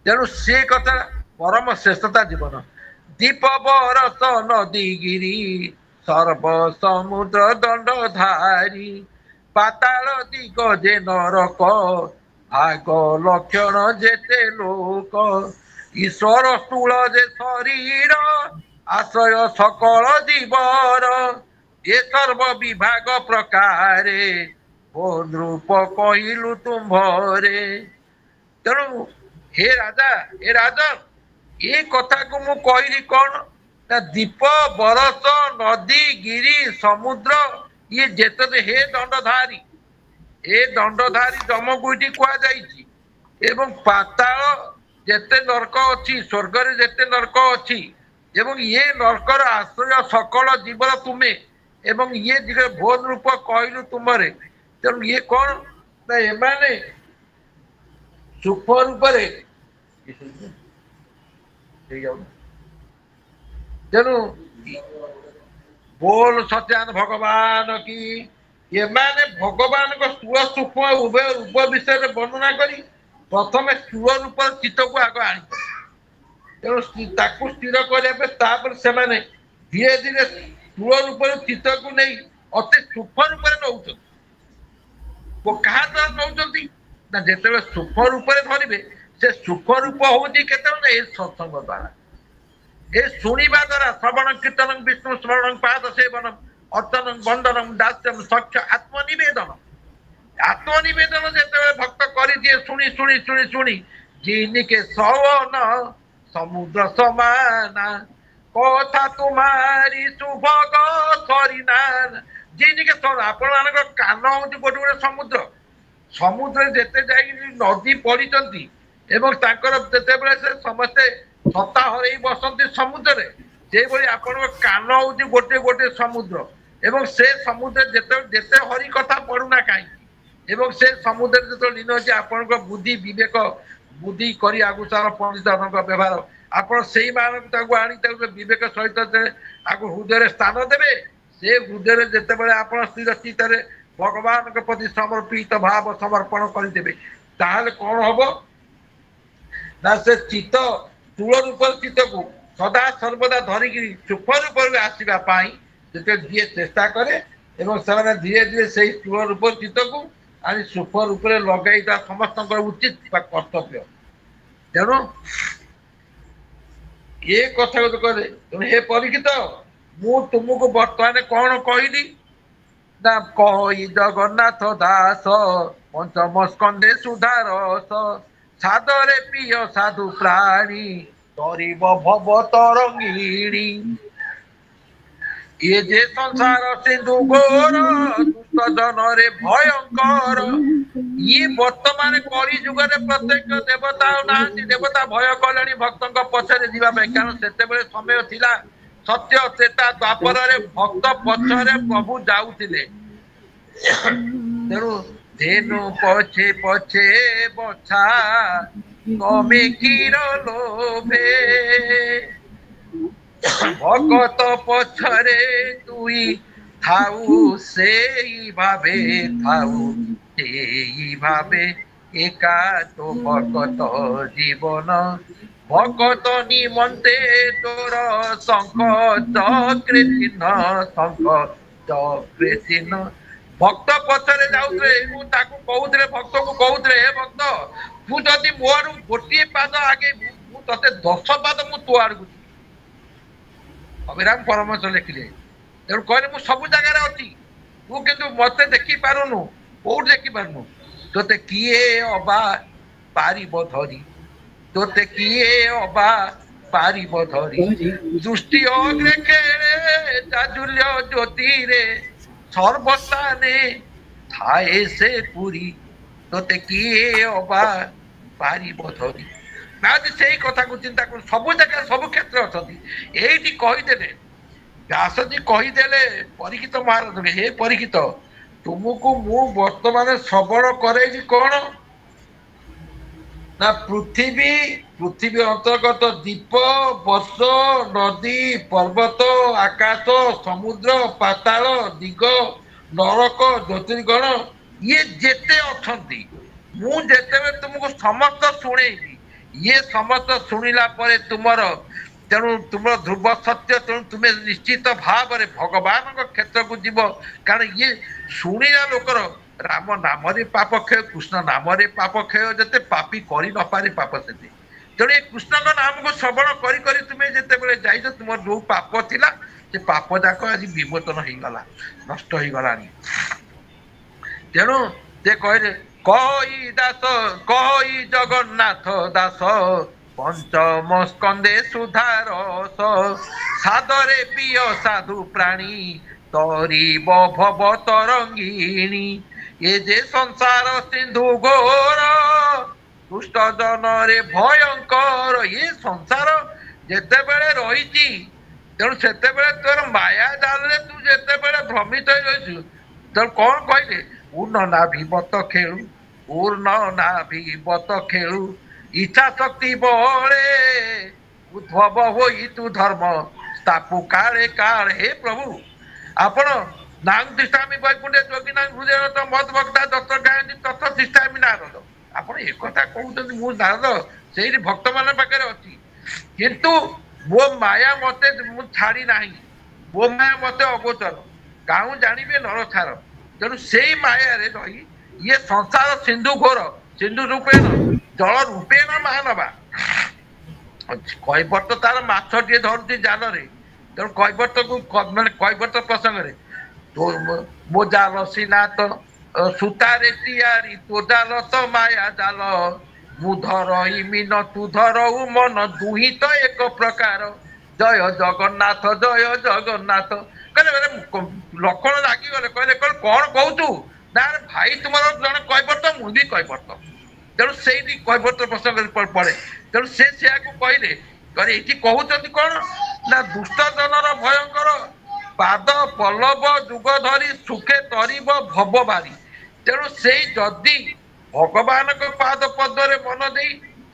तेणु से कथा परम श्रेष्ठता जीवन दीप बरस नदी गिरी सर्व समुद्र दंड धारी पाताल दिग जे नरक भाग लक्षण जेते लोक ईश्वर स्थूल जे शरीर आश्रय सकल जीवर ये सर्व विभाग प्रकारे भोन रूप कहलु तुम्भरे तेणु हे राजा ये कथा को मु कहली कौन ना दीप बरस नदी गिरी समुद्र ये जेते हे दंडधारी ए दंडधारी जमगुईटी कहुई एवं पाताल जेते नरक अच्छी स्वर्ग रे जेते नरक अच्छी एवं ये नरकर आश्रय सकल जीवन तुम्हें एवं ये भोन रूप कहलु तुम्हारे तेणु ये कौन ना एमाने सुख रूप तेणु बोल सत्यान भगवान की ये माने भगवान को स्थूल सूक्ष्म उभय रूप विषय वर्णना करी प्रथम स्थूल रूप चित्त को आग आनी तेणु स्थिर करने से धीरे धीरे स्थूल रूप चित्त को नहीं अति सूक्ष्म रूप नौ वो क्या द्वारा नौ ना जिते सूक्ष्म रूप धरवे से सूक्ष्म रूप हूँ के सत्संग द्वारा ये शुणा द्वारा श्रवण कीर्तन विष्णु स्मरण पाद सेवन अर्चन बंदन दास्यम सख्य आत्मनिवेदन जिते भक्त कर दिए शुणी शुणी शुणी शुणी जिनके सवन समुद्र समाना कथा तुम्हारी सुभग सरीना जिनके सवन आपण कान हूँ गोटे गोटे समुद्र समुद्र जिते जा नदी पड़ी समस्ते सत्ता हर बसती समुद्र से आपण कान हूँ गोटे गोटे समुद्र एवं से समुद्र जिते हरि कथा पढ़ुना कहीं से समुद्र जो लीन अच्छे आपण बुद्धि विवेक बुद्धि कर आगुसार पंडित व्यवहार आप आनी विवेक सहित आगु हृदय स्थान देवे से हृदय जिते आप स्थिर चित्त भगवान के प्रति समर्पित भाव समर्पण करदे ताहले कौन हम ना से चित्त स्थूल रूप चित्त को सदा सर्वदा धरिकी सूक्ष्म रूप आसवाई जिते दिए चेष्टा करे से धीरे धीरे से स्थूल रूप चित्त को आनी सूक्ष्म रूप लगे समस्त उचित कर्तव्य तेणु ये कथा तो कहे तेणु हे परीक्षित मु तुमको बर्तमान कौन कहली ना कही जगन्नाथ दास पंचम स्कंदे सुधारस सादरे प्रिय साधु प्राणी तरीब भव तरंगिणी ये जे संसार सिंधु घोर दुष्ट जन रे भयंकर ये वर्तमान कली जुग प्रत्येक देवता ना देवता भय कले भक्त पछरे जावाई कारण से समय थिला सत्य चेता द्वापर भक्त पछरे प्रभु जाऊले तेणु धेनु पछे पछे बछा कमे कीर लोभे भगत पछरे तुई थाऊ से भावे थाऊ से भावे एका तो भगत जीवन भगत निमंते तोर शंख चक्रे चिन्ह शंख चक्रे चिन्ह भक्त पछरे जाऊे कहते भक्त को कहते हे भक्त तू जदि मोर गोटे पाद आगे ते 10 पाद मु तो आड़ अभिराम परमहंस लिखिले तेणु कहले मु सब जगार अच्छी तू किंतु मते देखी पारुनु कौट देखी पारुनु तोते किए अबा पारिब धरी तोते किए अबा पारिब धरी दृष्टि अग्रे खेले जाजुल्य ज्योति रे सर्वस्थाने थाए से पूरी तोते किए अबा पारिब धरी आज से कथा को चिंता कर सब जगह सब क्षेत्र अच्छा ये कहीदे व्यास जी कहीदे परीक्षित महाराज हे परीक्षित तुमको मु वर्तमान श्रवण करे कौन ना पृथ्वी पृथ्वी अंतर्गत दीप वर्ष नदी पर्वत आकाश समुद्र पाताल दिग नरक ज्योतिर्गण ये जेते अच्छा मुझे तुमको समस्त शुणेगी ये समस्त शुणिला परे तुमर तेणु तुम ध्रुव सत्य तेणु तुम्हें निश्चित भाव में भगवान क्षेत्र को जीव कारण ये शुणिला लोकर राम नाम पाप क्षय कृष्ण नाम पाप क्षय जते पापी कर न पारे पाप से तेणु ये कृष्ण नाम को श्रवण करी तुम्हें जिते जाइज तुम जो पाप थिला से पाप जाक आज विमोचन हो गला नष्ट हो गला तेणु से कहले कही दास कही जगन्नाथ दास पंचम स्कंदे सुधारस सादरे प्रिय साधु प्राणी तरीब भव तरंगिणी ये जे संसार सिंधु घोर दुष्ट जन रे भयंकर ये संसार जेते बेले रही तेणु से तोर माया जाल तू जेते बेले भ्रमित हो रही तो कौन कहले पूर्ण नाभि बत खेलु पूर्ण नाभि बत खेलु इच्छा शक्ति बले उद्भव होई तू धर्म स्थापु काले काल हे प्रभु आपण नाम तिष्ठामि वैकुंठे जोगिनां हृदयरत मद भक्ता दत्त गायन्ति तथ तिष्ठामि नारद आपण एक कथा कहउछन्ति मु नारद सेही भक्त मान पाखरे अछि किंतु वो माया मते मु छाड़ी नाही वो माया मते अगोचर काहू जानिबे नरछार तेणु सेही माया रे रही ये संसार सिंधु घोर सिंधु रूपेण जल रूपेण महानवा कैवर्त तार माछटे धरुଛି ଜାଲରେ ତେଣୁ कैवर्तକୁ ମାନେ कैवर्त ପ୍ରସଙ୍ଗରେ ମୋ ଜାଲ ସିନା ତ ସୂତାରେ ତିଆରି ତୋ ଜାଲ ତ ମାୟା ଜାଲ ମୁଁ ଧରଇମି ନ ତୁ ଧରଉ ମନ ଦୁହିଁ ତ ଏକ ପ୍ରକାର ଜୟ ଜଗନ୍ନାଥ କହିଲେ ଲକ୍ଷଣ ଲାଗିଗଲେ କହିଲେ କଣ କହୁଛୁ ନା ଭାଇ ତୁମର ଜଣେ कैवर्त ମୁଁ ବି कैवर्त ତେଣୁ ସେଇଠି कैवर्त ପ୍ରସଙ୍ଗରେ ପଡେ ତେଣୁ ସେ ସେୟାକୁ କହିଲେ ଏଠି କହୁଛନ୍ତି କଣ ନା ଦୁଷ୍ଟ ଜନର ଭୟଙ୍କର ପାଦ ପଲ୍ଲବ ଯୁଗ ଧରି ସୁଖେ ତରିବ ଭବ ବାରି ତେଣୁ ସେଇ ଯଦି ଭଗବାନଙ୍କ ପାଦ ପଦ୍ମରେ ମନ ଦେଇ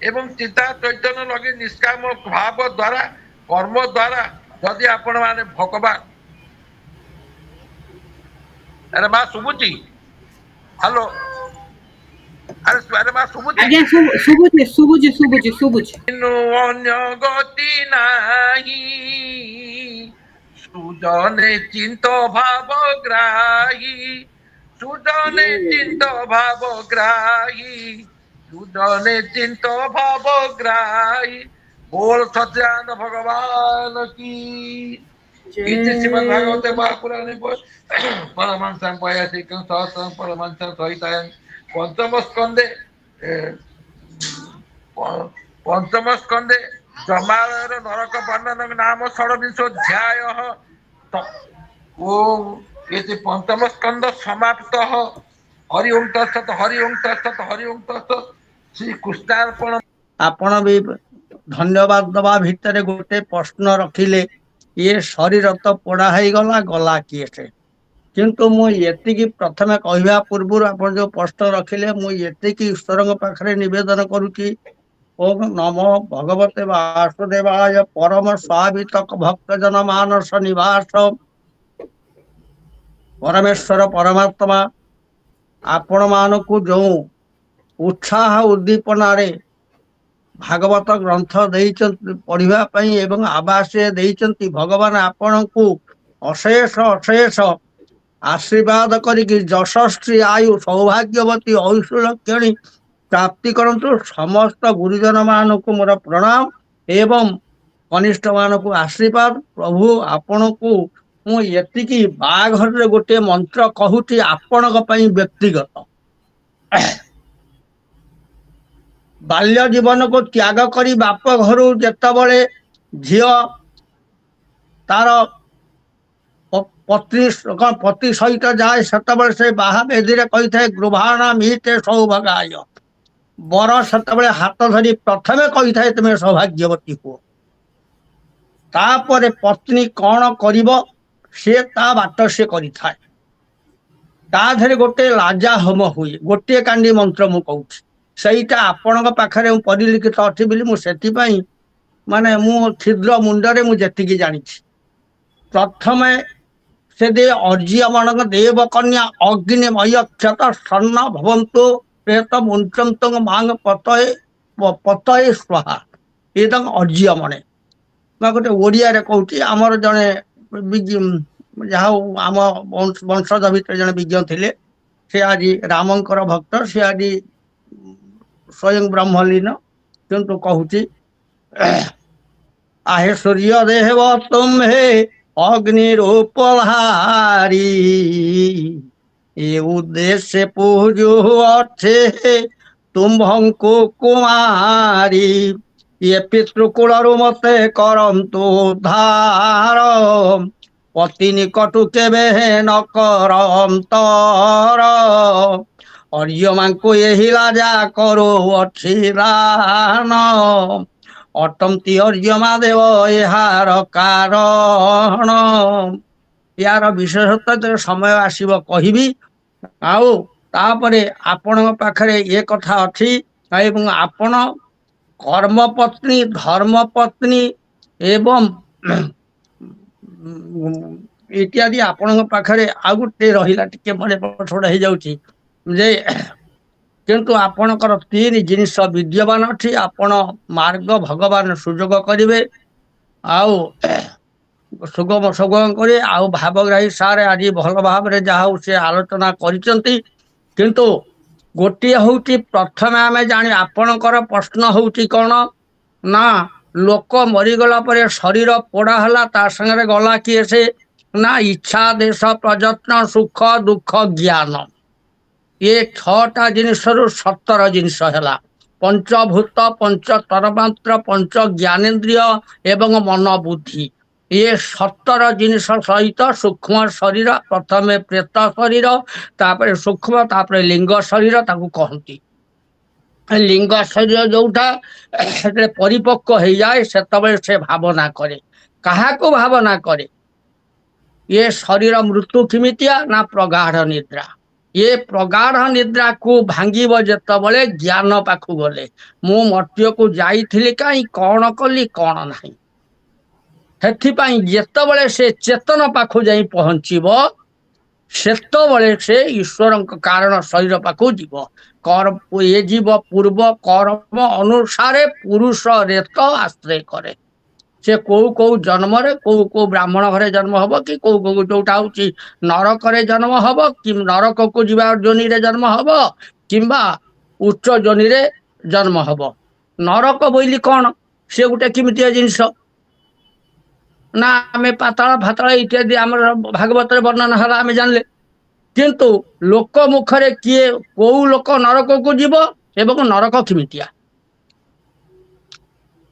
ଏବଂ ଚିନ୍ତା ଚୈତନ୍ୟ ଲଗେଇ ନିଷ୍କାମ ଭାବ ଦ୍ୱାରା କର୍ମ ଦ୍ୱାରା ଯଦି ଆପଣ ମାନେ ଭଗବାନ ଆରେ ମା ଶୁଭୁଛି ହ୍ୟାଲୋ अरे आज्ञा शुभुची अन्य गति नाही सुजने चिंत भाव ग्राही सुजने चिंत भाव ग्राही सुजने चिंत भाव ग्राही बोल सत्यानंद भगवान की श्रीमद् भागवते महापुराणे परमांसां पयासिकं सहस्रं परमांसां सहितायं पंचम स्कंदे जमालयर नरक वर्णन नाम षड्विंशोऽध्याय ओम इति पंचम स्कंद समाप्त हरि ओम तत्सत् हरि ओम तत्सत् हरि ओम तत्सत् श्री कृष्णार्पण। आपण भी धन्यवाद दबा भितर गोटे प्रश्न रखिले ये शरीर तो पोड़ा हो गला गला किए से किंतु मुझे प्रथम कहवा पूर्व आप जो प्रश्न रखिले मुझे ईश्वर पाखे नवेदन करुच्ची ओम नमो भगवते वासुदेवाय परम स्वाभितक भक्तजन मानस निवास परमेश्वर परमात्मा आपण मानक जो उत्साह उद्दीपन भागवत ग्रंथ पढ़ा एवं आवास भगवान आपण को अशेष अशेष आशीर्वाद करिकी यशस्वी आयु सौभाग्यवती ऐश्वर्यक्षणी प्राप्ति करंतु समस्त गुरुजन मानक मोर प्रणाम एवं कनिष्ठ मानक आशीर्वाद प्रभु आपण को मुझे बाघर गोटे मंत्र कहूँ आपण व्यक्तिगत बाल्य जीवन को त्याग करी बाप घर जिते झी तार पति सहित जाए सेतबले से बाहा बेदी कही था गृभाण मिहिते सौभागाय बर सेतबले हाथ धरी प्रथमे कही था तुम्हें सौभाग्यवती हो तापर पत्नी कौन करिब से ता बाट से करि थाए ता धरे गोटे लाजा होम हुए गोटे कांडी मंत्र मु कहूँ सहीटा आपण पाखे परिलिखित अच्छी बोली मुझे माने मु छिद्र मुंडरे मुझे जानी प्रथम से दे अर्जिय मन देव कन्या अग्निमय क्षत सन्न भवंतु प्रेत मुंचंत मांग पतये पतये स्वाहा एकदम अर्जिय मने मैं गोटे ओडिया कहूँ आमर जड़े जहाँ आम वंशज भितर जड़े विज्ञ थे से आज रामंकर भक्त से आज स्वयं ब्रह्मलीन किंतु कहूँ आहे सूर्य देव तुम्हे अग्निरूपहारी ये उद्देश्य पूजो अर्थे तुम्भंको कुमारी ये पितृकुल मते करंतु धार पति निकटु केबे न करंतर अर्यमा को यही राजा करो अठिरान अटमती अर्यमा देव यार कारण यार विशेषतः समय आसब कहि आउ तापरे आपण पाखरे ये कथा अच्छी एवं आपण କର୍ମପତ୍ନୀ ଧର୍ମପତ୍ନୀ ଏବଂ ଇତ୍ୟାଦି ଆପଣଙ୍କ ପାଖରେ ଆଉ ଗୋଟେ ରହିଲା, ଟିକେ ମାନେ ପଛପଟ ହେଇଯାଉଛି ଯେ କିନ୍ତୁ ଆପଣଙ୍କର ତିନି ଜିନିଷ ବିଦ୍ୟମାନ ଅଛି। ଆପଣ ମାର୍ଗ ଭଗବାନ ସୁଯୋଗ କରିବେ ଆଉ ସୁଗମ ସୁଗମ କରି ଆଉ ଭାବଗ୍ରାହୀ ସାର୍ ଆଜି ଭଲ ଭାବରେ ଯାହା ହଉ ସେ ଆଲୋଚନା କରିଛନ୍ତି। କିନ୍ତୁ ଗୋଟିଏ ହଉଛି ପ୍ରଥମେ ଆମେ ଜାଣି ଆପଣଙ୍କର ପ୍ରଶ୍ନ ହଉଛି କଣ ନା ଲୋକ ମରିଗଲା ପରେ ଶରୀର ପୋଡା ହେଲା ତା ସାଙ୍ଗରେ ଗଲା କିଏ ସେ ନା ଇଚ୍ଛା ଦେଶ ପ୍ରଯତ୍ନ ସୁଖ ଦୁଃଖ ଜ୍ଞାନ ଏ ଛଅଟା ଜିନିଷରୁ 17 ଜିନିଷ ହେଲା। ପଞ୍ଚଭୂତ ପଞ୍ଚ ତନ୍ମାତ୍ର ପଞ୍ଚ ଜ୍ଞାନେନ୍ଦ୍ରିୟ ଏବଂ ମନ ବୁଦ୍ଧି ଏ 17 ଜିନିଷ ସହିତ ସୂକ୍ଷ୍ମ ଶରୀର ପ୍ରଥମେ ପ୍ରେତ ଶରୀର ତାପରେ ସୂକ୍ଷ୍ମ ତାପରେ ଲିଙ୍ଗ ଶରୀର ତାକୁ କହନ୍ତି। ଲିଙ୍ଗ ଶରୀର ଯୋଉଟା ସେତେବେଳେ ପରିପକ୍ୱ ହେଇଯାଏ ସେତେବେଳେ ସେ ଭାବନା କରେ। କାହାକୁ ଭାବନା କରେ? ଏ ଶରୀର ମୃତ୍ୟୁ କେମିତିଆ ନା ପ୍ରଗାଢ ନିଦ୍ରା। ଏ ପ୍ରଗାଢ ନିଦ୍ରାକୁ ଭାଙ୍ଗିବ ଯେତେବେଳେ ଜ୍ଞାନ ପାଖକୁ ଗଲେ ମୁଁ ମର୍ତ୍ତ୍ୟକୁ ଯାଇଥିଲି କାହିଁ କଣ କଲି କଣ ନାହିଁ। ସେଥିପାଇଁ ଯେତେବେଳେ ସେ ଚେତନ ପାଖକୁ ଯାଇ ପହଞ୍ଚିବ ସେତେବେଳେ ସେ ଈଶ୍ୱରଙ୍କ କାରଣ ଶରୀର ପାଖକୁ ଯିବ। ଏ ଯିବ ପୂର୍ବ କର୍ମ ଅନୁସାରେ ପୁରୁଷ ରେତ ଆଶ୍ରୟ କରେ। ସେ କୋଉ କୋଉ ଜନ୍ମରେ କୋଉ କୋଉ ବ୍ରାହ୍ମଣ ଘରେ ଜନ୍ମ ହବ କି କୋଉ କୋଉ ଯୋଉଟା ହଉଛି ନରକରେ ଜନ୍ମ ହବ କି ନରକକୁ ଯିବା ଯୋନିରେ ଜନ୍ମ ହବ କିମ୍ବା ଉଚ୍ଚ ଯୋନିରେ ଜନ୍ମ ହବ। ନରକ ବୋଇଲି କଣ ସେ ଗୋଟେ କେମିତିଆ ଜିନିଷ ନା ଆମେ ପାତାଳ ଫାତାଳ ଇତ୍ୟାଦି ଆମର ଭାଗବତରେ ବର୍ଣ୍ଣନା ହେଲା ଆମେ ଜାଣିଲେ। କିନ୍ତୁ ଲୋକ ମୁଖରେ କିଏ କୋଉ ଲୋକ ନରକକୁ ଯିବ ଏବଂ ନରକ କେମିତିଆ।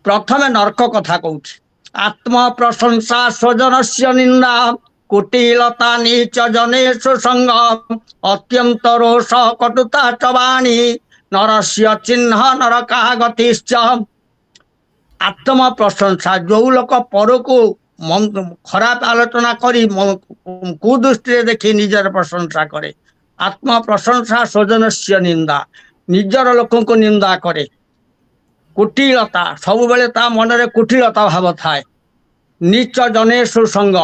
ପ୍ରଥମେ ନର୍କ କଥା କହୁଛି। ଆତ୍ମ ପ୍ରଶଂସା ସ୍ୱଜନସ୍ୟ ନିନ୍ଦା କୁଟିଳତା ନିଚ ଜନେଷୁ ସଙ୍ଗ ଅତ୍ୟନ୍ତ ରୋଷ କଟୁତା ଚବାଣୀ ନରସ୍ୟ ଚିହ୍ନ ନରକା ଗତିଶ୍ଚ। ଆତ୍ମ ପ୍ରଶଂସା ଯୋଉ ଲୋକ ପରକୁ ଖରାପ ଆଲୋଚନା କରି କୁଦୃଷ୍ଟିରେ ଦେଖି ନିଜର ପ୍ରଶଂସା କରେ। ଆତ୍ମ ପ୍ରଶଂସା ସ୍ୱଜନସ୍ୟ ନିନ୍ଦା ନିଜର ଲୋକଙ୍କୁ ନିନ୍ଦା କରେ। କୁଟିଳତା ସବୁବେଳେ ତା ମନରେ କୁଟିଳତା ଭାବ ଥାଏ। ନିଚ ଜନେଷୁ ସଙ୍ଗ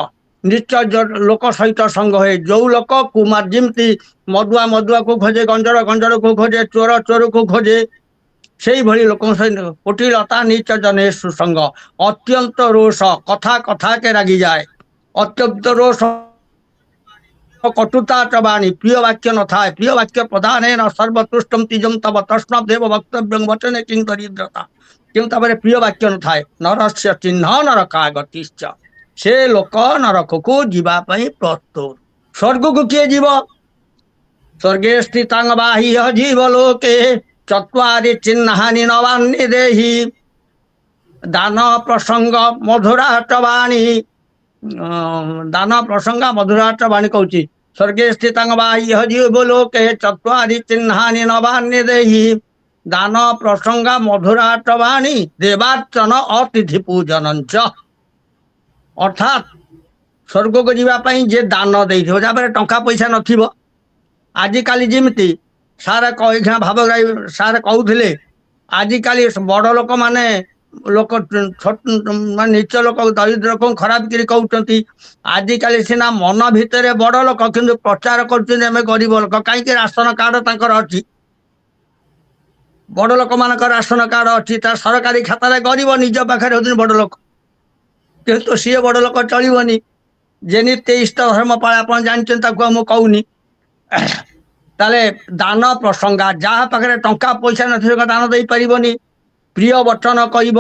ନିଚ ଲୋକ ସହିତ ସଙ୍ଗ ହୁଏ। ଯୋଉ ଲୋକ କୁମାର ଯେମିତି ମଦୁଆ ମଦୁଆକୁ ଖୋଜେ ଗଞ୍ଜର ଗଞ୍ଜରକୁ ଖୋଜେ ଚୋର ଚୋରକୁ ଖୋଜେ ସେଇଭଳି ଲୋକଙ୍କ ସହିତ କୁଟିଳତା ନିଚ ଜନେଷୁ ସଙ୍ଗ ଅତ୍ୟନ୍ତ ରୋଷ କଥା କଥାକେ ରାଗିଯାଏ। ଅତ୍ୟନ୍ତ ରୋଷ କଟୁତା ଚବାଣୀ ପ୍ରିୟ ବାକ୍ୟ ନଥାଏ। ପ୍ରିୟ ବାକ୍ୟ ପ୍ରଧାନ ସର୍ବତୁଷ୍ଟମ ତିଜମ ତବ ତସ୍ମାତ୍ ଦେବ ବକ୍ତବ୍ୟ ବଚନେ କିଂ ଦରିଦ୍ରତା। କିନ୍ତୁ ତାପରେ ପ୍ରିୟ ବାକ୍ୟ ନଥାଏ। ନରସ୍ୟ ଚିହ୍ନ ନରକା ଗତିଶ୍ଚ ସେ ଲୋକ ନରକକୁ ଯିବା ପାଇଁ ପ୍ରସ୍ତୁତ। ସ୍ୱର୍ଗକୁ କିଏ ଯିବ? ସ୍ୱର୍ଗେ ସ୍ଥିତାଙ୍ଗ ବାହ୍ୟ ଜୀବ ଲୋକେ ଚତ୍ୱାରି ଚିହ୍ନାନି ନବାନି ଦେହି ଦାନ ପ୍ରସଙ୍ଗ ମଧୁରାଟ ବାଣୀ ଦାନ ପ୍ରସଙ୍ଗ ମଧୁରାଟ ବାଣୀ କହୁଛି। ସ୍ୱର୍ଗେ ସ୍ଥିତାଙ୍ଗ ବାହ୍ୟ ଜୀବ ଲୋକେ ଚତ୍ୱାରି ଚିହ୍ନାନି ନବାନି ଦେହି ଦାନ ପ୍ରସଙ୍ଗା ମଧୁରାଟ ବାଣୀ ଦେବାର୍ଚନ ଅତିଥି ପୂଜନଞ୍ଚ। ଅର୍ଥାତ୍ ସ୍ୱର୍ଗକୁ ଯିବା ପାଇଁ ଯେ ଦାନ ଦେଇଥିବ ଯାହାପରେ ଟଙ୍କା ପଇସା ନଥିବ। ଆଜିକାଲି ଯେମିତି ସାର୍ ଭାବଗ୍ରାହୀ ସାର୍ କହୁଥିଲେ ଆଜିକାଲି ବଡ ଲୋକମାନେ ଲୋକ ମାନେ ନିଚ ଲୋକ ଦରିଦ୍ର ଲୋକଙ୍କୁ ଖରାପ କରି କହୁଛନ୍ତି। ଆଜିକାଲି ସିନା ମନ ଭିତରେ ବଡ ଲୋକ କିନ୍ତୁ ପ୍ରଚାର କରୁଛନ୍ତି ଆମେ ଗରିବ ଲୋକ। କାହିଁକି? ରାସନ କାର୍ଡ ତାଙ୍କର ଅଛି। ବଡ ଲୋକମାନଙ୍କର ରାସନ କାର୍ଡ ଅଛି। ତା ସରକାରୀ ଖାତାରେ ଗରିବ ନିଜ ପାଖରେ ହଉଛନ୍ତି ବଡ ଲୋକ। କିନ୍ତୁ ସିଏ ବଡ ଲୋକ ଚଳିବନି। ଯେନି 23 ଧର୍ମ ପାଳେ ଆପଣ ଜାଣିଛନ୍ତି ତାକୁ ଆଉ ମୁଁ କହୁନି। ତାହେଲେ ଦାନ ପ୍ରସଙ୍ଗା ଯାହା ପାଖରେ ଟଙ୍କା ପଇସା ନଥିବ ଦାନ ଦେଇପାରିବନି। ପ୍ରିୟ ବଚନ କହିବ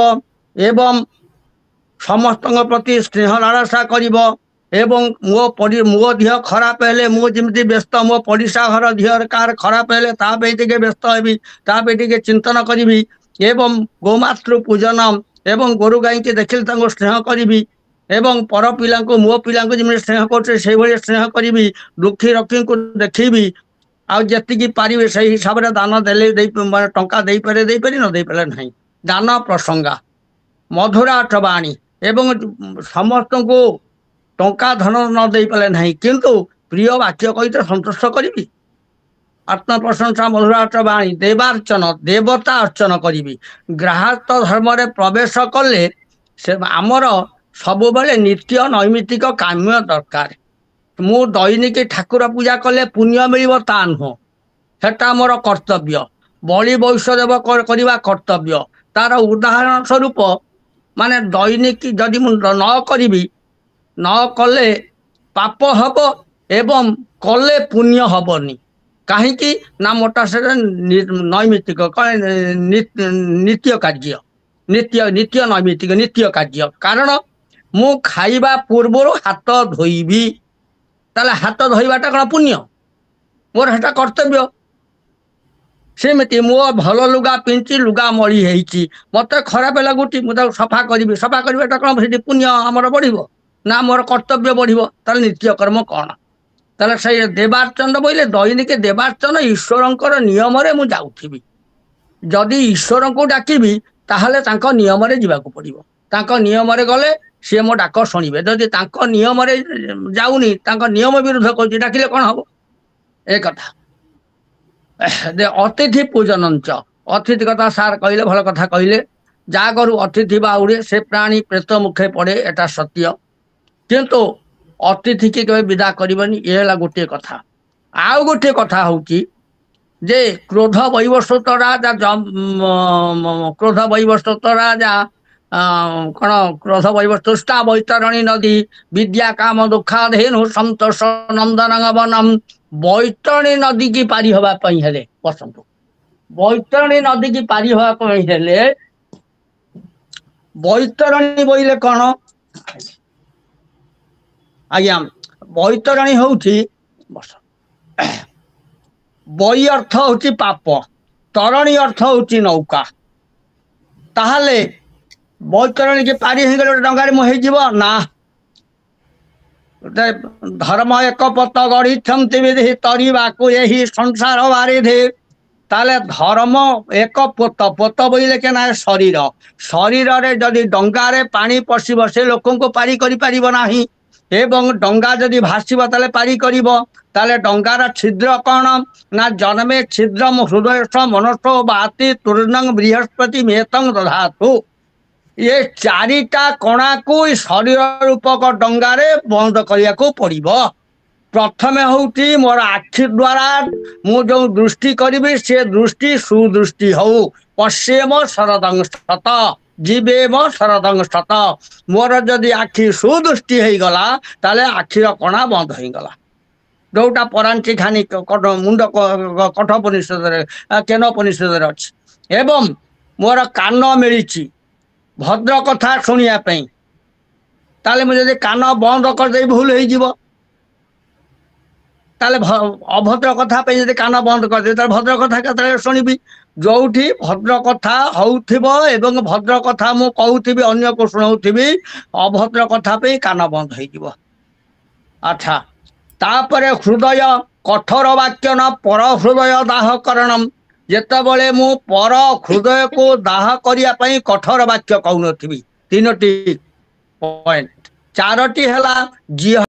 ଏବଂ ସମସ୍ତଙ୍କ ପ୍ରତି ସ୍ନେହ ଲାଳସା କରିବ ଏବଂ ମୋ ଦେହ ଖରାପ ହେଲେ ମୁଁ ଯେମିତି ବ୍ୟସ୍ତ ମୋ ପଡ଼ିଶା ଘର ଦେହ କାହାର ଖରାପ ହେଲେ ତା ପାଇଁ ଟିକେ ବ୍ୟସ୍ତ ହେବି, ତା ପାଇଁ ଟିକେ ଚିନ୍ତନ କରିବି ଏବଂ ଗୋମାତୃ ପୂଜନ ଏବଂ ଗୋରୁ ଗାଈକି ଦେଖିଲେ ତାଙ୍କୁ ସ୍ନେହ କରିବି ଏବଂ ପର ପିଲାଙ୍କୁ ମୋ ପିଲାଙ୍କୁ ଯେମିତି ସ୍ନେହ କରୁଛି ସେଇଭଳି ସ୍ନେହ କରିବି। ଦୁଃଖୀ ରକ୍ଷୀଙ୍କୁ ଦେଖିବି ଆଉ ଯେତିକି ପାରିବେ ସେଇ ହିସାବରେ ଦାନ ଦେଲେ ମାନେ ଟଙ୍କା ଦେଇପାରେ ନ ଦେଇପାରେ ନାହିଁ। ଦାନ ପ୍ରସଙ୍ଗା ମଧୁରାଟ ବାଣୀ ଏବଂ ସମସ୍ତଙ୍କୁ ଟଙ୍କା ଧନ ନ ଦେଇପାରେ ନାହିଁ କିନ୍ତୁ ପ୍ରିୟ ବାକ୍ୟ କହି ତ ସନ୍ତୁଷ୍ଟ କରିବି। आत्मप्रशंसा मधुराट बाणी देवार्चन देवता अर्चन करी ग्राहक धर्म रे प्रवेश कले से आमर सब बेले नित्य नैमित्तिक काम्य दरकार मु दैनिक ठाकुर पूजा कले पुण्य मिल ता नुह सेटा मोर कर्तव्य बलि वैष्णदेव करवा कर्तव्य तार उदाहरण स्वरूप माने दैनिक जदि न करी न कले पाप हब एवं कले पुण्य हबनी कहीं ना मोटा से नैमित्तिक नित्य कार्य नित्य नित्य नैमित्तिक नित्य कार्य कारण मु खाइबा पूर्व हाथ धोइबी ताले हाथ धोइबाटा कौन पुण्य मोर हेटा कर्तव्य सेमती मो भल लुगा पिंची लुगा मड़ी है मत खराब लगुटी मुझे सफा करी सफा करवाटा कौन से पुण्य आमर बढ़ ना मोर कर्तव्य बढ़ ताले नित्य कर्म कौन ताले से देवार्चन बोले दैनिक देवार्चन ईश्वर नियम मु जाऊथी जदि ईश्वर को डाकिबी ताहले तांको नियम रे जीवाकू पड़िबो तांको नियम रे गले सी मो डाक शुणवे जदि तांको नियम रे जाऊनी तांको नियम विरुद्ध कर डाकिले कौन हम एक कथा अतिथि पूजन अतिथि कथा सार कहले भल कथा कहले जा करू अतिथि बाउड़े से प्राणी प्रेत मुखे पड़े एटा सत्य किंतु अतिथि की कभी विदा करनी ये गोटे कथा आउ गोटे कथा होची जे क्रोध वैवस्वत राजा क्रोध वैवस्वत राजा कौन क्रोध वैवस्तुष्टा वैतरणी नदी विद्या काम दुखा धेनु संतोष नंदन वनम बैतरणी नदी की पारी हवा हेले बसंतु बैतरणी नदी की पारी हवा हेले बैतरणी बोले कौन आज्ञा बैतरणी होउची बस बई अर्थ होची पाप तरणी अर्थ होची नौका ताहले बैतरणी की पारी हो गले डंगारे मुझे ना धर्म एक पत गढ़ी विधि तरीवा को यही संसार बारिधि ताले धर्म एक पोत पोत बोले के ना शरीर शरीर रे जदि डंगारे पानी पशिब से लोक को पारी करि परिबो नाही एवं डंगा जदि भासिब ताले पारी करिबो ताले डंगार छिद्र कौन ना जन्मे छिद्र हृदय मनस्थ बाति तूर्णंग बृहस्पति मेतंग दधातु ये चारिटा कणा को शरीर रूपक डंगारे बंद करिया को पड़िबो प्रथमे होउची मोर आखि द्वारा मु जो दृष्टि करिबे से दृष्टि सुदृष्टि हो पश्येम शरदंग सत जीवेम शरदंग सत मोर जदि आखि सुदृष्टि हो गला ताले आखिर कणा बंद हो गला जोटा परांची खानी मुंड कठोपनिषद केनोपनिषद अच्छी एवं मोर कान मिली भद्र कथा शुणिया ताले मुझे कान बंद करदे भूल हो ताले अभद्र कथा पे कान बंद करदे भद्र कथा केतले शुणिबी जोठी भद्र कथा होउथिबो एवं भद्र कथा मु कहूथिबी अन्य को सुनाउथिबी अभद्र कथा पे कान बंद हो अच्छा तापरे हृदय कठोर वाक्य न पर हृदय दाह करणम जेतबले मु पर हृदय को दाह करिया पई कठोर वाक्य कहू नथिबी तीनोटी पॉइंट चारोटी हला जी